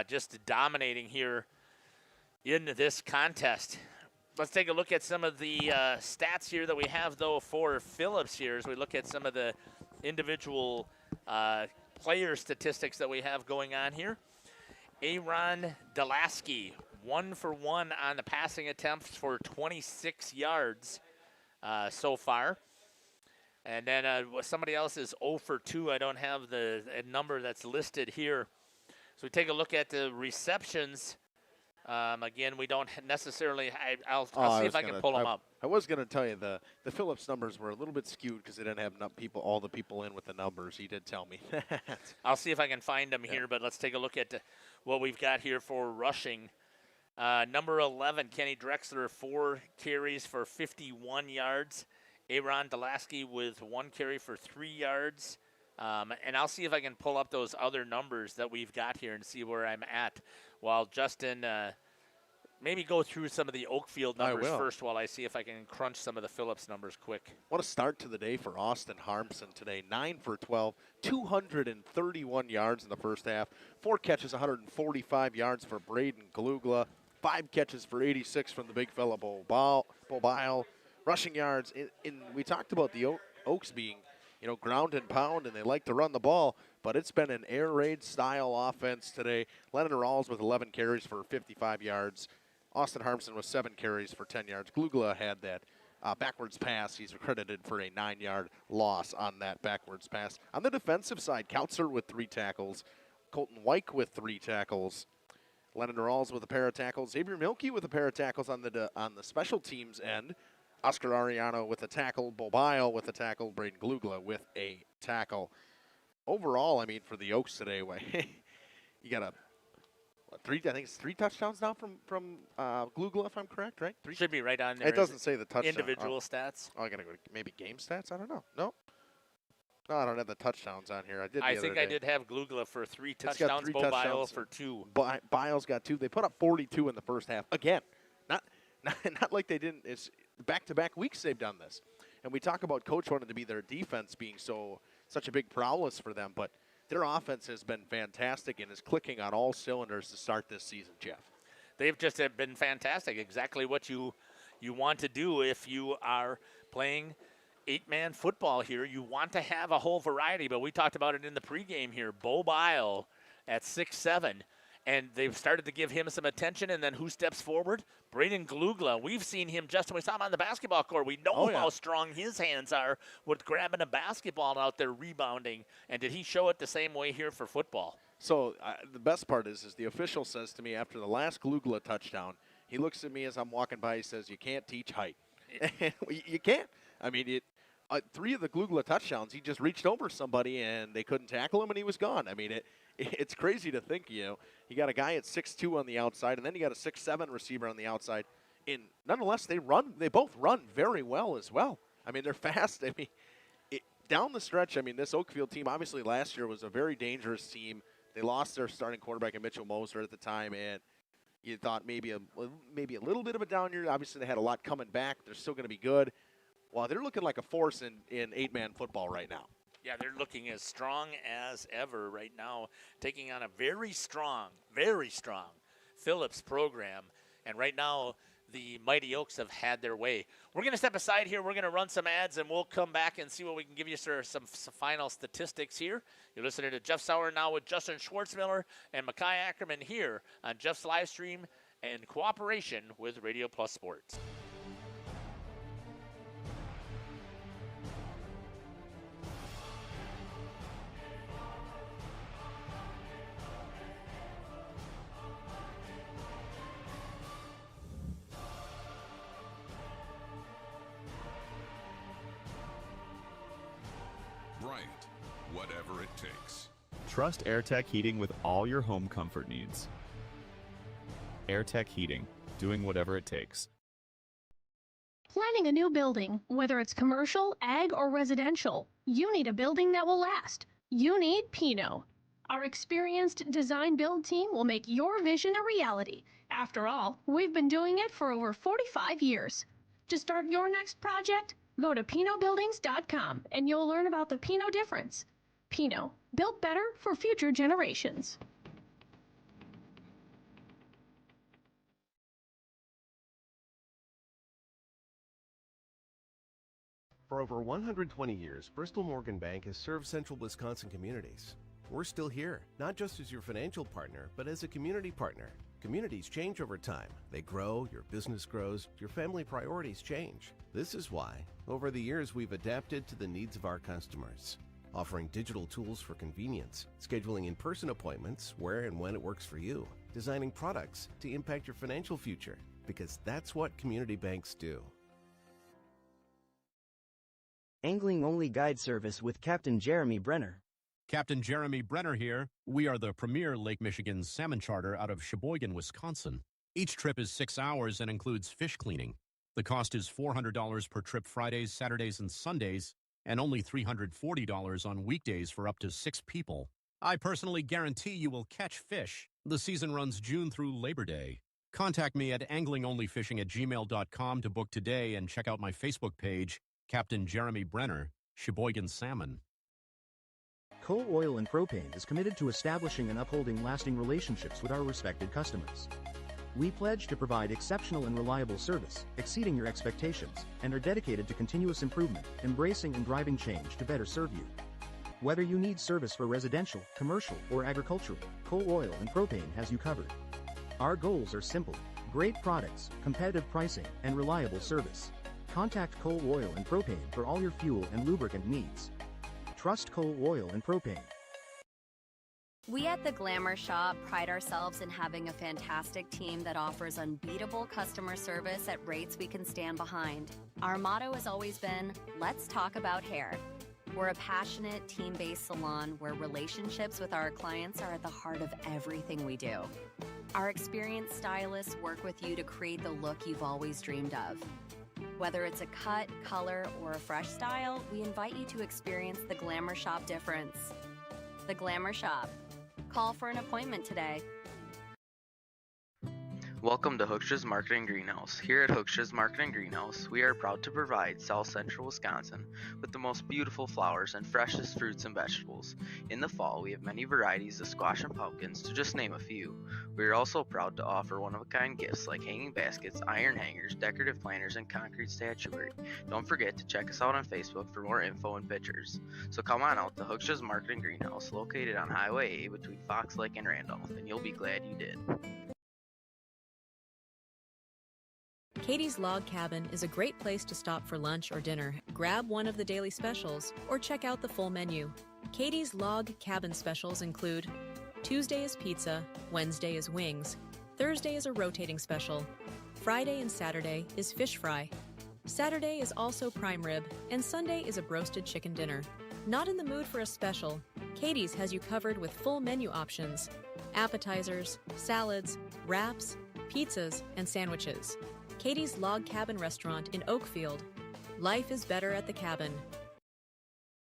just dominating here in this contest. Let's take a look at some of the stats here that we have, though, for Phillips here as we look at some of the individual player statistics that we have going on here. Aaron Delaski, 1 for 1 on the passing attempts for 26 yards so far. And then somebody else is 0 for 2. I don't have the number that's listed here. So we take a look at the receptions. Again, we don't necessarily – I'll see if I can pull them up. I was going to tell you the Phillips numbers were a little bit skewed because they didn't have enough people, all the people in with the numbers. He did tell me that. I'll see if I can find them here, but let's take a look at what we've got here for rushing. Number 11, Kenny Drexler, 4 carries for 51 yards. Aaron Delaski with 1 carry for 3 yards. And I'll see if I can pull up those other numbers that we've got here and see where I'm at while Justin maybe go through some of the Oakfield numbers first while I see if I can crunch some of the Phillips numbers quick. What a start to the day for Austin Harmson today. 9 for 12, 231 yards in the first half. 4 catches, 145 yards for Braden Glugla. 5 catches for 86 from the big fella Bobile. Rushing yards, we talked about the Oaks being, ground and pound, and they like to run the ball, but it's been an air raid style offense today. Lennon Rawls with 11 carries for 55 yards. Austin Harmson with 7 carries for 10 yards. Glugla had that backwards pass. He's credited for a 9-yard loss on that backwards pass. On the defensive side, Kautzer with 3 tackles. Colton Wyke with 3 tackles. Lennon Rawls with a pair of tackles. Xavier Milkey with a pair of tackles on the special teams end. Oscar Ariano with a tackle, Bobile with a tackle, Braden Glugla with a tackle. overall, I mean, for the Oaks today, you got I think it's 3 touchdowns now from Glugla, if I'm correct, right? 3? Should be right on there. It doesn't say the touchdown. Individual stats. Oh, I got to go maybe game stats? I don't know. No, I don't have the touchdowns on here. I think I did have Glugla for 3 touchdowns, Bo Bile for 2. Biles got 2. They put up 42 in the first half. Again, not like they didn't. It's back-to-back weeks they've done this. And we talk about Coach wanting to be their defense being such a big prowess for them, but their offense has been fantastic and is clicking on all cylinders to start this season, Jeff. They've just been fantastic. Exactly what you want to do if you are playing 8-man football here. You want to have a whole variety, but we talked about it in the pregame here. Bo Bile at 6'7", and they've started to give him some attention, and then who steps forward? Braden Glugla. We've seen him just when we saw him on the basketball court. We know how strong his hands are with grabbing a basketball out there, rebounding. And did he show it the same way here for football? So the best part is the official says to me after the last Glugla touchdown, he looks at me as I'm walking by, he says, "You can't teach height." You can't. I mean, 3 of the Glugla touchdowns, he just reached over somebody and they couldn't tackle him and he was gone. I mean, it's crazy to think, you got a guy at 6'2" on the outside and then you got a 6'7" receiver on the outside. And nonetheless, they both run very well as well. I mean, they're fast. I mean, down the stretch, I mean, this Oakfield team obviously last year was a very dangerous team. They lost their starting quarterback in Mitchell Moser at the time, and you thought maybe a little bit of a down year. Obviously, they had a lot coming back. They're still going to be good. Well, they're looking like a force in 8-man football right now. Yeah, they're looking as strong as ever right now, taking on a very strong Phillips program. And right now, the Mighty Oaks have had their way. We're going to step aside here. We're going to run some ads, and we'll come back and see what we can give you some final statistics here. You're listening to Jeff Sauer now with Justin Schwartzmiller and Makai Ackerman here on Jeff's live stream in cooperation with Radio Plus Sports. Right, whatever it takes. Trust AirTech Heating with all your home comfort needs. AirTech Heating, doing whatever it takes. Planning a new building, whether it's commercial, ag, or residential, you need a building that will last. You need Pino. Our experienced design build team will make your vision a reality. After all, we've been doing it for over 45 years. To start your next project, go to PinoBuildings.com and you'll learn about the Pino difference. Pino, built better for future generations. For over 120 years, Bristol Morgan Bank has served central Wisconsin communities. We're still here, not just as your financial partner, but as a community partner. Communities change over time. They grow, your business grows, your family priorities change. This is why, over the years, we've adapted to the needs of our customers, offering digital tools for convenience, scheduling in-person appointments where and when it works for you, designing products to impact your financial future, because that's what community banks do. Angling-only guide service with Captain Jeremy Brenner. Captain Jeremy Brenner here. We are the premier Lake Michigan salmon charter out of Sheboygan, Wisconsin. Each trip is 6 hours and includes fish cleaning. The cost is $400 per trip Fridays, Saturdays, and Sundays, and only $340 on weekdays for up to 6 people. I personally guarantee you will catch fish. The season runs June through Labor Day. Contact me at anglingonlyfishing@gmail.com to book today and check out my Facebook page, Captain Jeremy Brenner, Sheboygan Salmon. Coal Oil and Propane is committed to establishing and upholding lasting relationships with our respected customers. We pledge to provide exceptional and reliable service, exceeding your expectations, and are dedicated to continuous improvement, embracing and driving change to better serve you. Whether you need service for residential, commercial, or agricultural, Coal Oil and Propane has you covered. Our goals are simple: great products, competitive pricing, and reliable service. Contact Coal Oil and Propane for all your fuel and lubricant needs. Trust Coal Oil and Propane. We at the Glamour Shop pride ourselves in having a fantastic team that offers unbeatable customer service at rates we can stand behind. Our motto has always been, let's talk about hair. We're a passionate, team-based salon where relationships with our clients are at the heart of everything we do. Our experienced stylists work with you to create the look you've always dreamed of. Whether it's a cut, color, or a fresh style, we invite you to experience the Glamour Shop difference. The Glamour Shop. Call for an appointment today. Welcome to Hookstra's Marketing Greenhouse. Here at Hookstra's Marketing Greenhouse, we are proud to provide South Central Wisconsin with the most beautiful flowers and freshest fruits and vegetables. In the fall, we have many varieties of squash and pumpkins, to just name a few. We are also proud to offer one-of-a-kind gifts like hanging baskets, iron hangers, decorative planters, and concrete statuary. Don't forget to check us out on Facebook for more info and pictures. So come on out to Hookstra's Marketing Greenhouse, located on Highway A between Fox Lake and Randolph, and you'll be glad you did. Katie's Log Cabin is a great place to stop for lunch or dinner, grab one of the daily specials, or check out the full menu. Katie's Log Cabin specials include Tuesday is pizza, Wednesday is wings, Thursday is a rotating special, Friday and Saturday is fish fry, Saturday is also prime rib, and Sunday is a broasted chicken dinner. Not in the mood for a special? Katie's has you covered with full menu options, appetizers, salads, wraps, pizzas, and sandwiches. Katie's Log Cabin Restaurant in Oakfield. Life is better at the cabin.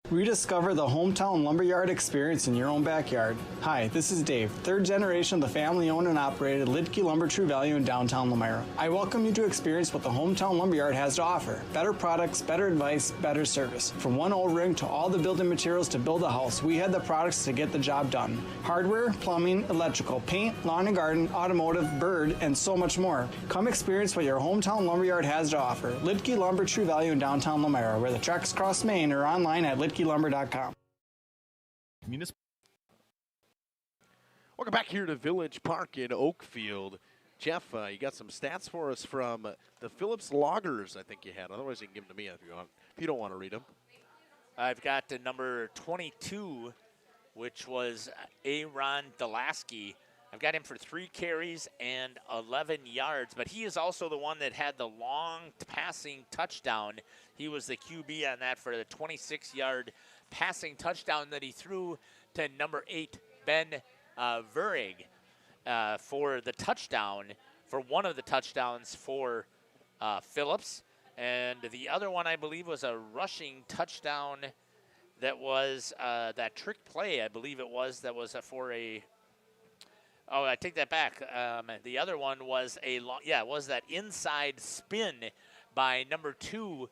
Rediscover the hometown lumberyard experience in your own backyard. Hi, this is Dave, third generation of the family-owned and operated Lidke Lumber True Value in downtown Lamira. I welcome you to experience what the hometown lumberyard has to offer. Better products, better advice, better service. From one old ring to all the building materials to build a house, we had the products to get the job done. Hardware, plumbing, electrical, paint, lawn and garden, automotive, bird, and so much more. Come experience what your hometown lumberyard has to offer. Lidke Lumber True Value in downtown Lamira, where the tracks cross Main, or online at lidkelumber.com. Welcome back here to Village Park in Oakfield. Jeff, you got some stats for us from the Phillips Loggers, I think you had. Otherwise, you can give them to me if you want. If you don't want to read them. I've got the number 22, which was Aaron Delasky. I've got him for 3 carries and 11 yards, but he is also the one that had the long passing touchdown. He was the QB on that for the 26-yard passing touchdown that he threw to number 8, Ben Vurig, for the touchdown, for one of the touchdowns for Phillips. And the other one, I believe, was a rushing touchdown that was that trick play, I believe it was, that was for a... Oh, I take that back. The other one was it was that inside spin by number 2,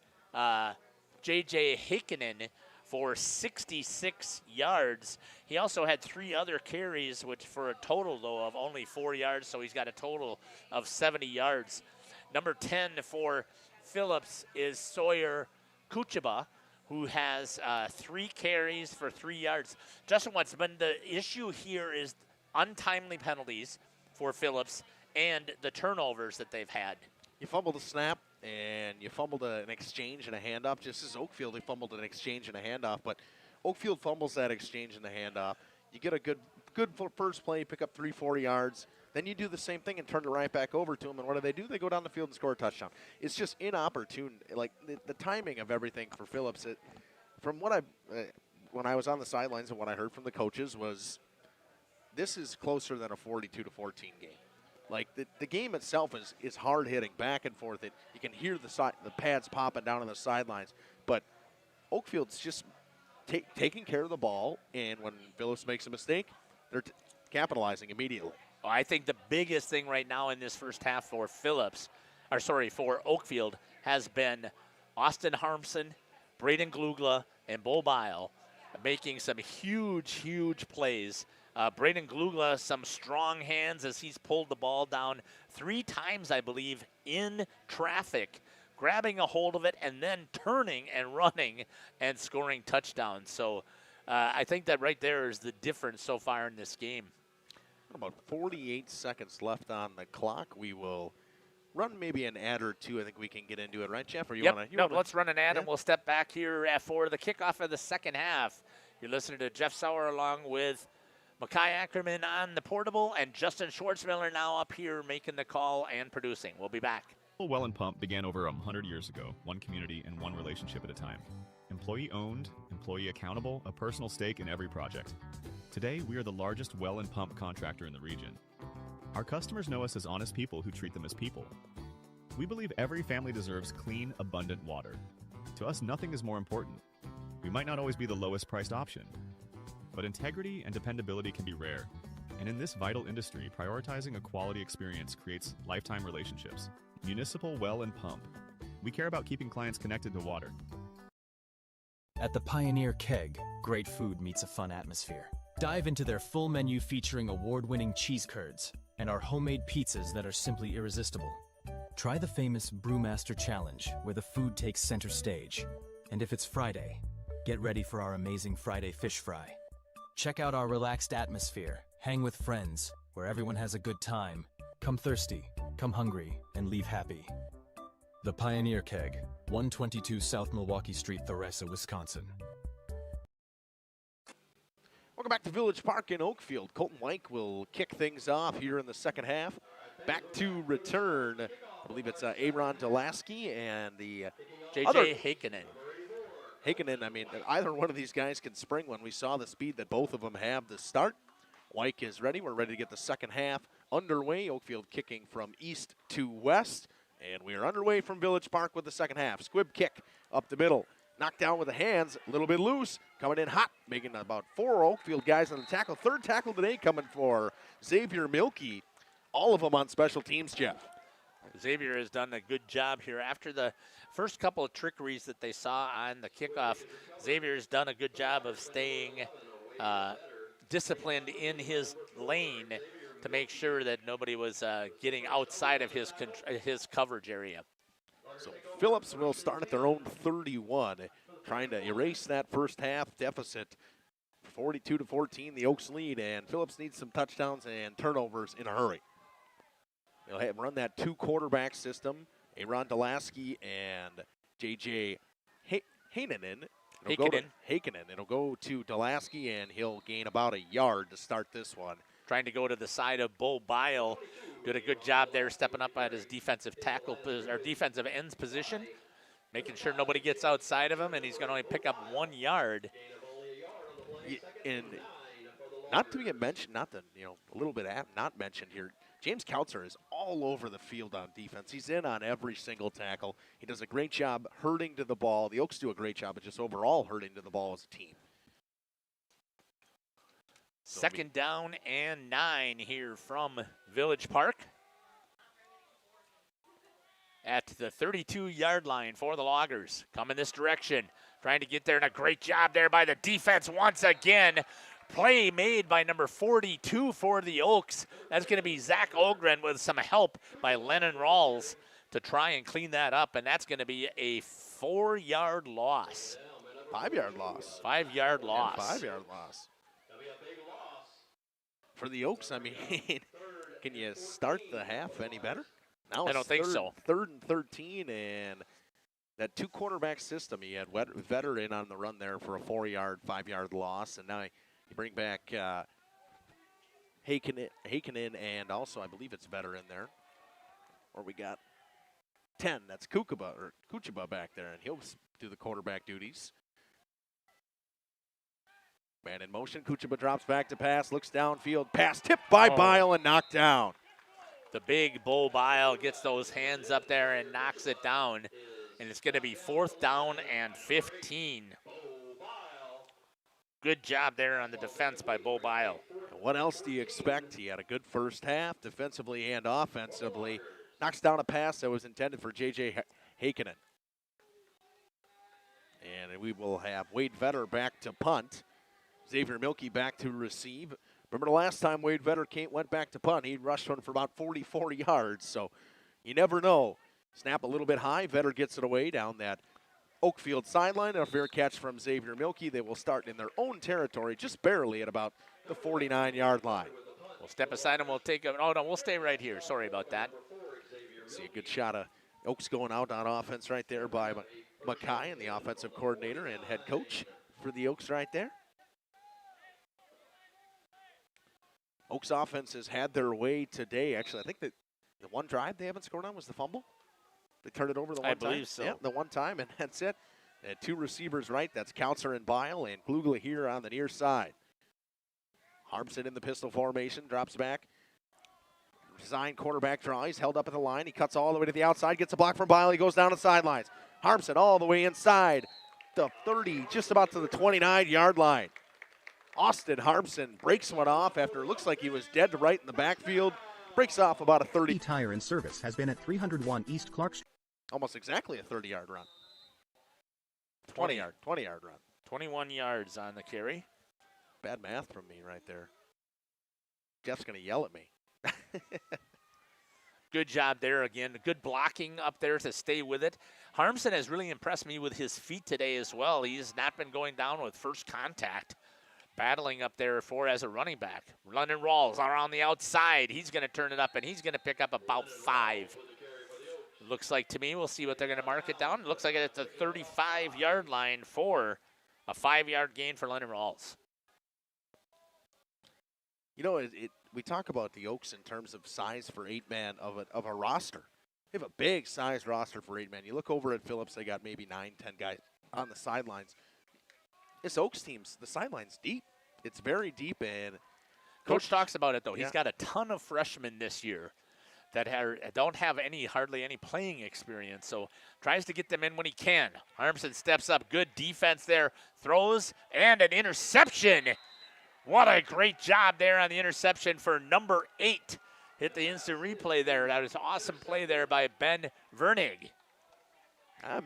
J.J. Heikkinen, for 66 yards. He also had 3 other carries, which for a total, though, of only 4 yards, so he's got a total of 70 yards. Number 10 for Phillips is Sawyer Kuchaba, who has 3 carries for 3 yards. Justin, what's been the issue here is untimely penalties for Phillips and the turnovers that they've had. You fumbled a snap, and you fumbled an exchange and a handoff. Just as Oakfield, they fumbled an exchange and a handoff, but Oakfield fumbles that exchange and the handoff. You get a good first play, pick up 3-4 yards. Then you do the same thing and turn it right back over to them, and what do? They go down the field and score a touchdown. It's just inopportune. Like, the timing of everything for Phillips, from what when I was on the sidelines and what I heard from the coaches was, this is closer than a 42-14 game. Like, the game itself is hard-hitting, back and forth. You can hear the pads popping down on the sidelines. But Oakfield's just taking care of the ball, and when Phillips makes a mistake, they're capitalizing immediately. Well, I think the biggest thing right now in this first half for for Oakfield has been Austin Harmson, Braden Glugla, and Bo Bile making some huge plays. Braden Glugla, some strong hands as he's pulled the ball down 3 times, I believe, in traffic, grabbing a hold of it and then turning and running and scoring touchdowns. So I think that right there is the difference so far in this game. About 48 seconds left on the clock. We will run maybe an ad or two. I think we can get into it, right, Jeff? Or you want to? Let's run an ad, and we'll step back here for the kickoff of the second half. You're listening to Jeff Sauer along with Makai Ackerman on the portable, and Justin Schwartzmiller now up here making the call and producing. We'll be back. Well and Pump began over 100 years ago, one community and one relationship at a time. Employee-owned, employee accountable, a personal stake in every project. Today, we are the largest well and pump contractor in the region. Our customers know us as honest people who treat them as people. We believe every family deserves clean, abundant water. To us, nothing is more important. We might not always be the lowest priced option, but integrity and dependability can be rare. And in this vital industry, prioritizing a quality experience creates lifetime relationships. Municipal Well and Pump. We care about keeping clients connected to water. At the Pioneer Keg, great food meets a fun atmosphere. Dive into their full menu featuring award-winning cheese curds and our homemade pizzas that are simply irresistible. Try the famous Brewmaster Challenge, where the food takes center stage. And if it's Friday, get ready for our amazing Friday fish fry. Check out our relaxed atmosphere, hang with friends, where everyone has a good time. Come thirsty, come hungry, and leave happy. The Pioneer Keg, 122 South Milwaukee Street, Theresa, Wisconsin. Welcome back to Village Park in Oakfield. Colton White will kick things off here in the second half. Back to return, I believe it's Aaron Delaski and the J.J. Heikkinen. Heikkinen, I mean, either one of these guys can spring when we saw the speed that both of them have to start. White is ready. We're ready to get the second half underway. Oakfield kicking from east to west. And we are underway from Village Park with the second half. Squib kick up the middle. Knocked down with the hands, a little bit loose. Coming in hot, making about 4 Oakfield guys on the tackle. Third tackle today coming for Xavier Milkey. All of them on special teams, Jeff. Xavier has done a good job here. After the first couple of trickeries that they saw on the kickoff, Xavier's done a good job of staying disciplined in his lane to make sure that nobody was getting outside of his coverage area. So Phillips will start at their own 31, trying to erase that first half deficit. 42-14, the Oaks lead, and Phillips needs some touchdowns and turnovers in a hurry. They'll run that 2-quarterback system. Aaron Delaski and J.J. Heikkinen. It'll go to Delaski, and he'll gain about a yard to start this one. Trying to go to the side of Bo Bile. Did a good job there stepping up at his defensive tackle or defensive ends position, making sure nobody gets outside of him, and he's going to only pick up 1 yard. And not to get mentioned, a little bit not mentioned here, James Kautzer is all over the field on defense. He's in on every single tackle. He does a great job herding to the ball. The Oaks do a great job of just overall herding to the ball as a team. Second down and 9 here from Village Park. At the 32-yard line for the Loggers. Coming this direction. Trying to get there, and a great job there by the defense once again. Play made by number 42 for the Oaks. That's going to be Zach Ogren with some help by Lennon Rawls to try and clean that up, and that's going to be a 4-yard loss. 5-yard loss. 5-yard loss. 5-yard loss. For the Oaks, I mean, can you start the half any better? Now I don't think so. 3rd and 13, and that 2-quarterback system, he had Vetter in on the run there for a 4-yard, 5-yard loss, and now you bring back Heikkinen, and also I believe it's Vetter in there. Or we got 10, that's Kuchaba back there, and he'll do the quarterback duties. Man in motion, Kuchaba drops back to pass, looks downfield, pass tipped by Bile and knocked down. The big Bo Bile gets those hands up there and knocks it down. And it's going to be 4th down and 15. Good job there on the defense by Bo Bile. What else do you expect? He had a good first half, defensively and offensively. Knocks down a pass that was intended for J.J. Heikkinen. And we will have Wade Vetter back to punt. Xavier Milkey back to receive. Remember the last time Wade Vetter went back to punt, he rushed one for about 44 yards. So you never know. Snap a little bit high. Vetter gets it away down that Oakfield sideline. A fair catch from Xavier Milkey. They will start in their own territory, just barely at about the 49-yard line. We'll step aside and we'll take a – oh, no, we'll stay right here. Sorry about that. See a good shot of Oaks going out on offense right there by Mackay, and the offensive coordinator and head coach for the Oaks right there. Oaks offense has had their way today. Actually, I think that the one drive they haven't scored on was the fumble. They turned it over the one time. I believe so. Yeah, the one time, and that's it. And 2 receivers right. That's Kautzer and Bile, and Glugla here on the near side. Harmson in the pistol formation, drops back. Design quarterback draw. He's held up at the line. He cuts all the way to the outside, gets a block from Bile. He goes down the sidelines. Harmson all the way inside the 30, just about to the 29-yard line. Austin Harmson breaks one off after it looks like he was dead to right in the backfield. Breaks off about a 30. Tire and Service has been at 301 East Clark Street. Almost exactly a 30-yard run. 20-yard run. 21 yards on the carry. Bad math from me right there. Jeff's going to yell at me. Good job there again. Good blocking up there to stay with it. Harmson has really impressed me with his feet today as well. He's not been going down with first contact. Battling up there as a running back. London Rawls are on the outside. He's going to turn it up, and he's going to pick up about 5. Looks like to me, we'll see what they're going to mark it down. It looks like it's a 35-yard line for a 5-yard gain for London Rawls. You know, we talk about the Oaks in terms of size for 8-man of a roster. They have a big size roster for 8-man. You look over at Phillips, they got maybe 9, 10 guys on the sidelines. This Oaks team's, the sideline's deep. It's very deep, and Coach talks about it, though. Yeah. He's got a ton of freshmen this year that don't have hardly any playing experience, so tries to get them in when he can. Harmson steps up. Good defense there. Throws, and an interception. What a great job there on the interception for number 8. Hit the instant replay there. That was an awesome play there by Ben Vernig.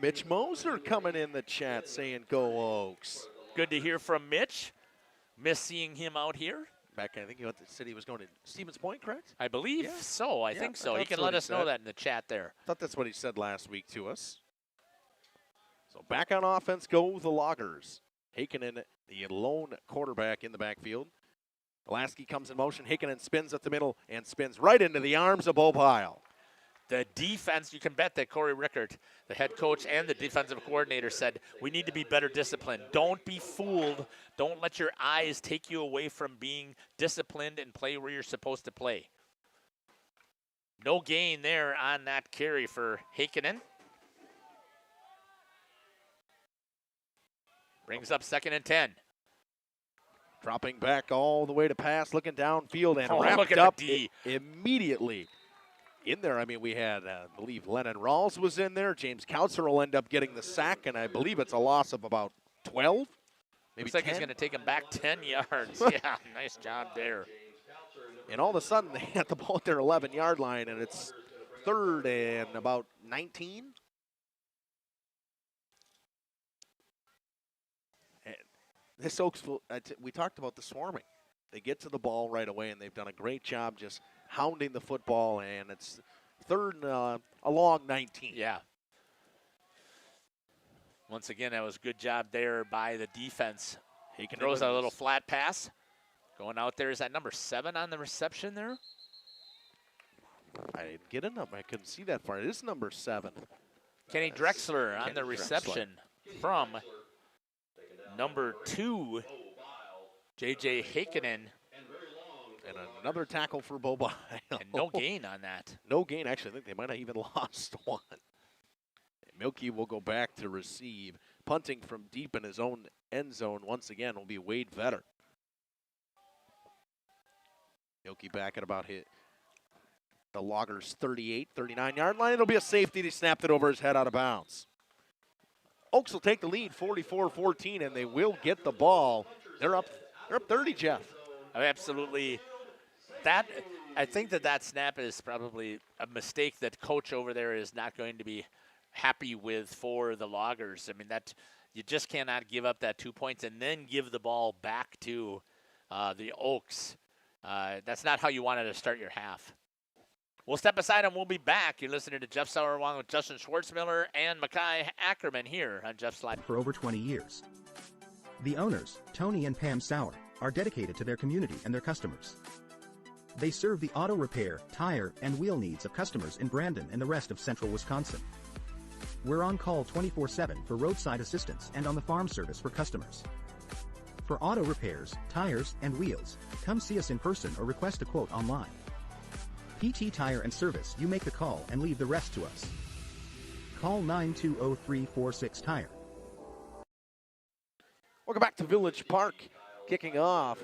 Mitch Moser coming in the chat saying, "Go Oaks." Good to hear from Mitch. Miss seeing him out here. Back, I think he said he was going to Stevens Point, correct? I believe so. I think so. He can let us know that in the chat there. I thought that's what he said last week to us. So back on offense go the Loggers. Heikkinen, the lone quarterback in the backfield. Lasky comes in motion. Heikkinen spins at the middle and spins right into the arms of Bo Pyle. The defense, you can bet that Corey Rickert, the head coach and the defensive coordinator, said we need to be better disciplined. Don't be fooled. Don't let your eyes take you away from being disciplined and play where you're supposed to play. No gain there on that carry for Heikkinen. Brings up 2nd and 10. Dropping back all the way to pass, looking downfield, and look wrapped at up the D. Immediately. In there, I mean, we had, I believe, Lennon Rawls was in there. James Kautzer will end up getting the sack, and I believe it's a loss of about 12, maybe Looks like 10. he's going to take him back 10 yards. Yeah, nice job there. And all of a sudden, they had the ball at their 11-yard line, and it's 3rd and about 19. And this Oaksville, we talked about the swarming. They get to the ball right away, and they've done a great job just hounding the football, and it's 3rd and a long 19. Yeah. Once again, that was a good job there by the defense. He throws a little flat pass. Going out there, is that number 7 on the reception there? I didn't get a number. I couldn't see that far. It is number 7. Kenny Drexler on the reception from number 2, J.J. Heikkinen. And another tackle for Bo Pyle. And no gain on that. No gain. Actually, I think they might have even lost one. Milky will go back to receive. Punting from deep in his own end zone once again will be Wade Vetter. Milky back at about the Loggers' 38, 39-yard line. It'll be a safety. He snapped it over his head out of bounds. Oaks will take the lead, 44-14, and they will get the ball. They're up 30, Jeff. Absolutely. I think that snap is probably a mistake that coach over there is not going to be happy with for the Loggers. I mean, that you just cannot give up that 2 points and then give the ball back to the Oaks. That's not how you wanted to start your half. We'll step aside and we'll be back. You're listening to Jeff Sauer along with Justin Schwartzmiller and Makai Ackerman here on Jeff's Live. For over 20 years. The owners, Tony and Pam Sauer, are dedicated to their community and their customers. They serve the auto repair, tire, and wheel needs of customers in Brandon and the rest of central Wisconsin. We're on call 24/7 for roadside assistance and on the farm service for customers. For auto repairs, tires, and wheels, come see us in person or request a quote online. PT Tire and Service, you make the call and leave the rest to us. Call 920-346-TIRE. Welcome back to Village Park. Kicking off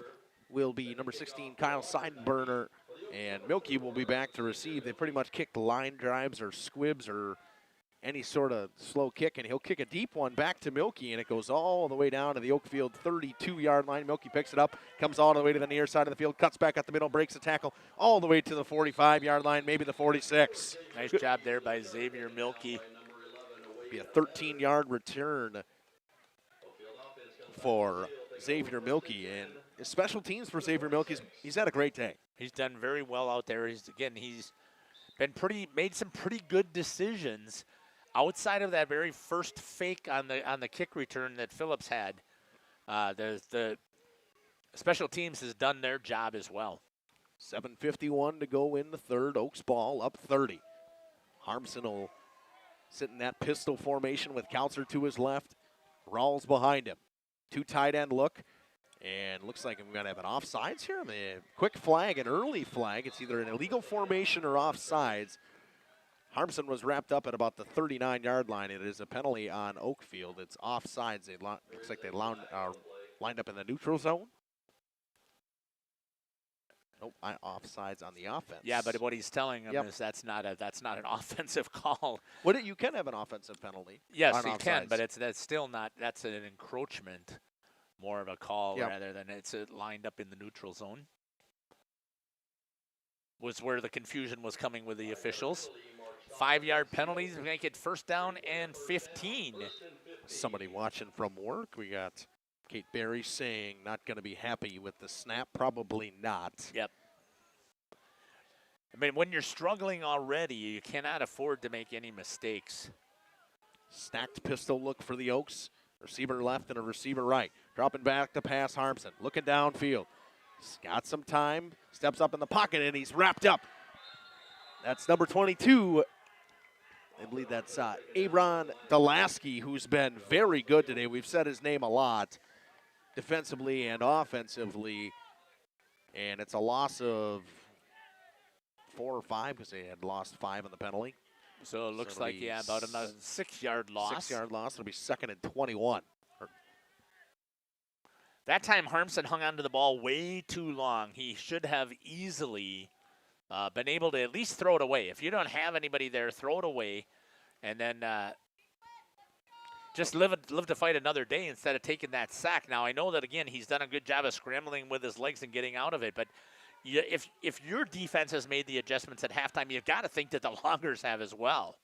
will be number 16, Kyle Seidenberner, and Milky will be back to receive. They pretty much kicked line drives or squibs or any sort of slow kick, and he'll kick a deep one back to Milky, and it goes all the way down to the Oakfield 32-yard line. Milky picks it up, comes all the way to the near side of the field, cuts back at the middle, breaks the tackle all the way to the 45-yard line, maybe the 46. Nice job there by Xavier Milky. Be a 13-yard return for Xavier Milky, and his special teams for Xavier Milky, he's had a great day. He's done very well out there. He's been made some pretty good decisions outside of that very first fake on the kick return that Phillips had. The special teams has done their job as well. 7:51 to go in the third. Oaks ball up 30. Harmson will sit in that pistol formation with Kautzer to his left. Rawls behind him. 2 tight end look. And looks like we're going to have an offsides here. The quick flag, an early flag. It's either an illegal formation or offsides. Harmson was wrapped up at about the 39-yard line. It is a penalty on Oakfield. It's offsides. Looks like they lined up in the neutral zone. Nope, offsides on the offense. Yeah, but what he's telling him is that's not an offensive call. You can have an offensive penalty. Yes, you can, but that's still not. That's an encroachment, more of a call rather than it's lined up in the neutral zone. Was where the confusion was coming with the officials. 5-yard penalties make it first down and 15. Somebody watching from work. We got Kate Berry saying not going to be happy with the snap. Probably not. Yep. I mean, when you're struggling already, you cannot afford to make any mistakes. Stacked pistol look for the Oaks. Receiver left and a receiver right. Dropping back to pass Harmson. Looking downfield. He's got some time. Steps up in the pocket and he's wrapped up. That's number 22. I believe that's Aaron Delaski, who's been very good today. We've said his name a lot, defensively and offensively. And it's a loss of 4 or 5 because they had lost 5 on the penalty. So it looks like, about another 6-yard loss. 6-yard loss. It'll be 2nd and 21. That time, Harmson hung onto the ball way too long. He should have easily been able to at least throw it away. If you don't have anybody there, throw it away, and then just live to fight another day instead of taking that sack. Now, I know that, again, he's done a good job of scrambling with his legs and getting out of it, but if your defense has made the adjustments at halftime, you've got to think that the Longers have as well.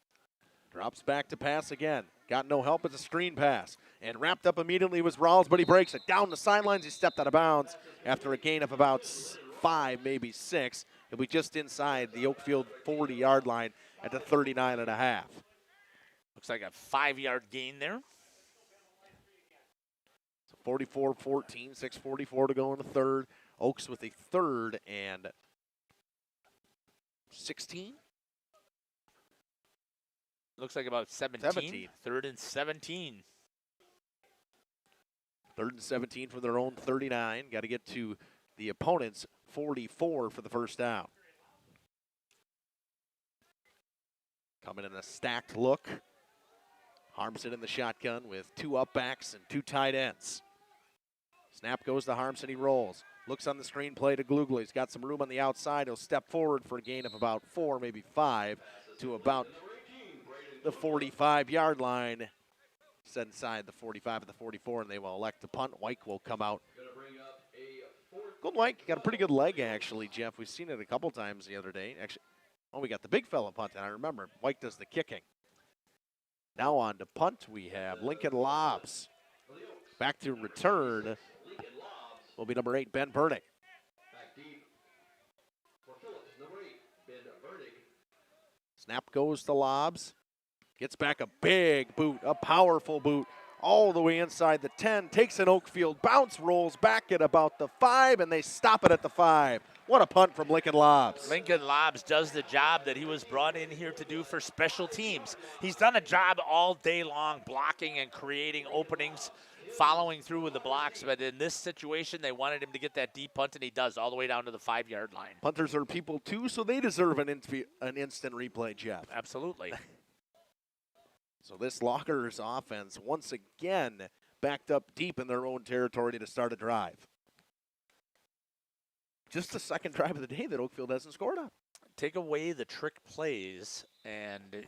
Drops back to pass again. Got no help. It's a screen pass. And wrapped up immediately was Rawls, but he breaks it. Down the sidelines, he stepped out of bounds after a gain of about 5, maybe 6. He'll be just inside the Oakfield 40-yard line at the 39.5. Looks like a 5-yard gain there. So 44-14, 6:44 to go in the third. Oaks with a 3rd and 16. Looks like about 17. 3rd and 17. 3rd and 17 from their own 39. Got to get to the opponent's 44 for the first down. Coming in a stacked look. Harmson in the shotgun with 2 up backs and 2 tight ends. Snap goes to Harmson. He rolls. Looks on the screen play to Glugler. He's got some room on the outside. He'll step forward for a gain of about 4, maybe 5, to about the 45-yard line. Set inside the 45 and the 44, and they will elect to punt. White will come out. Golden White got a pretty good leg, actually, Jeff. We've seen it a couple times the other day. Actually, we got the big fella punting. I remember White does the kicking. Now on to punt, we have Lincoln Lobs. Back to return will be number 8, Ben Burdick. Snap goes to Lobs. Gets back a big boot, a powerful boot, all the way inside the 10. Takes an Oakfield bounce, rolls back at about the 5, and they stop it at the 5. What a punt from Lincoln Lobs. Lincoln Lobs does the job that he was brought in here to do for special teams. He's done a job all day long, blocking and creating openings, following through with the blocks. But in this situation, they wanted him to get that deep punt, and he does, all the way down to the 5-yard line. Punters are people, too, so they deserve an instant replay, Jeff. Absolutely. So this Lockers offense, once again, backed up deep in their own territory to start a drive. Just the second drive of the day that Oakfield hasn't scored on. Take away the trick plays, and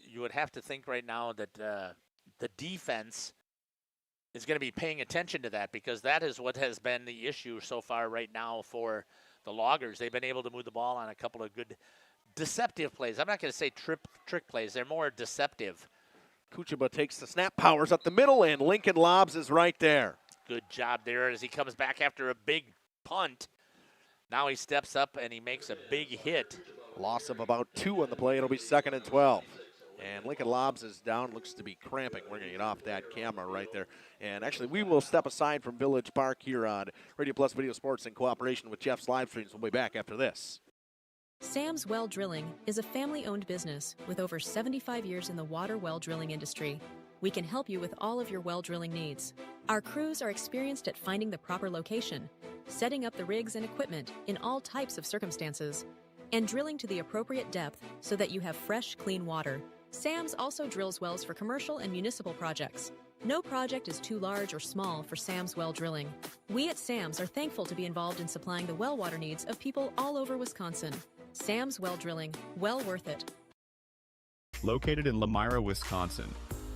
you would have to think right now that the defense is going to be paying attention to that, because that is what has been the issue so far right now for the Loggers. They've been able to move the ball on a couple of good deceptive plays. I'm not going to say trick plays. They're more deceptive. Kuchaba takes the snap, powers up the middle, and Lincoln Lobbs is right there. Good job there as he comes back after a big punt. Now he steps up and he makes a big hit. Loss of about 2 on the play. It'll be 2nd and 12. And Lincoln Lobbs is down, looks to be cramping. We're going to get off that camera right there. And actually, we will step aside from Village Park here on Radio Plus Video Sports in cooperation with Jeff's Live Streams. We'll be back after this. Sam's Well Drilling is a family-owned business with over 75 years in the water well drilling industry. We can help you with all of your well drilling needs. Our crews are experienced at finding the proper location, setting up the rigs and equipment in all types of circumstances, and drilling to the appropriate depth so that you have fresh, clean water. Sam's also drills wells for commercial and municipal projects. No project is too large or small for Sam's Well Drilling. We at Sam's are thankful to be involved in supplying the well water needs of people all over Wisconsin. Sam's Well Drilling, well worth it. Located in Lamira, Wisconsin,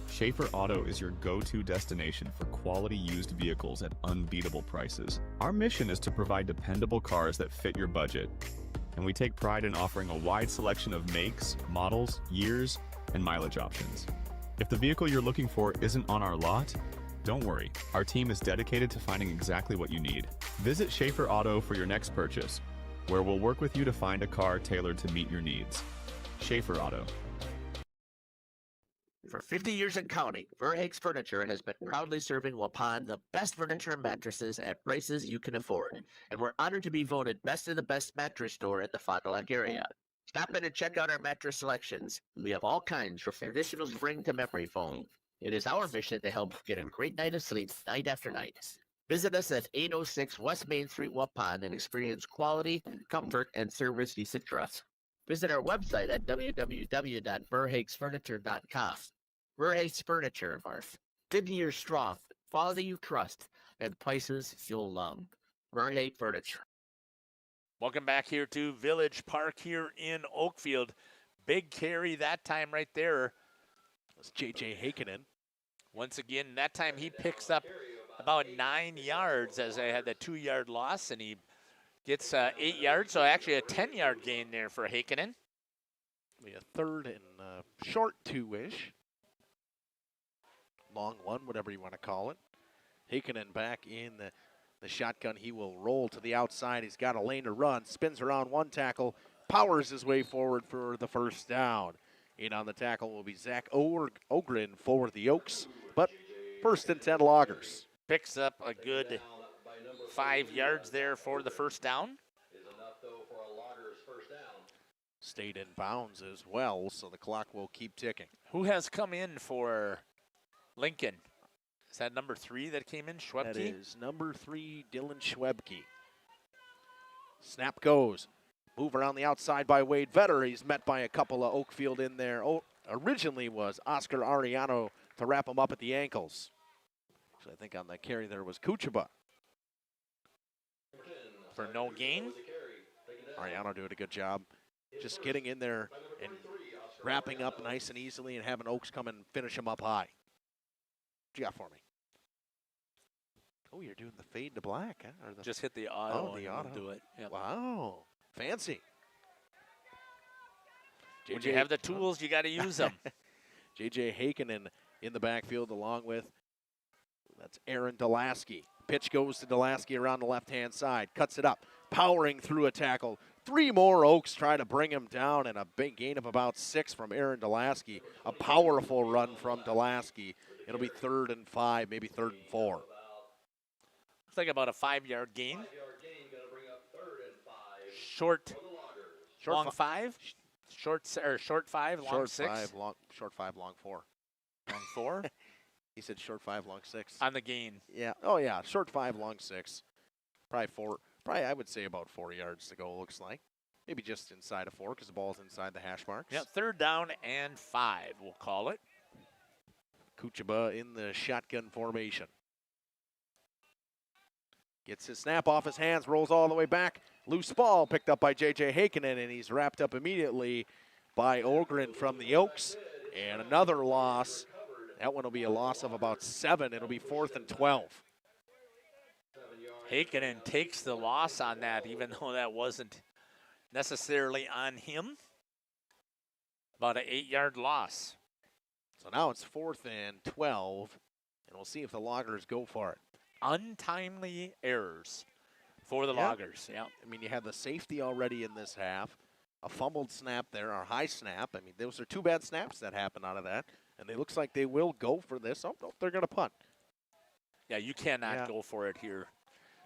Schaefer Auto is your go-to destination for quality used vehicles at unbeatable prices. Our mission is to provide dependable cars that fit your budget, and we take pride in offering a wide selection of makes, models, years, and mileage options. If the vehicle you're looking for isn't on our lot, don't worry. Our team is dedicated to finding exactly what you need. Visit Schaefer Auto for your next purchase, where we'll work with you to find a car tailored to meet your needs. Schaefer Auto. For 50 years and counting, Verhaeg's Furniture has been proudly serving Waupun the best furniture and mattresses at prices you can afford. And we're honored to be voted best of the best mattress store in the Fond du Lac area. Stop in and check out our mattress selections. We have all kinds from traditional spring to memory foam. It is our mission to help get a great night of sleep night after night. Visit us at 806 West Main Street, Waupun, and experience quality, comfort, and service you should trust. Visit our website at www.verhaegsfurniture.com. Verhaeg's Furniture, Marf. 50 years strong, quality you trust, and prices you'll love. Verhaeg Furniture. Welcome back here to Village Park here in Oakfield. Big carry that time right there. That's J.J. Hakinen. Once again, that time he picks up about 9 yards as I had the 2-yard loss, and he gets 8 yards, so actually a 10-yard gain there for Hakinen. We a 3rd and short 2-ish. Long 1, whatever you want to call it. Hakinen back in the shotgun. He will roll to the outside. He's got a lane to run. Spins around 1 tackle. Powers his way forward for the first down. In on the tackle will be Zach Ogren for the Oaks. But 1st and 10 Loggers. Picks up a good 5 yards there for the first down. Stayed in bounds as well, so the clock will keep ticking. Who has come in for Lincoln? Is that number 3 that came in, Schwebke? That is number 3, Dylan Schwebke. Snap goes. Move around the outside by Wade Vetter. He's met by a couple of Oakfield in there. Originally was Oscar Ariano to wrap him up at the ankles. So I think on the carry there was Kuchaba. For no gain. Ariano doing a good job just getting in there and wrapping up nice and easily and having Oaks come and finish him up high. What you got for me? Oh, you're doing the fade to black, huh? Or just hit the auto. Oh, the auto. Do it. Yep. Wow. Fancy. When you have the tools, you got to use them. J.J. Hakinen in the backfield along with, that's Aaron Delaski. Pitch goes to Delaski around the left-hand side. Cuts it up. Powering through a tackle. 3 more Oaks try to bring him down, and a big gain of about 6 from Aaron Delaski. A powerful run from Delaski. It'll be 3rd and 5, maybe 3rd and 4. Looks like about a 5-yard gain. Short long 5. Short 5, long 6. Short 5, long 4. Long 4? He said short 5, long 6. On the gain. Yeah. Oh, yeah. Short 5, long 6. Probably 4. Probably, I would say, about 4 yards to go, looks like. Maybe just inside of 4 because the ball's inside the hash marks. Yeah, 3rd down and 5, we'll call it. Kuchaba in the shotgun formation. Gets his snap off his hands, rolls all the way back. Loose ball picked up by J.J. Heikkinen, and he's wrapped up immediately by Ogren from the Oaks. And another loss. That one will be a loss of about 7. It'll be 4th and 12. Heikkinen takes the loss on that, even though that wasn't necessarily on him. About an 8-yard loss. So now it's 4th and 12, and we'll see if the Loggers go for it. Untimely errors for the Loggers. Yeah. I mean, you had the safety already in this half, a fumbled snap there, or high snap. I mean, those are 2 bad snaps that happened out of that, and it looks like they will go for this. Oh, no, they're going to punt. Yeah, you cannot go for it here.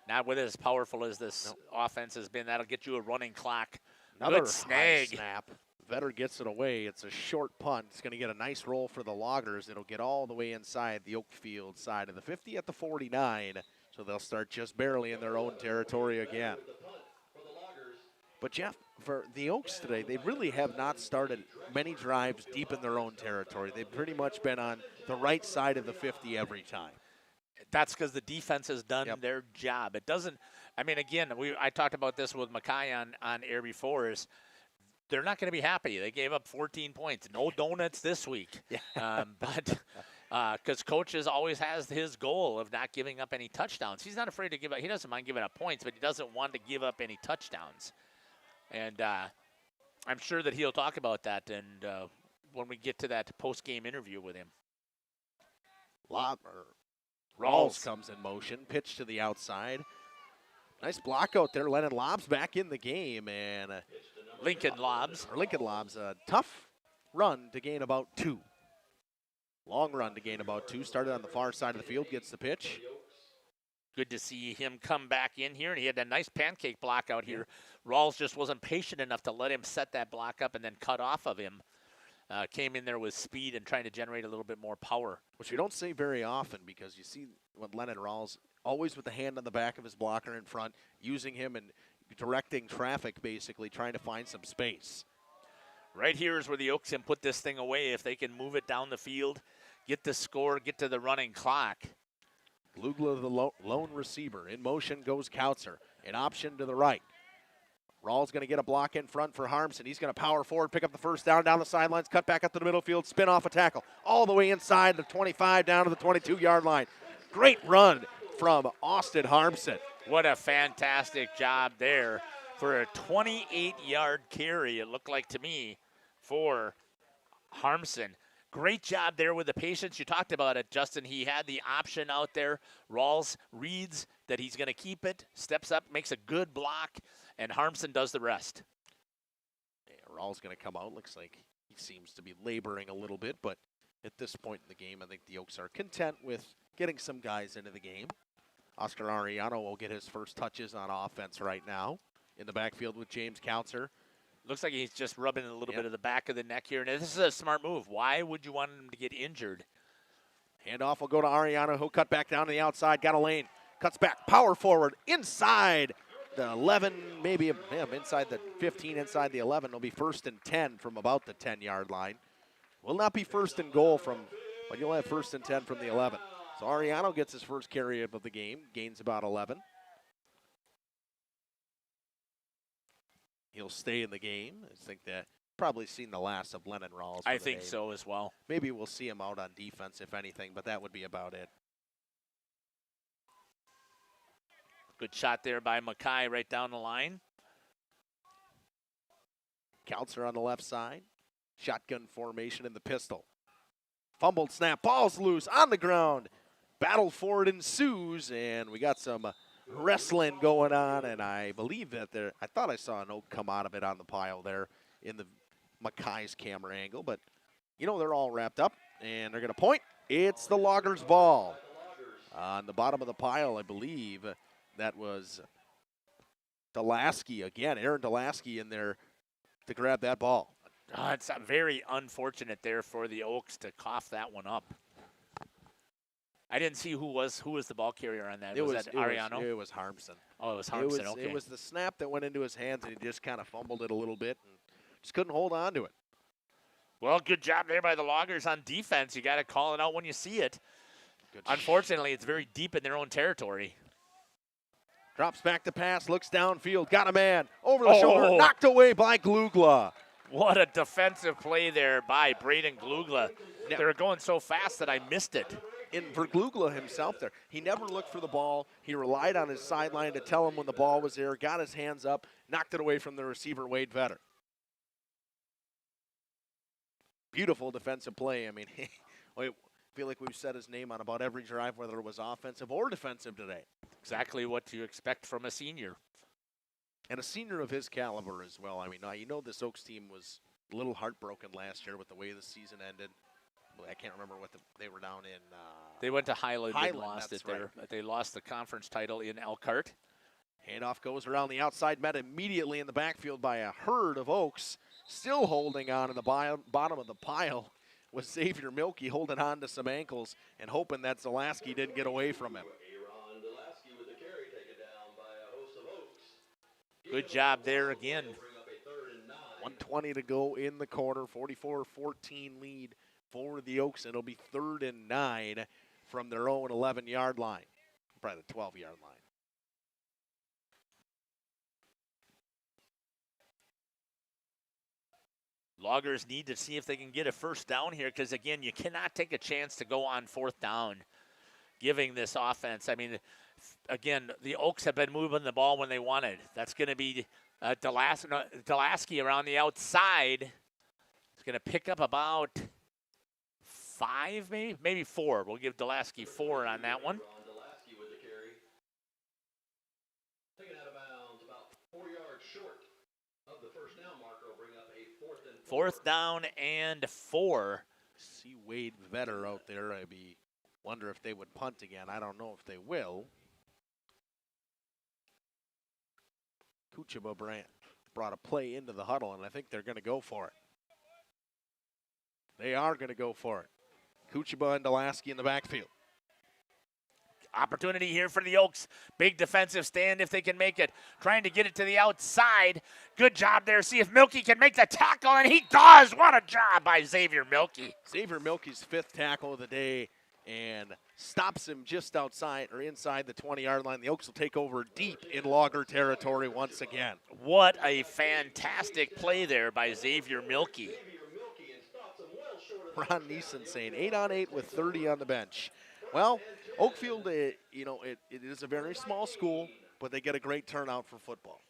Not with as powerful as this offense has been. That'll get you a running clock. Another Good snag. high snap. Vetter gets it away. It's a short punt. It's going to get a nice roll for the Loggers. It'll get all the way inside the Oakfield side of the 50 at the 49. So they'll start just barely in their own territory again. But, Jeff, for the Oaks today, they really have not started many drives deep in their own territory. They've pretty much been on the right side of the 50 every time. That's because the defense has done their job. It doesn't – I mean, again, I talked about this with Mackay on air before is – they're not going to be happy. They gave up 14 points. No donuts this week. But because coaches always has his goal of not giving up any touchdowns. He's not afraid to give up. He doesn't mind giving up points, but he doesn't want to give up any touchdowns. And I'm sure that he'll talk about that and when we get to that post-game interview with him. Rawls comes in motion. Pitch to the outside. Nice block out there. Lennon Lobs back in the game. And Lincoln Lobs. A tough run to gain about 2. Long run to gain about 2. Started on the far side of the field, gets the pitch. Good to see him come back in here, and he had a nice pancake block out here. Rawls just wasn't patient enough to let him set that block up and then cut off of him. Came in there with speed and trying to generate a little bit more power. Which you don't see very often because you see what Lennon Rawls, always with the hand on the back of his blocker in front, using him and directing traffic, basically, trying to find some space. Right here is where the Oaks can put this thing away if they can move it down the field, get the score, get to the running clock. Glugla, the lone receiver. In motion goes Kautzer. An option to the right. Rawls going to get a block in front for Harmson. He's going to power forward, pick up the first down the sidelines, cut back up to the middle field, spin off a tackle. All the way inside the 25 down to the 22-yard line. Great run from Austin Harmson. What a fantastic job there for a 28-yard carry, it looked like to me, for Harmson. Great job there with the patience. You talked about it, Justin. He had the option out there. Rawls reads that he's going to keep it, steps up, makes a good block, and Harmson does the rest. Yeah, Rawls going to come out. Looks like he seems to be laboring a little bit, but at this point in the game, I think the Oaks are content with getting some guys into the game. Oscar Ariano will get his first touches on offense right now in the backfield with James Kautzer. Looks like he's just rubbing a little bit of the back of the neck here. And this is a smart move. Why would you want him to get injured? Handoff will go to Ariano. He'll cut back down to the outside. Got a lane. Cuts back. Power forward. Inside the 11, maybe inside the 15, inside the 11. It'll be 1st and 10 from about the 10-yard line. Will not be 1st and goal but you'll have 1st and 10 from the 11. So Ariano gets his first carry of the game, gains about 11. He'll stay in the game. I think that probably seen the last of Lennon Rawls. I think so as well. Maybe we'll see him out on defense, if anything, but that would be about it. Good shot there by Mackay right down the line. Kautzer on the left side. Shotgun formation in the pistol. Fumbled snap. Ball's loose on the ground. Battle for it ensues, and we got some wrestling going on, and I believe that I thought I saw an Oak come out of it on the pile there in the Mackay's camera angle, but they're all wrapped up, and they're going to point. It's the Loggers' ball. On the bottom of the pile, I believe that was Delasky again. Aaron Delasky in there to grab that ball. It's very unfortunate there for the Oaks to cough that one up. I didn't see who was the ball carrier on that. Was that Ariano? It was Harmson. Oh, it was Harmson, okay. It was the snap that went into his hands, and he just kind of fumbled it a little bit and just couldn't hold on to it. Well, good job there by the Loggers on defense. You got to call it out when you see it. Unfortunately, it's very deep in their own territory. Drops back to pass, looks downfield, got a man, over the shoulder, knocked away by Glugla. What a defensive play there by Braden Glugla. They were going so fast that I missed it. And for Glugla himself there, he never looked for the ball. He relied on his sideline to tell him when the ball was there, got his hands up, knocked it away from the receiver, Wade Vetter. Beautiful defensive play. I mean, I feel like we've said his name on about every drive, whether it was offensive or defensive today. Exactly what you expect from a senior. And a senior of his caliber as well. I mean, you know this Oaks team was a little heartbroken last year with the way the season ended. I can't remember what they were down in. They went to Highland and lost that's it there. right. They lost the conference title in Elkhart. Handoff goes around the outside, met immediately in the backfield by a herd of Oaks. Still holding on in the bottom of the pile was Xavier Milkey, holding on to some ankles and hoping that Zalaski didn't get away from him. Good job there again. 1:20 to go in the quarter, 44-14 lead for the Oaks. It'll be 3rd and 9 from their own 11-yard line, probably the 12-yard line. Loggers need to see if they can get a first down here because, again, you cannot take a chance to go on 4th down giving this offense. I mean, again, the Oaks have been moving the ball when they wanted. That's going to be Delaski around the outside. It's going to pick up about 5, maybe 4. We'll give Delaski 4 on that one. Taken out of bounds about 4 yards short of the first down marker will bring up a 4th down and 4. See Wade Vetter out there. Wonder if they would punt again. I don't know if they will. Kuchaba Brandt brought a play into the huddle, and I think they're going to go for it. They are going to go for it. Kuchaba and Delaski in the backfield. Opportunity here for the Oaks. Big defensive stand if they can make it. Trying to get it to the outside. Good job there. See if Milkey can make the tackle, and he does. What a job by Xavier Milkey. Xavier Milkey's 5th tackle of the day and stops him just outside or inside the 20-yard line. The Oaks will take over deep in Logger territory once again. What a fantastic play there by Xavier Milkey. Ron Neeson saying 8 on 8 with 30 on the bench. Well, Oakfield, it is a very small school, but they get a great turnout for football.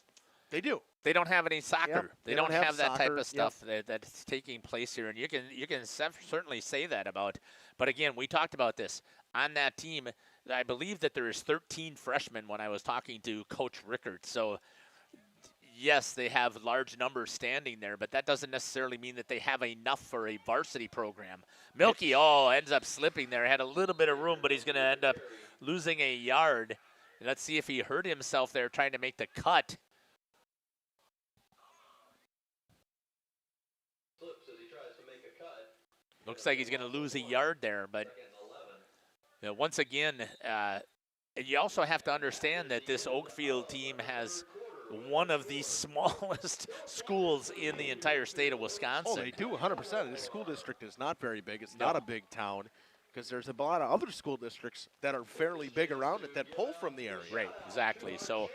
They do. They don't have any soccer. Yep. They don't have that soccer. type of stuff that's taking place here, and you can certainly say that about. But again, we talked about this on that team. I believe that there is 13 freshmen when I was talking to Coach Rickert. So yes, they have large numbers standing there, but that doesn't necessarily mean that they have enough for a varsity program. Milkey, ends up slipping there. Had a little bit of room, but he's going to end up losing a yard. Let's see if he hurt himself there trying to make the cut. Looks like he's going to lose a yard there, but once again, you also have to understand that this Oakfield team has one of the smallest schools in the entire state of Wisconsin. Oh, they do, 100%. This school district is not very big. It's not a big town because there's a lot of other school districts that are fairly big around it that pull from the area. Right, exactly. So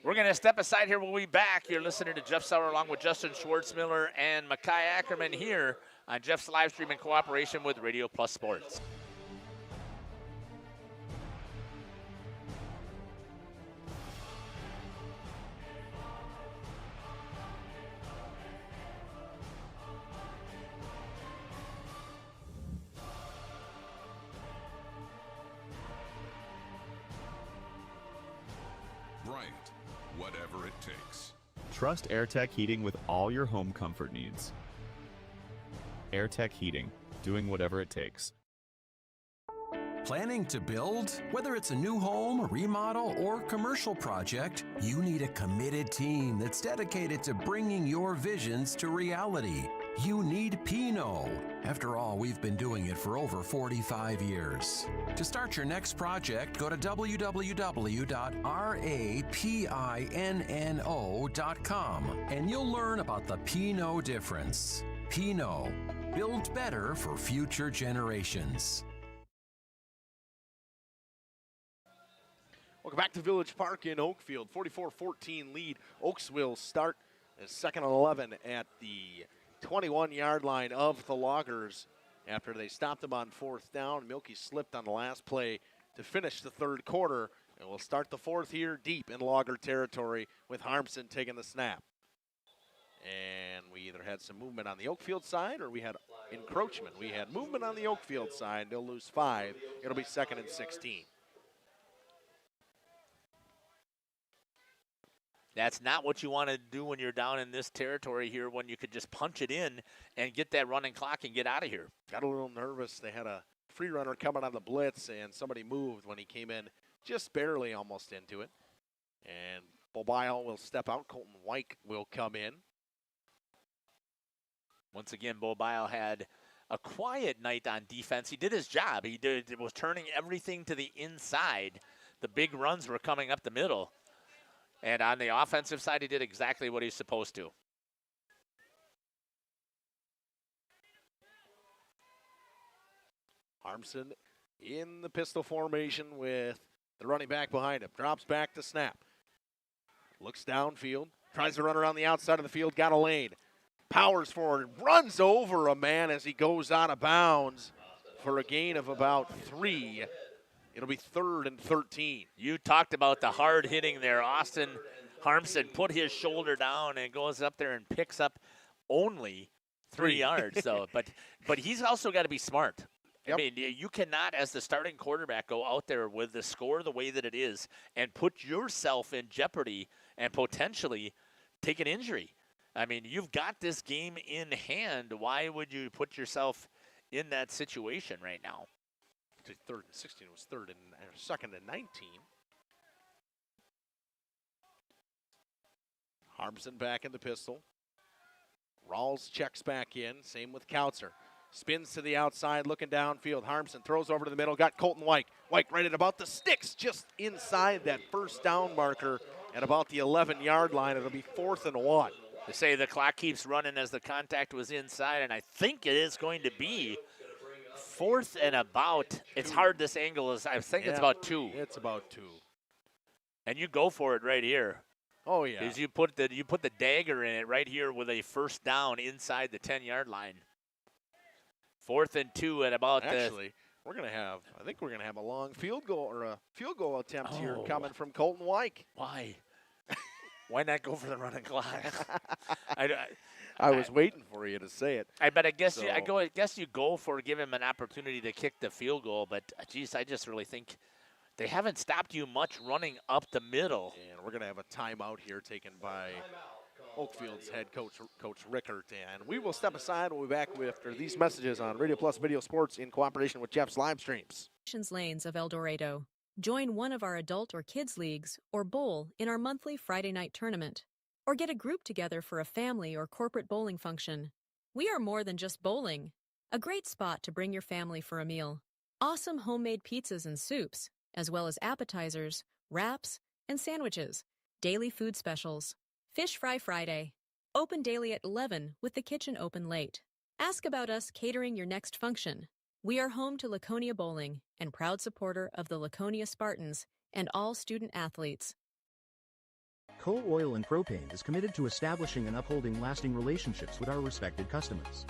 we're going to step aside here. We'll be back. You're listening to Jeff Sauer along with Justin Schwartzmiller and Makai Ackerman here on Jeff's live stream in cooperation with Radio Plus Sports. Bright, whatever it takes. Trust AirTech Heating with all your home comfort needs. AirTech Heating, doing whatever it takes. Planning to build? Whether it's a new home, remodel, or commercial project, you need a committed team that's dedicated to bringing your visions to reality. You need Pinot. After all, we've been doing it for over 45 years. To start your next project, go to www.rapinno.com and you'll learn about the Pinot difference. Pinot, build better for future generations. Welcome back to Village Park in Oakfield. 44-14 lead. Oaks will start as second and 11 at the 21-yard line of the Loggers after they stopped them on fourth down. Milky slipped on the last play to finish the third quarter. And we'll start the fourth here deep in Logger territory with Harmson taking the snap. And we either had some movement on the Oakfield side or we had encroachment. We had movement on the Oakfield side. They'll lose 5. It'll be second and 16. That's not what you want to do when you're down in this territory here, when you could just punch it in and get that running clock and get out of here. Got a little nervous. They had a free runner coming on the blitz, and somebody moved when he came in just barely almost into it. And Bobail will step out. Colton White will come in. Once again, Bobail had a quiet night on defense. He did his job. He was turning everything to the inside. The big runs were coming up the middle. And on the offensive side, he did exactly what he's supposed to. Harmson in the pistol formation with the running back behind him. Drops back to snap. Looks downfield. Tries to run around the outside of the field. Got a lane. Powers forward. Runs over a man as he goes out of bounds for a gain of about 3. It'll be 3rd and 13. You talked about the hard hitting there. Austin Harmson put his shoulder down and goes up there and picks up only 3 yards. So, but he's also got to be smart. Yep. I mean, you cannot, as the starting quarterback, go out there with the score the way that it is and put yourself in jeopardy and potentially take an injury. I mean, you've got this game in hand. Why would you put yourself in that situation right now? 3rd and 16 was 2nd and 19. Harmson back in the pistol. Rawls checks back in. Same with Kautzer. Spins to the outside, looking downfield. Harmson throws over to the middle. Got Colton White. White right at about the sticks, just inside that first down marker at about the 11-yard line. It'll be 4th and 1. They say the clock keeps running as the contact was inside, and I think it is going to be 4th and about. It's hard, this angle is. I think it's about 2. It's about 2. And you go for it right here. Oh yeah. Because you put the dagger in it right here with a first down inside the 10-yard line. 4th and 2 at about. Actually, we're gonna have. I think we're gonna have a long field goal or a field goal attempt here coming from Colton White. Why? Why not go for the running clock? I was waiting for you to say it. I guess you go for give him an opportunity to kick the field goal, but geez, I just really think they haven't stopped you much running up the middle. And we're gonna have a timeout here taken by Oakfield's head coach, Coach Rickert, and we will step aside. We'll be back after these messages on Radio Plus Video Sports in cooperation with Jeff's live streams. Lanes of El Dorado. Join one of our adult or kids leagues or bowl in our monthly Friday night tournament. Or get a group together for a family or corporate bowling function. We are more than just bowling. A great spot to bring your family for a meal. Awesome homemade pizzas and soups, as well as appetizers, wraps, and sandwiches. Daily food specials. Fish Fry Friday. Open daily at 11 with the kitchen open late. Ask about us catering your next function. We are home to Laconia Bowling and proud supporter of the Laconia Spartans and all student athletes. Coal Oil and Propane is committed to establishing and upholding lasting relationships with our respected customers.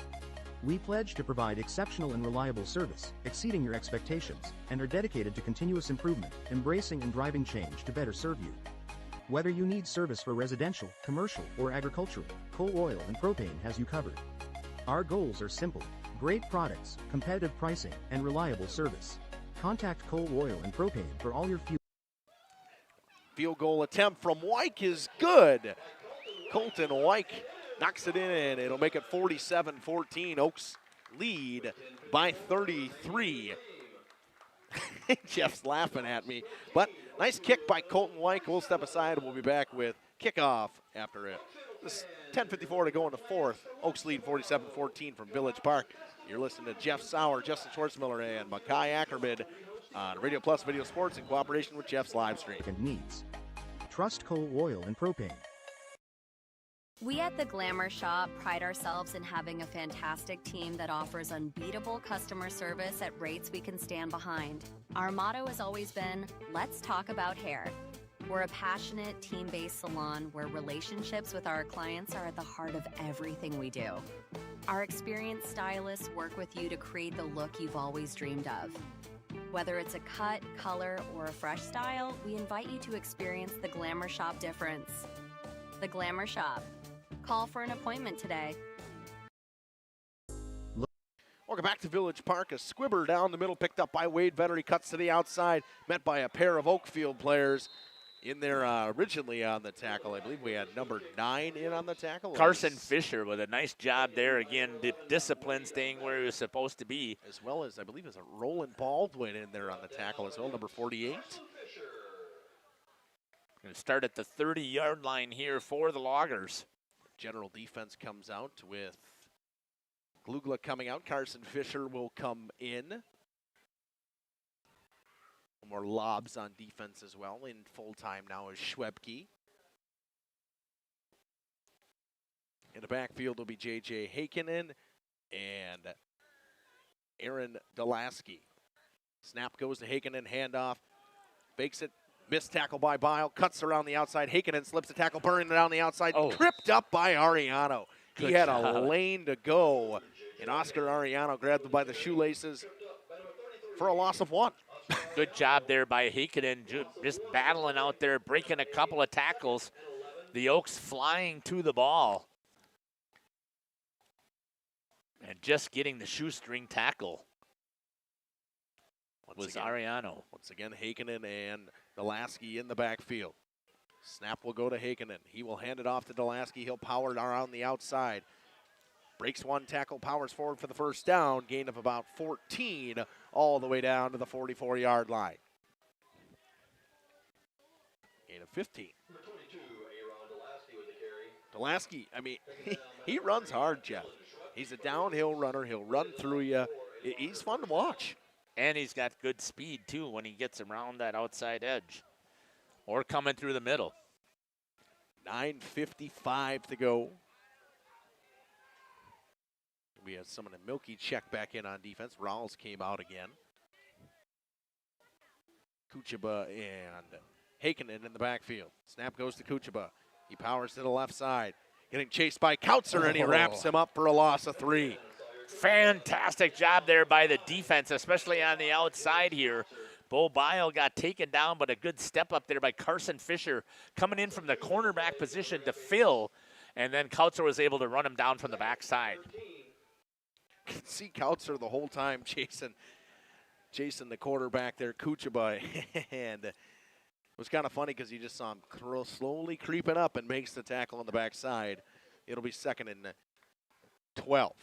We pledge to provide exceptional and reliable service, exceeding your expectations, and are dedicated to continuous improvement, embracing and driving change to better serve you. Whether you need service for residential, commercial, or agricultural, Coal Oil and Propane has you covered. Our goals are simple: great products, competitive pricing, and reliable service. Contact Coal Oil and Propane for all your fuel. Field goal attempt from Wyke is good. Colton Wyke knocks it in, and it'll make it 47-14. Oaks lead by 33. Jeff's laughing at me. But nice kick by Colton Wyke. We'll step aside, and we'll be back with kickoff after it. This 10:54 to go in the fourth. Oaks lead 47-14 from Village Park. You're listening to Jeff Sauer, Justin Schwartzmiller, and Makai Ackerman on Radio Plus Video Sports in cooperation with Jeff's live stream. And needs. Trust Coal Oil and Propane. We at the Glamour Shop pride ourselves in having a fantastic team that offers unbeatable customer service at rates we can stand behind. Our motto has always been, let's talk about hair. We're a passionate, team-based salon where relationships with our clients are at the heart of everything we do. Our experienced stylists work with you to create the look you've always dreamed of. Whether it's a cut, color, or a fresh style, we invite you to experience the Glamour Shop difference. The Glamour Shop. Call for an appointment today. Welcome back to Village Park. A squibber down the middle, picked up by Wade Vetter. He cuts to the outside, met by a pair of Oakfield players in there originally on the tackle. I believe we had number 9 in on the tackle. Carson Fisher with a nice job there. Again, discipline, staying where he was supposed to be. As well as, I believe, is a Roland Baldwin in there on the tackle as well, number 48. Going to start at the 30-yard line here for the Loggers. General defense comes out with Glugla coming out. Carson Fisher will come in. More lobs on defense as well. In full time now is Schwebke. In the backfield will be J.J. Hakinen and Aaron Delaski. Snap goes to Hakinen, handoff, fakes it, missed tackle by Bile, cuts around the outside. Hakinen slips the tackle, burning it down the outside, tripped up by Ariano. He had a lane to go, and Oscar Ariano grabbed him by the shoelaces for a loss of 1. Good job there by Hakinen, just battling out there, breaking a couple of tackles. The Oaks flying to the ball. And just getting the shoestring tackle was Ariano. Once again, Hakinen and Delaski in the backfield. Snap will go to Hakinen. He will hand it off to Delaski. He'll power it around the outside. Breaks one tackle, powers forward for the first down. Gain of about 14 all the way down to the 44-yard line. Gain of 15. Delaski, I mean, he runs hard, Jeff. He's a downhill runner. He'll run through you. He's fun to watch. And he's got good speed, too, when he gets around that outside edge or coming through the middle. 9:55 to go. We had someone in Milky check back in on defense. Rawls came out again. Kuchaba and Hakinen in the backfield. Snap goes to Kuchaba. He powers to the left side. Getting chased by Kautzer, and he wraps him up for a loss of 3. Fantastic job there by the defense, especially on the outside here. Bo Bile got taken down, but a good step up there by Carson Fisher coming in from the cornerback position to fill, and then Kautzer was able to run him down from the backside. You can see Kautzer the whole time chasing the quarterback there, Kuchaba, and it was kind of funny because you just saw him slowly creeping up and makes the tackle on the backside. It'll be 2nd and 12.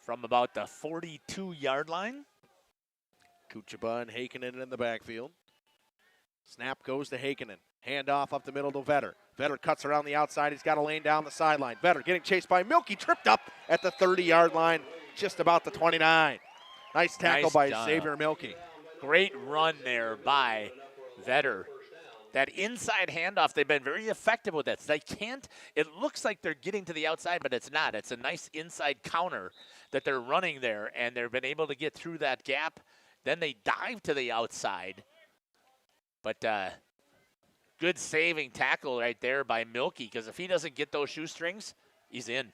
From about the 42-yard line. Kuchaba and Hakinen in the backfield. Snap goes to Hakinen. Handoff up the middle to Vetter. Vetter cuts around the outside. He's got a lane down the sideline. Vetter getting chased by Milky. Tripped up at the 30-yard line, just about the 29. Nice tackle by Xavier Milky. Great run there by Vetter. That inside handoff, they've been very effective with that. They can't, it looks like they're getting to the outside, but it's not. It's a nice inside counter that they're running there, and they've been able to get through that gap. Then they dive to the outside. But good saving tackle right there by Milky, because if he doesn't get those shoestrings, he's in.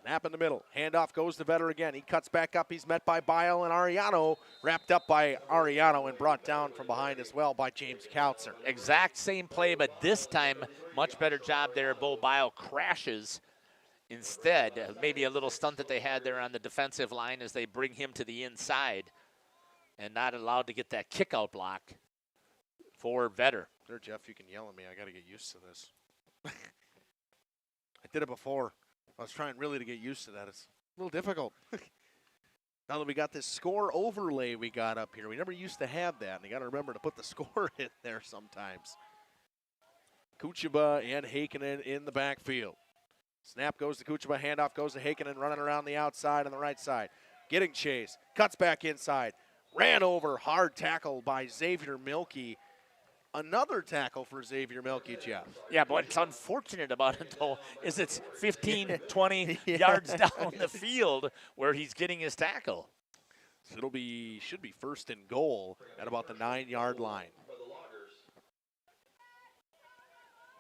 Snap in the middle. Handoff goes to Vetter again. He cuts back up. He's met by Bile and Ariano. Wrapped up by Ariano and brought down from behind as well by James Kautzer. Exact same play, but this time, much better job there. Bo Bile crashes instead. Maybe a little stunt that they had there on the defensive line as they bring him to the inside and not allowed to get that kick-out block for Vetter. There, Jeff, you can yell at me. I got to get used to this. I did it before. I was trying really to get used to that. It's a little difficult. Now that we got this score overlay we got up here, we never used to have that, and you got to remember to put the score in there sometimes. Kuchaba and Hakinen in the backfield. Snap goes to Kuchaba, handoff goes to Hakinen, running around the outside on the right side. Getting chased, cuts back inside, ran over, hard tackle by Xavier Milky. Another tackle for Xavier Milky, Jeff. Yeah, but what's unfortunate about it, though, is it's 15, 20 yards down the field where he's getting his tackle. So should be first and goal at about the 9-yard line.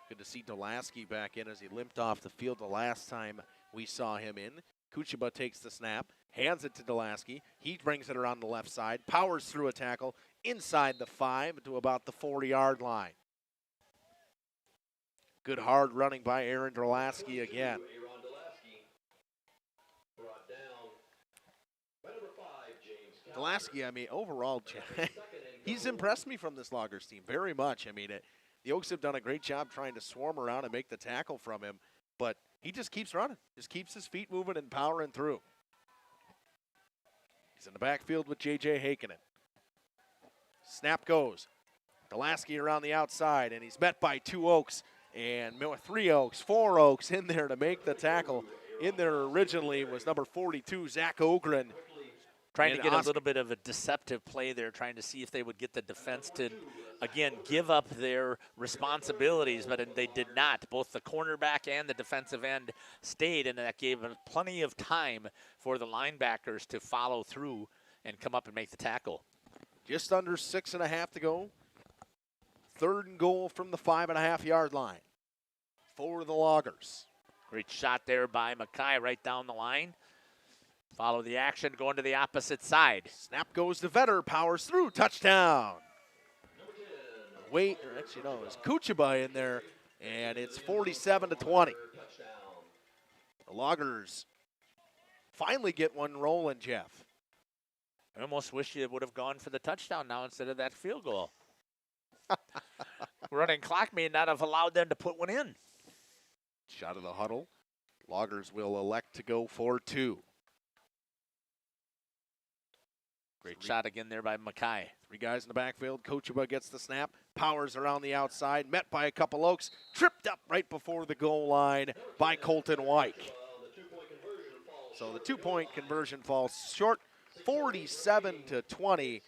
Good to see Dulaski back in as he limped off the field the last time we saw him in. Kucheba takes the snap, hands it to Dulaski. He brings it around the left side, powers through a tackle inside the 5 to about the 40-yard line. Good hard running by Aaron Dulaski again. Dulaski, I mean, overall, he's impressed me from this Loggers team very much. I mean, the Oaks have done a great job trying to swarm around and make the tackle from him, but he just keeps running, just keeps his feet moving and powering through. He's in the backfield with J.J. Hakinen. Snap goes. Dulaski around the outside, and he's met by 2 Oaks, and 3 Oaks, 4 Oaks in there to make the tackle. In there originally was number 42, Zach Ogren. Trying to get a little bit of a deceptive play there, trying to see if they would get the defense to, again, give up their responsibilities, but they did not. Both the cornerback and the defensive end stayed, and that gave them plenty of time for the linebackers to follow through and come up and make the tackle. Just under 6.5 to go. 3rd and goal from the 5.5-yard line for the Loggers. Great shot there by Mackay right down the line. Follow the action, going to the opposite side. Snap goes to Vetter, powers through, touchdown. Actually, no, it's Kucheba in there, and it's 47-20. The Loggers finally get one rolling, Jeff. I almost wish you would have gone for the touchdown now instead of that field goal. Running clock may not have allowed them to put one in. Shot of the huddle. Loggers will elect to go for 2. Great shot again there by Mackay. 3 guys in the backfield. Kucheba gets the snap. Powers around the outside. Met by a couple Oaks. Tripped up right before the goal line by Colton Wyke. So the 2-point conversion falls short. 47-20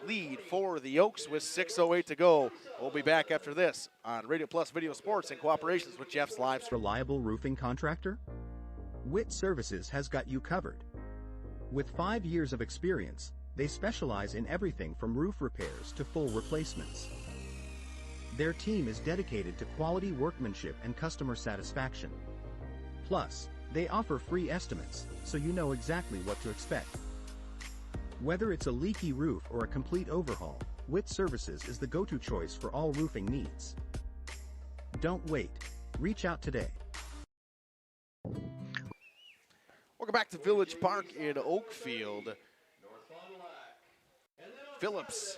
lead for the Oaks with 6:08 to go. We'll be back after this on Radio Plus Video Sports in cooperation with Jeff's Live. Reliable roofing contractor? Witt Services has got you covered. With 5 years of experience, they specialize in everything from roof repairs to full replacements. Their team is dedicated to quality workmanship and customer satisfaction. Plus, they offer free estimates, so you know exactly what to expect. Whether it's a leaky roof or a complete overhaul, Witt Services is the go-to choice for all roofing needs. Don't wait. Reach out today. Welcome back to Village Park in Oakfield. Phillips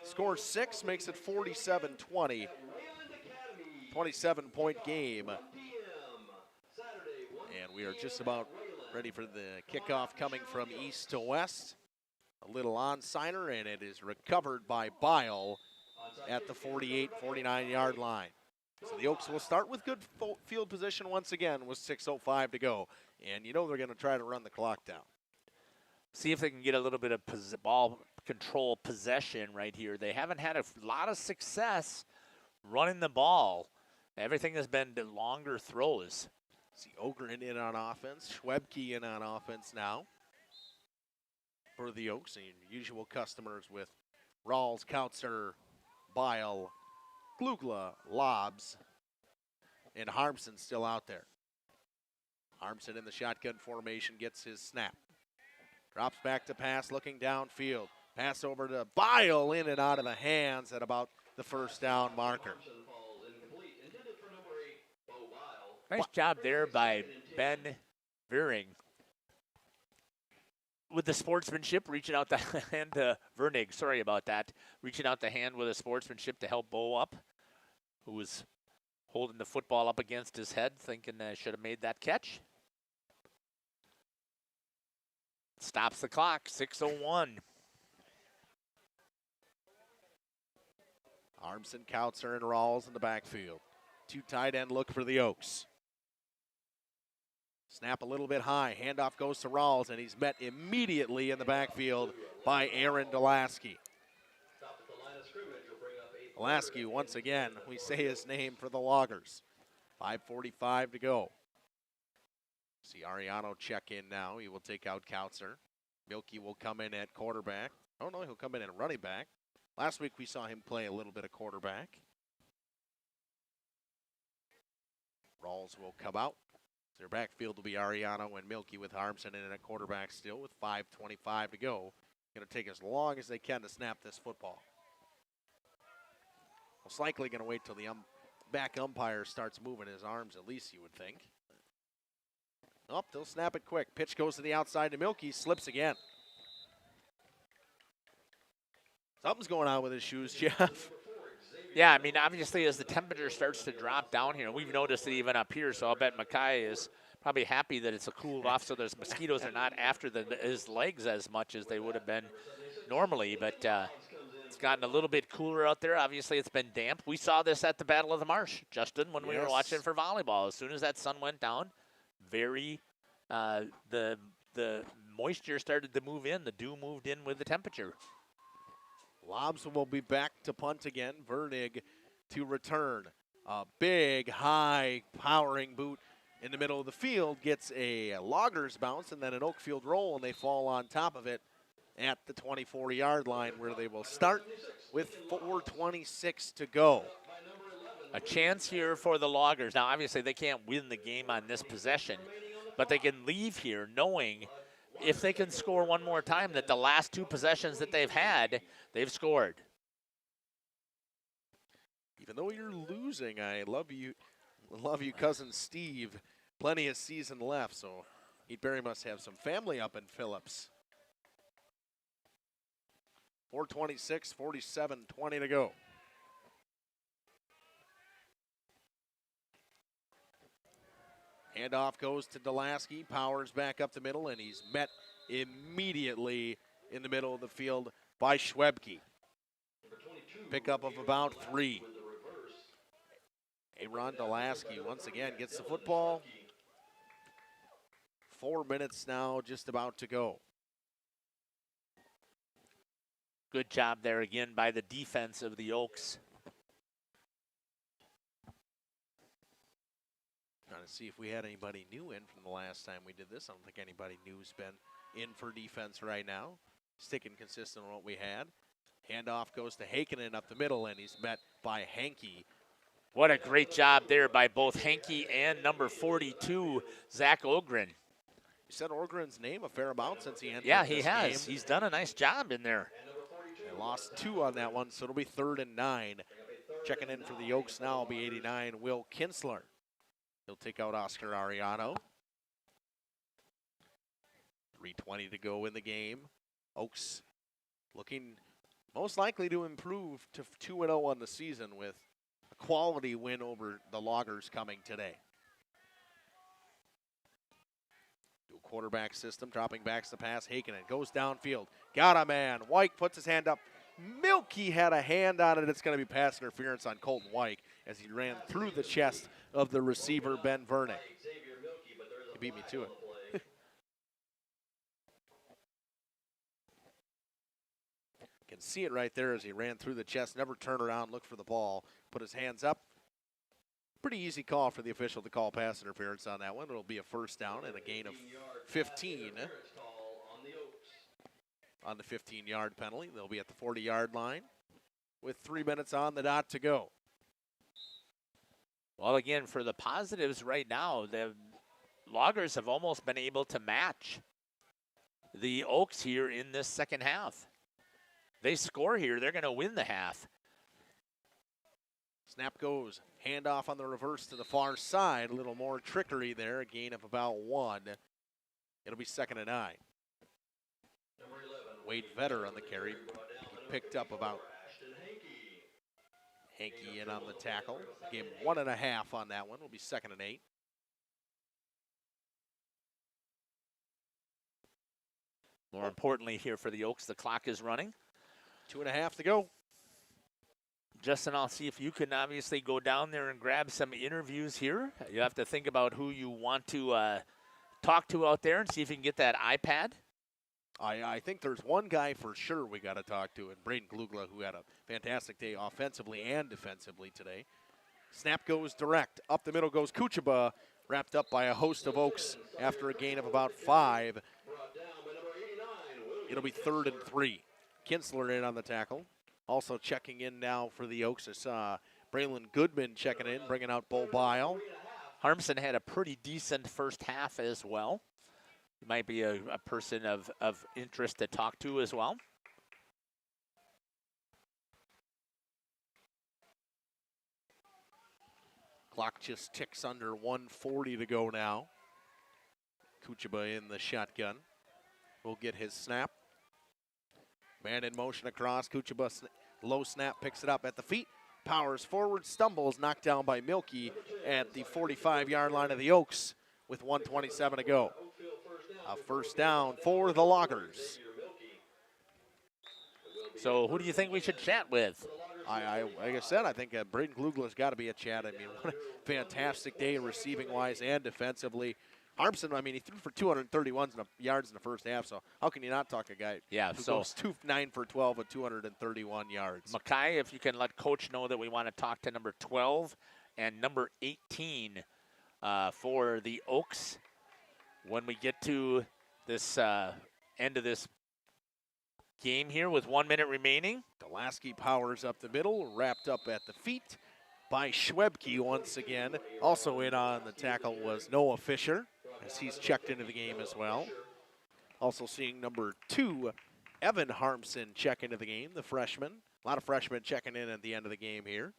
scores 6, makes it 47-20. 27-point game. And we are just about ready for the kickoff coming from east to west. A little onside, and it is recovered by Bile at the 48-49-yard line. So the Oaks will start with good field position once again with 6:05 to go. And you know they're going to try to run the clock down. See if they can get a little bit of ball control possession right here. They haven't had a lot of success running the ball. Everything has been the longer throws. See Ogren in on offense, Schwebke in on offense now for the Oaks, and usual customers with Rawls, Kautzer, Bile, Glugla, Lobbs, and Harmson still out there. Harmson in the shotgun formation gets his snap. Drops back to pass, looking downfield. Pass over to Bile, in and out of the hands at about the first down marker. Nice job there by Ben Veering with the sportsmanship, reaching out the hand to Vernig. Sorry about that. Reaching out the hand with a sportsmanship to help Bo up, who was holding the football up against his head, thinking should have made that catch. Stops the clock, 6:01. Armson, Kautzer, and Rawls in the backfield. 2 tight end look for the Oaks. Snap a little bit high. Handoff goes to Rawls, and he's met immediately in the backfield by Aaron Dulaski. Lasky once again, we say his name for the Loggers. 5:45 to go. See Ariano check in now. He will take out Kautzer. Milky will come in at quarterback. Oh no, he'll come in at running back. Last week we saw him play a little bit of quarterback. Rawls will come out. Their backfield will be Ariano and Milky with Harmson in at quarterback still with 5:25 to go. Going to take as long as they can to snap this football. Most likely going to wait till the back umpire starts moving his arms, at least you would think. Oh, they'll snap it quick. Pitch goes to the outside to Milky, slips again. Something's going on with his shoes, Jeff. Yeah, I mean, obviously as the temperature starts to drop down here, we've noticed it even up here, so I'll bet Mackay is probably happy that it's a cooled off so those mosquitoes are not after his legs as much as they would have been normally, but it's gotten a little bit cooler out there. Obviously, it's been damp. We saw this at the Battle of the Marsh, Justin, when we were watching for volleyball. As soon as that sun went down, the moisture started to move in. The dew moved in with the temperature. Lobs will be back to punt again. Vernig to return. A big, high, powering boot in the middle of the field gets a Loggers bounce and then an Oakfield roll, and they fall on top of it at the 24-yard line where they will start with 4:26 to go. A chance here for the Loggers. Now, obviously, they can't win the game on this possession, but they can leave here knowing if they can score one more time that the last two possessions that they've had, they've scored. Even though you're losing, I love you, cousin Steve. Plenty of season left, so he very must have some family up in Phillips. 4:26, 47-20 to go. Handoff goes to Delasky, powers back up the middle, and he's met immediately in the middle of the field by Schwebke. Pickup of about 3. Aaron Delasky once again gets the football. 4 minutes now, just about to go. Good job there again by the defense of the Oaks. Trying to see if we had anybody new in from the last time we did this. I don't think anybody new's been in for defense right now. Sticking consistent on what we had. Handoff goes to Heikkinen up the middle, and he's met by Hankey. What a great job there by both Hankey and number 42, Zach Ogren. You said Ogren's name a fair amount since he entered Yeah, this he has. game. He's done a nice job in there. They lost 2 on that one, so it'll be 3rd and 9. Checking in for the Oaks now will be 89, Will Kinsler. He'll take out Oscar Ariano. 3:20 to go in the game. Oaks looking most likely to improve to 2-0 on the season with a quality win over the Loggers coming today. New quarterback system, dropping backs the pass. Heikkinen goes downfield. Got a man. White puts his hand up. Milky had a hand on it. It's going to be pass interference on Colton White as he ran through the chest of the receiver, Ben Vernick. He beat me to it. Can see it right there as he ran through the chest, never turned around, looked for the ball, put his hands up. Pretty easy call for the official to call pass interference on that one. It'll be a first down and a gain of 15 on the 15-yard penalty. They'll be at the 40-yard line with 3 minutes on the dot to go. Well, again, for the positives right now, the Loggers have almost been able to match the Oaks here in this second half. They score here, they're going to win the half. Snap goes. Handoff on the reverse to the far side. A little more trickery there. A gain of about 1. It'll be 2nd and 9. Wade Vetter on the carry. He picked up about Hankey in on the tackle. Gave him 1.5 on that one. It'll be 2nd and 8. More importantly here for the Oaks, the clock is running. 2.5 to go. Justin, I'll see if you can obviously go down there and grab some interviews here. You have to think about who you want to talk to out there and see if you can get that iPad. I think there's one guy for sure we got to talk to, and Braden Glugla, who had a fantastic day offensively and defensively today. Snap goes direct. Up the middle goes Kuchaba, wrapped up by a host of Oaks after a gain of about 5. It'll be 3rd and 3. Kinsler in on the tackle. Also checking in now for the Oaks is Braylon Goodman checking in, bringing out Bo Bile. Harmson had a pretty decent first half as well. He might be a person of interest to talk to as well. Clock just ticks under 1:40 to go now. Kuchaba in the shotgun. Will get his snap. Man in motion across. Kuchaba low snap, picks it up at the feet. Powers forward, stumbles, knocked down by Milky at the 45-yard line of the Oaks with 1:27 to go. A first down for the Loggers. So who do you think we should chat with? Like I said, I think Braden Glugla's got to be a chat. I mean, what a fantastic day receiving-wise and defensively. Harmson, I mean, he threw for 231 yards in the first half, so how can you not talk a guy who goes 9 for 12 with 231 yards? Mackay, if you can let Coach know that we want to talk to number 12 and number 18 for the Oaks when we get to this end of this game here with 1 minute remaining. Delasky powers up the middle, wrapped up at the feet by Schwebke once again. Also in on the tackle was Noah Fisher, as he's checked into the game as well. Also seeing number 2, Evan Harmson, check into the game, the freshman. A lot of freshmen checking in at the end of the game here.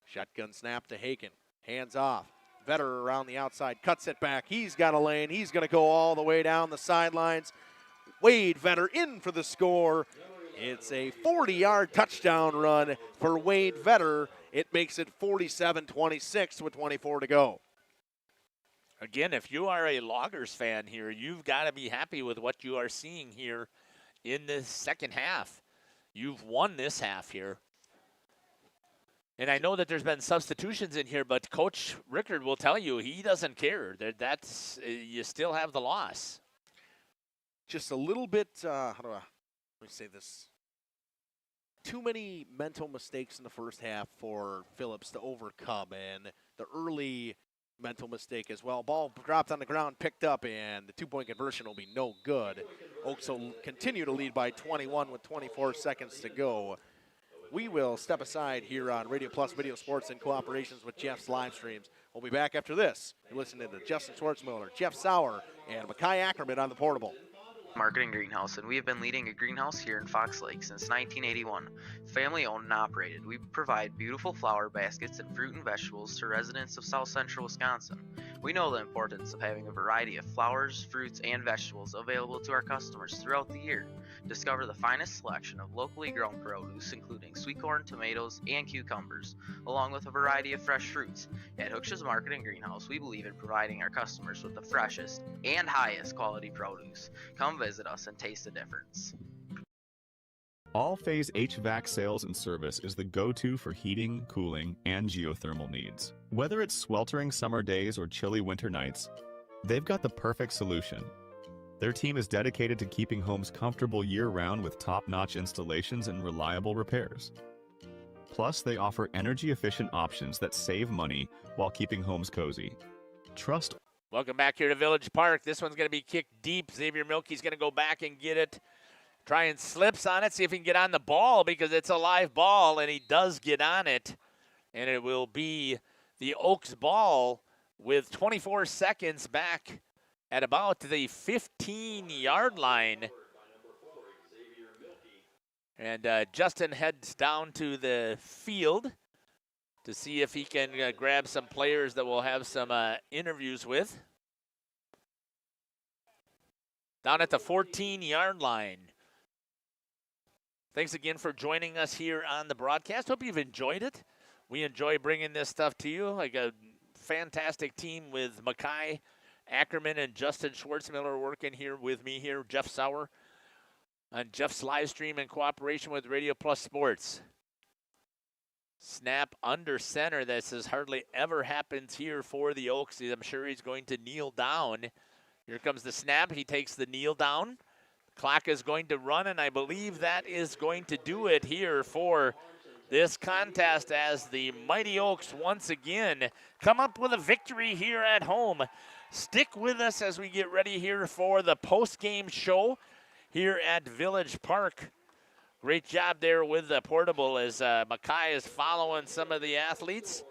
Shotgun snap to Haken. Hands off. Vetter around the outside, cuts it back. He's got a lane. He's going to go all the way down the sidelines. Wade Vetter in for the score. It's a 40-yard touchdown run for Wade Vetter. It makes it 47-26 with 24 to go. Again, if you are a Loggers fan here, you've got to be happy with what you are seeing here in the second half. You've won this half here. And I know that there's been substitutions in here, but Coach Rickard will tell you he doesn't care. That's you still have the loss. Just a little bit, let me say this. Too many mental mistakes in the first half for Phillips to overcome, and the early mental mistake as well. Ball dropped on the ground, picked up, and the two-point conversion will be no good. Oaks will continue to lead by 21 with 24 seconds to go. We will step aside here on Radio Plus Video Sports in cooperations with Jeff's live streams. We'll be back after this. You're listening to Justin Schwartzmiller, Jeff Sauer, and Mackay Ackerman on the Portable. Marketing Greenhouse, and we have been leading a greenhouse here in Fox Lake since 1981. Family owned and operated, we provide beautiful flower baskets and fruit and vegetables to residents of South Central Wisconsin. We know the importance of having a variety of flowers, fruits, and vegetables available to our customers throughout the year. Discover the finest selection of locally grown produce, including sweet corn, tomatoes, and cucumbers, along with a variety of fresh fruits. At Hooksha's Marketing Greenhouse, we believe in providing our customers with the freshest and highest quality produce. Come visit us and taste the difference. All-Phase HVAC sales and service is the go-to for heating, cooling, and geothermal needs. Whether it's sweltering summer days or chilly winter nights, they've got the perfect solution. Their team is dedicated to keeping homes comfortable year-round with top-notch installations and reliable repairs. Plus, they offer energy-efficient options that save money while keeping homes cozy. Trust. Welcome back here to Village Park. This one's going to be kicked deep. Xavier Milkey's going to go back and get it. Try and slips on it, see if he can get on the ball because it's a live ball, and he does get on it. And it will be the Oaks ball with 24 seconds back at about the 15-yard line. And Justin heads down to the field to see if he can grab some players that we'll have some interviews with. Down at the 14-yard line. Thanks again for joining us here on the broadcast. Hope you've enjoyed it. We enjoy bringing this stuff to you. Like a fantastic team with Mackay Ackerman and Justin Schwartzmiller working here with me here, Jeff Sauer, on Jeff's live stream in cooperation with Radio Plus Sports. Snap under center. This has hardly ever happened here for the Oaks. I'm sure he's going to kneel down. Here comes the snap. He takes the kneel down. Clock is going to run, and I believe that is going to do it here for this contest as the Mighty Oaks once again come up with a victory here at home. Stick with us as we get ready here for the post-game show here at Village Park. Great job there with the portable as Mackay is following some of the athletes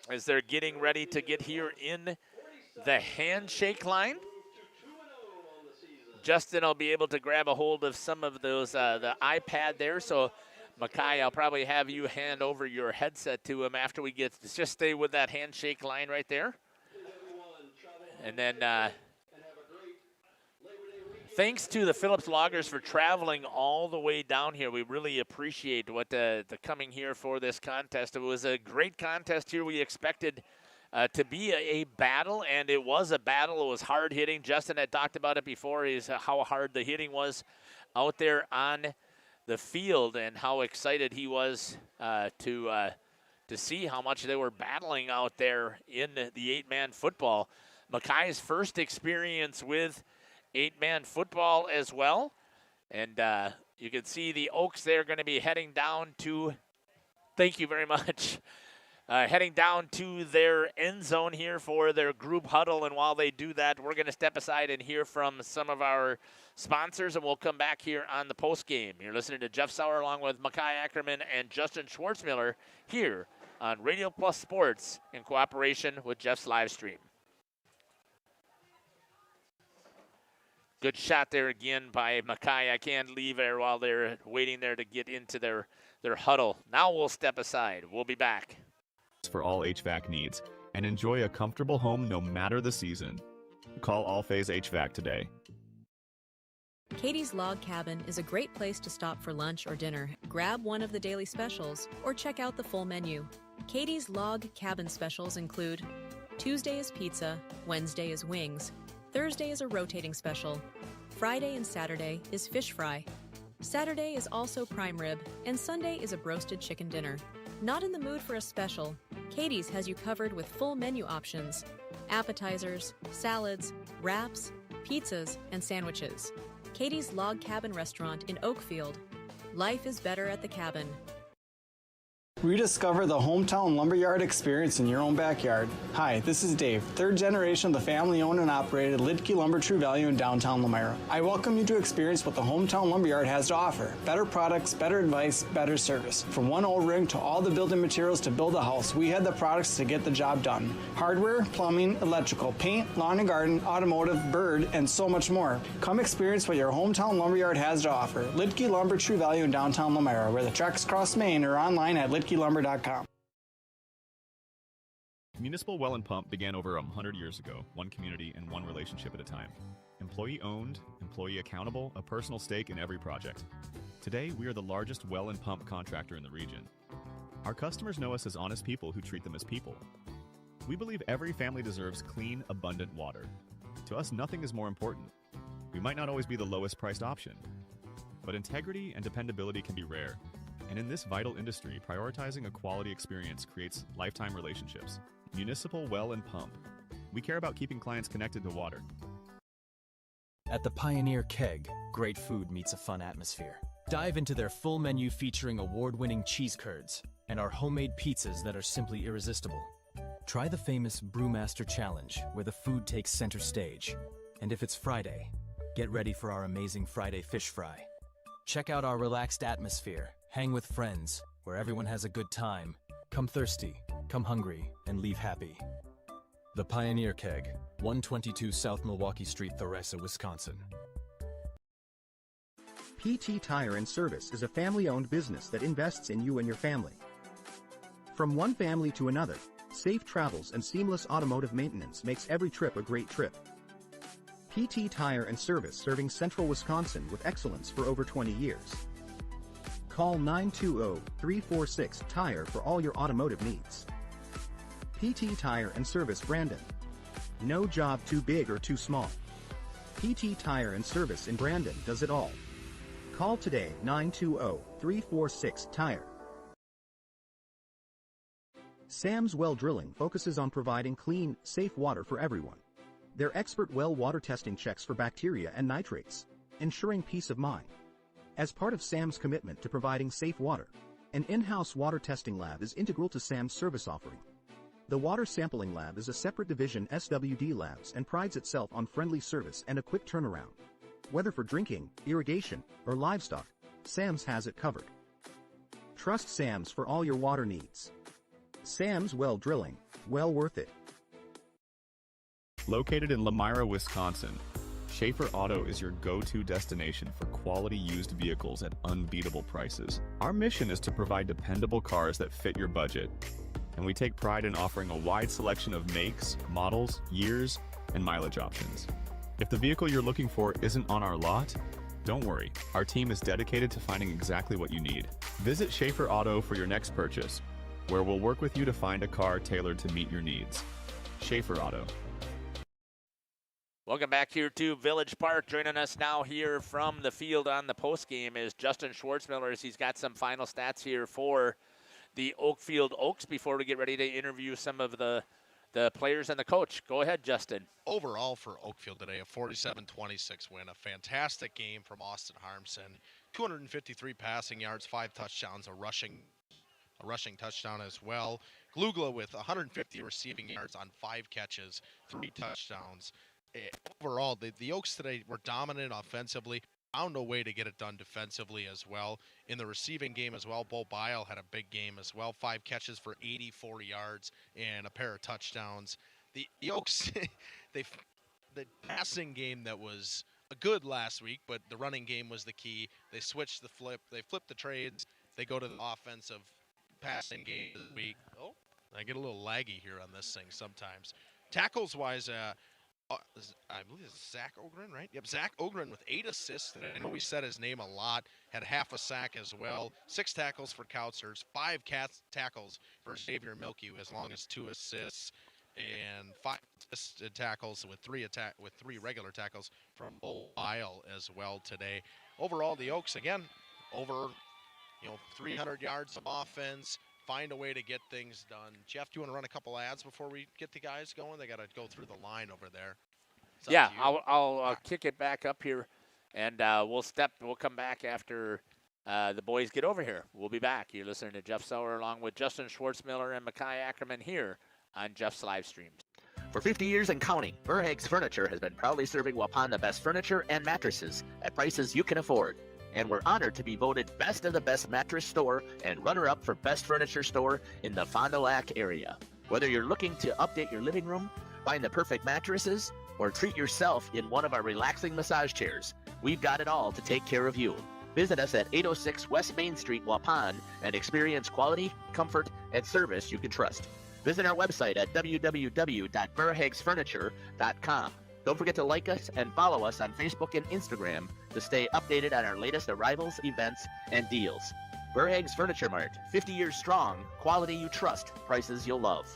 as they're getting ready to get here in the handshake line. Justin will be able to grab a hold of some of those, the iPad there. So, Mackay, I'll probably have you hand over your headset to him after we get, just stay with that handshake line right there. And then thanks to the Phillips Loggers for traveling all the way down here. We really appreciate what the coming here for this contest. It was a great contest here. We expected to be a battle, and it was a battle. It was hard hitting. Justin had talked about it before, is how hard the hitting was out there on the field and how excited he was to see how much they were battling out there in the eight-man football. Mackay's first experience with eight-man football as well. And you can see the Oaks there going to be heading down to, thank you very much, heading down to their end zone here for their group huddle. And while they do that, we're going to step aside and hear from some of our sponsors, and we'll come back here on the post game. You're listening to Jeff Sauer along with Mackay Ackerman and Justin Schwartzmiller here on Radio Plus Sports in cooperation with Jeff's live stream. Good shot there again by Mackay. I can't leave there while they're waiting there to get into their huddle. Now we'll step aside. We'll be back. For all HVAC needs, and enjoy a comfortable home no matter the season. Call All Phase HVAC today. Katie's Log Cabin is a great place to stop for lunch or dinner. Grab one of the daily specials or check out the full menu. Katie's Log Cabin specials include Tuesday is pizza, Wednesday is wings, Thursday is a rotating special, Friday and Saturday is fish fry, Saturday is also prime rib, and Sunday is a broasted chicken dinner. Not in the mood for a special? Katie's has you covered with full menu options, appetizers, salads, wraps, pizzas, and sandwiches. Katie's Log Cabin Restaurant in Oakfield. Life is better at the cabin. Rediscover the hometown lumberyard experience in your own backyard. Hi, this is Dave, third generation of the family-owned and operated Lidke Lumber True Value in downtown Elmira. I welcome you to experience what the hometown lumberyard has to offer. Better products, better advice, better service. From one O-ring to all the building materials to build a house, we had the products to get the job done. Hardware, plumbing, electrical, paint, lawn and garden, automotive, bird, and so much more. Come experience what your hometown lumberyard has to offer. Lidke Lumber True Value in downtown Elmira, where the tracks cross Main, or online at lidkelumber.com. Municipal Well and Pump began over 100 years ago, one community and one relationship at a time. Employee owned, employee accountable, a personal stake in every project. Today, we are the largest well and pump contractor in the region. Our customers know us as honest people who treat them as people. We believe every family deserves clean, abundant water. To us, nothing is more important. We might not always be the lowest priced option, but integrity and dependability can be rare. And in this vital industry, prioritizing a quality experience creates lifetime relationships. Municipal Well and Pump. We care about keeping clients connected to water. At the Pioneer Keg, great food meets a fun atmosphere. Dive into their full menu featuring award-winning cheese curds and our homemade pizzas that are simply irresistible. Try the famous Brewmaster Challenge, where the food takes center stage. And if it's Friday, get ready for our amazing Friday fish fry. Check out our relaxed atmosphere. Hang with friends, where everyone has a good time. Come thirsty, come hungry, and leave happy. The Pioneer Keg, 122 South Milwaukee Street, Theresa, Wisconsin. PT Tire and Service is a family-owned business that invests in you and your family. From one family to another, safe travels and seamless automotive maintenance makes every trip a great trip. PT Tire and Service, serving Central Wisconsin with excellence for over 20 years. Call 920-346-TIRE for all your automotive needs. PT Tire and Service, Brandon. No job too big or too small. PT Tire and Service in Brandon does it all. Call today 920-346-TIRE. Sam's Well Drilling focuses on providing clean, safe water for everyone. Their expert well water testing checks for bacteria and nitrates, ensuring peace of mind. As part of Sam's commitment to providing safe water, an in-house water testing lab is integral to Sam's service offering. The Water Sampling Lab is a separate division SWD Labs and prides itself on friendly service and a quick turnaround. Whether for drinking, irrigation, or livestock, Sam's has it covered. Trust Sam's for all your water needs. Sam's Well Drilling, well worth it. Located in Lamira, Wisconsin, Schaefer Auto is your go-to destination for quality used vehicles at unbeatable prices. Our mission is to provide dependable cars that fit your budget, and we take pride in offering a wide selection of makes, models, years, and mileage options. If the vehicle you're looking for isn't on our lot, don't worry, our team is dedicated to finding exactly what you need. Visit Schaefer Auto for your next purchase, where we'll work with you to find a car tailored to meet your needs. Schaefer Auto. Welcome back here to Village Park. Joining us now here from the field on the postgame is Justin Schwartzmiller, as he's got some final stats here for the Oakfield Oaks before we get ready to interview some of the players and the coach. Go ahead, Justin. Overall for Oakfield today, a 47-26 win, a fantastic game from Austin Harmson. 253 passing yards, 5 touchdowns, a rushing touchdown as well. Glugla with 150 receiving yards on 5 catches, 3 touchdowns. Overall, the Oaks today were dominant offensively, found a way to get it done defensively as well. In the receiving game as well, Bo Bile had a big game as well, 5 catches for 84 yards and a pair of touchdowns. The Oaks, the passing game that was good last week, but the running game was the key. They switched they flipped the trades. They go to the offensive passing game this week. Oh, I get a little laggy here on this thing sometimes. Tackles-wise, I believe it's Zach Ogren, right? Yep, Zach Ogren with 8 assists. I know we said his name a lot. Had half a sack as well. 6 tackles for Kautzers, 5 tackles for Xavier Milky, as long as 2 assists, and 5 tackles with 3 regular tackles from Bo Bile as well today. Overall, the Oaks again over 300 yards of offense. Find a way to get things done. Jeff, do you want to run a couple ads before we get the guys going? They got to go through the line over there. Yeah, I'll kick it back up here, and we'll come back after the boys get over here. We'll be back. You're listening to Jeff Sauer along with Justin Schwartzmiller and Makai Ackerman here on Jeff's live streams. For 50 years and counting, Burhags Furniture has been proudly serving Waupun the best furniture and mattresses at prices you can afford. And we're honored to be voted Best of the Best Mattress Store and runner-up for Best Furniture Store in the Fond du Lac area. Whether you're looking to update your living room, find the perfect mattresses, or treat yourself in one of our relaxing massage chairs, we've got it all to take care of you. Visit us at 806 West Main Street, Waupun, and experience quality, comfort, and service you can trust. Visit our website at www.burhagsfurniture.com. Don't forget to like us and follow us on Facebook and Instagram to stay updated on our latest arrivals, events, and deals. Burhags Furniture Mart, 50 years strong, quality you trust, prices you'll love.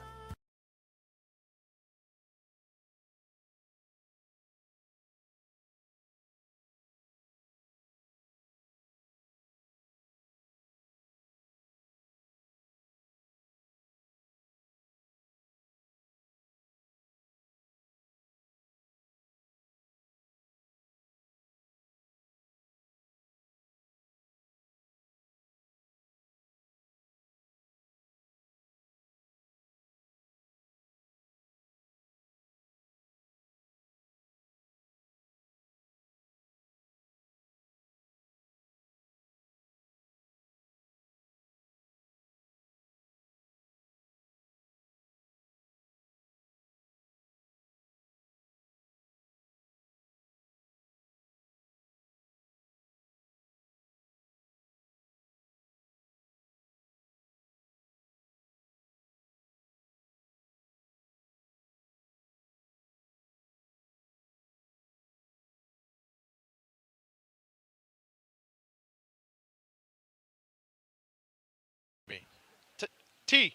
T.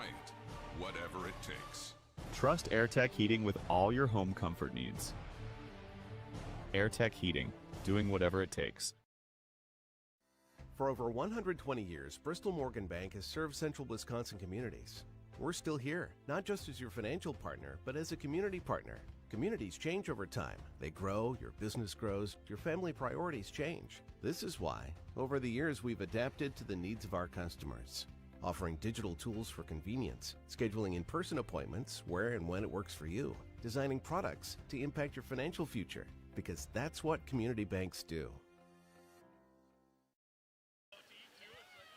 right, whatever it takes. Trust AirTech Heating with all your home comfort needs. AirTech Heating, doing whatever it takes. For over 120 years, Bristol Morgan Bank has served central Wisconsin communities. We're still here, not just as your financial partner, but as a community partner. Communities change over time. They grow, your business grows, your family priorities change. This is why, over the years, we've adapted to the needs of our customers, offering digital tools for convenience, scheduling in-person appointments where and when it works for you, designing products to impact your financial future, because that's what community banks do.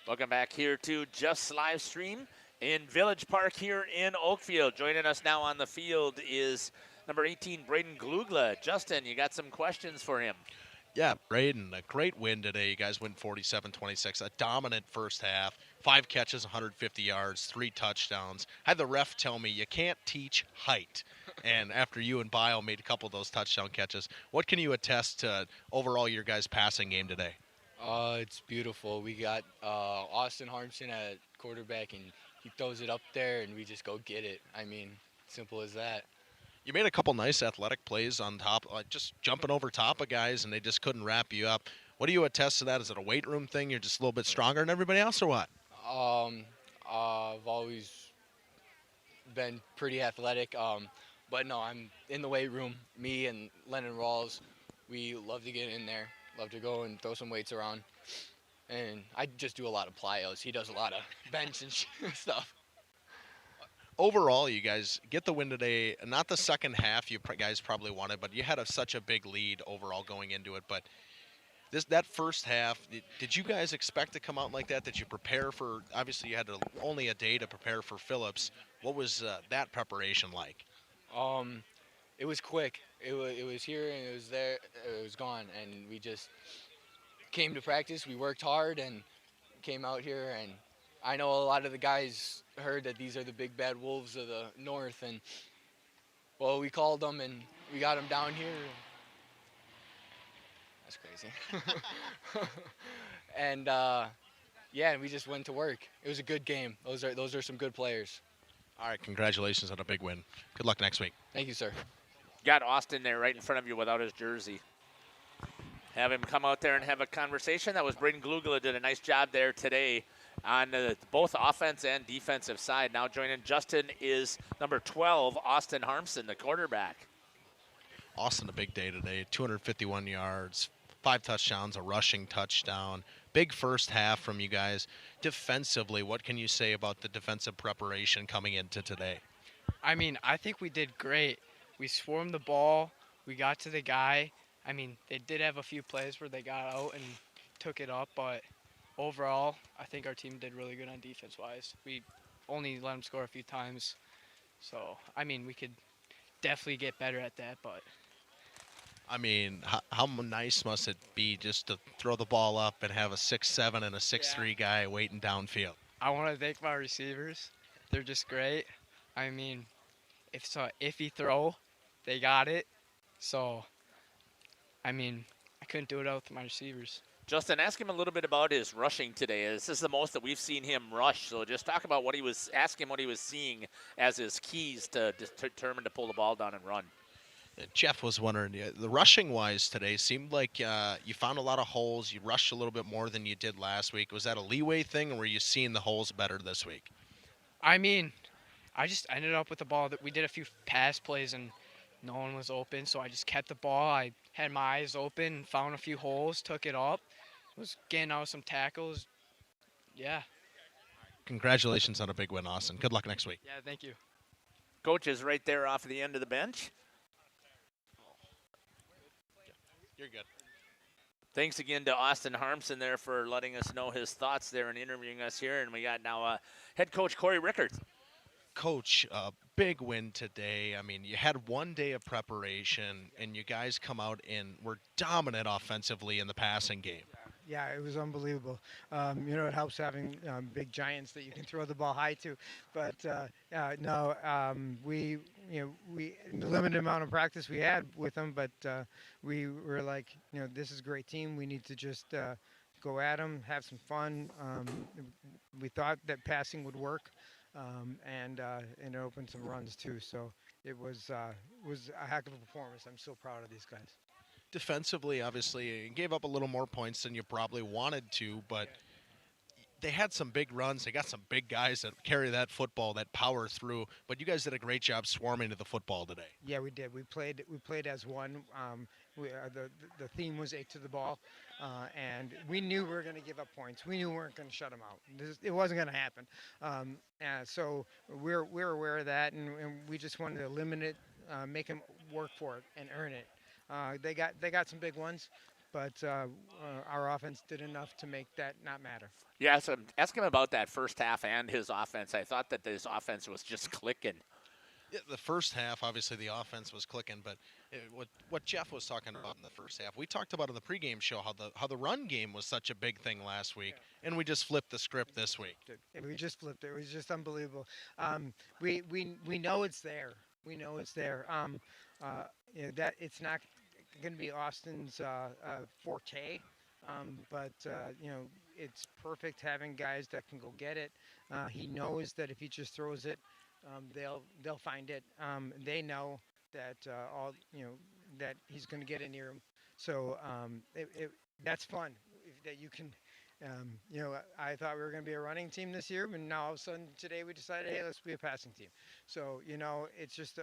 Welcome back here to Just Live Stream in Village Park here in Oakfield. Joining us now on the field is number 18, Braden Glugla. Justin, you got some questions for him. Yeah, Braden, a great win today. You guys win 47-26, a dominant first half, 5 catches, 150 yards, 3 touchdowns. I had the ref tell me you can't teach height. And after you and Bio made a couple of those touchdown catches, what can you attest to overall your guys' passing game today? It's beautiful. We got Austin Harmson at quarterback, and he throws it up there, and we just go get it. I mean, simple as that. You made a couple nice athletic plays on top, just jumping over top of guys, and they just couldn't wrap you up. What do you attest to that? Is it a weight room thing? You're just a little bit stronger than everybody else, or what? I've always been pretty athletic, but no, I'm in the weight room. Me and Lennon Rawls, we love to get in there, love to go and throw some weights around. And I just do a lot of plyos. He does a lot of bench and stuff. Overall, you guys get the win today. Not the second half you guys probably wanted, but you had such a big lead overall going into it. But that first half, did you guys expect to come out like that? Did you prepare for? Obviously, you had only a day to prepare for Phillips. What was that preparation like? It was quick. It was here and it was there. It was gone, and we just came to practice. We worked hard and came out here. And I know a lot of the guys heard that these are the big bad wolves of the north, and well, we called them and we got them down here. That's crazy. And yeah, we just went to work. It was a good game. Those are some good players. All right, congratulations on a big win. Good luck next week. Thank you, sir. Got Austin there right in front of you without his jersey. Have him come out there and have a conversation. That was Braden Glugla, did a nice job there today on both offense and defensive side. Now joining Justin is number 12, Austin Harmson, the quarterback. Austin, a big day today. 251 yards, 5 touchdowns, a rushing touchdown. Big first half from you guys. Defensively, what can you say about the defensive preparation coming into today? I mean, I think we did great. We swarmed the ball. We got to the guy. I mean, they did have a few plays where they got out and took it up, but overall, I think our team did really good on defense-wise. We only let them score a few times. So, I mean, we could definitely get better at that, but I mean, how nice must it be just to throw the ball up and have a 6'7" and a 6'3" guy waiting downfield? I want to thank my receivers. They're just great. I mean, if it's an iffy throw, they got it. So, I mean, I couldn't do it without my receivers. Justin, ask him a little bit about his rushing today. This is the most that we've seen him rush. So just talk about ask him what he was seeing as his keys to determine to pull the ball down and run. Jeff was wondering, the rushing-wise today seemed like you found a lot of holes. You rushed a little bit more than you did last week. Was that a leeway thing, or were you seeing the holes better this week? I mean, I just ended up with the ball. That we did a few pass plays, and no one was open, so I just kept the ball. I had my eyes open, found a few holes, took it up, was getting out some tackles. Yeah. Congratulations on a big win, Austin. Good luck next week. Yeah, thank you. Coach is right there off the end of the bench. You're good. Thanks again to Austin Harmson there for letting us know his thoughts there and interviewing us here. And we got now head coach Corey Rickards. Coach, big win today. I mean, you had one day of preparation, and you guys come out and were dominant offensively in the passing game. Yeah, it was unbelievable. It helps having big giants that you can throw the ball high to. But we the limited amount of practice we had with them, but we were like, this is a great team. We need to just go at them, have some fun. We thought that passing would work. and it opened some runs too. So it was a heck of a performance. I'm so proud of these guys. Defensively, obviously, you gave up a little more points than you probably wanted to, but they had some big runs. They got some big guys that carry that football, that power through. But you guys did a great job swarming to the football today. Yeah, we did. We played as one. The theme was 8 to the ball, and we knew we were going to give up points. We knew we weren't going to shut them out. It wasn't going to happen. So we're aware of that, and we just wanted to limit it, make them work for it, and earn it. They got some big ones, but our offense did enough to make that not matter. Yeah, so ask him about that first half and his offense. I thought that his offense was just clicking. Yeah, the first half, obviously, the offense was clicking, but what Jeff was talking about in the first half, we talked about in the pregame show how the run game was such a big thing last week, and we just flipped the script this week. We just flipped it. It was just unbelievable. We know it's there. We know it's there. That it's not going to be Austin's forte, but it's perfect having guys that can go get it. He knows that if he just throws it, they'll find it. They know that that he's going to get it near him. So that's fun that you can. I thought we were going to be a running team this year, but now all of a sudden today we decided, hey, let's be a passing team. So it's just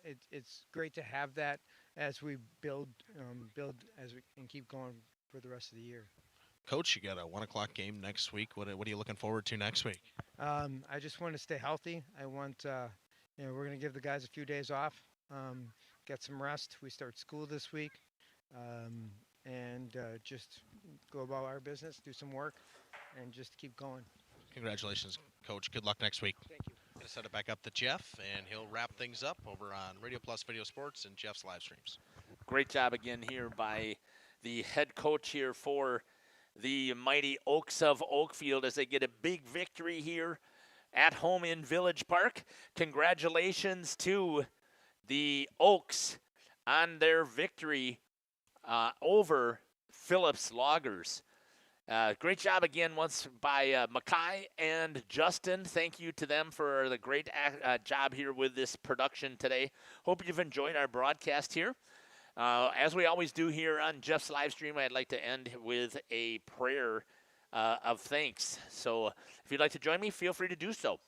it's great to have that as we build as we can keep going for the rest of the year. Coach, you got a 1 o'clock game next week. What are you looking forward to next week? I just want to stay healthy. I want we're going to give the guys a few days off, get some rest. We start school this week. And just go about our business, do some work, and just keep going. Congratulations, Coach. Good luck next week. Thank you. Going to set it back up to Jeff, and he'll wrap things up over on Radio Plus Video Sports and Jeff's live streams. Great job again here by the head coach here for the Mighty Oaks of Oakfield as they get a big victory here at home in Village Park. Congratulations to the Oaks on their victory over Phillips Loggers. Great job again once by Mackay and Justin. Thank you to them for the great job here with this production today. Hope you've enjoyed our broadcast here. As we always do here on Jeff's live stream, I'd like to end with a prayer of thanks. So if you'd like to join me, feel free to do so.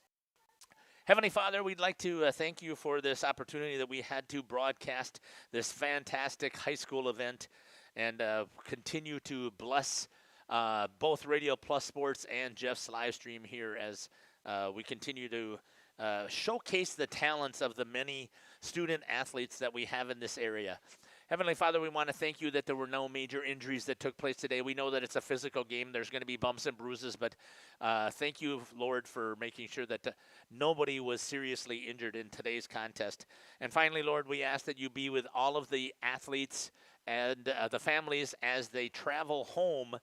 Heavenly Father, we'd like to thank you for this opportunity that we had to broadcast this fantastic high school event and continue to bless both Radio Plus Sports and Jeff's live stream here as we continue to showcase the talents of the many student athletes that we have in this area. Heavenly Father, we want to thank you that there were no major injuries that took place today. We know that it's a physical game. There's going to be bumps and bruises, but thank you, Lord, for making sure that nobody was seriously injured in today's contest. And finally, Lord, we ask that you be with all of the athletes and the families as they travel home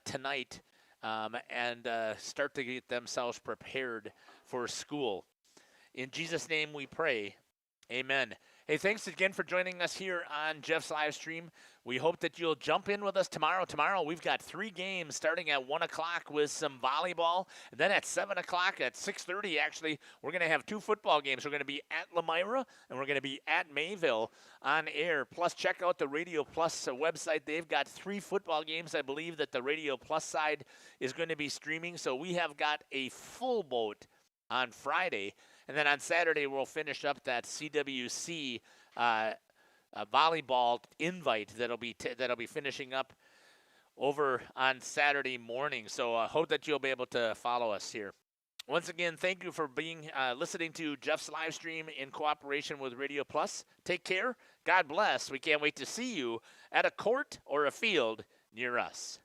tonight and start to get themselves prepared for school. In Jesus' name we pray. Amen. Hey, thanks again for joining us here on Jeff's live stream. We hope that you'll jump in with us tomorrow. Tomorrow we've got 3 games starting at 1 o'clock with some volleyball. And then at 7 o'clock, at 6:30 actually, we're going to have 2 football games. We're going to be at Lemira and we're going to be at Mayville on air. Plus, check out the Radio Plus website. They've got 3 football games. I believe that the Radio Plus side is going to be streaming. So we have got a full boat on Friday. And then on Saturday, we'll finish up that CWC volleyball invite that'll be finishing up over on Saturday morning. So I hope that you'll be able to follow us here. Once again, thank you for being listening to Jeff's live stream in cooperation with Radio Plus. Take care. God bless. We can't wait to see you at a court or a field near us.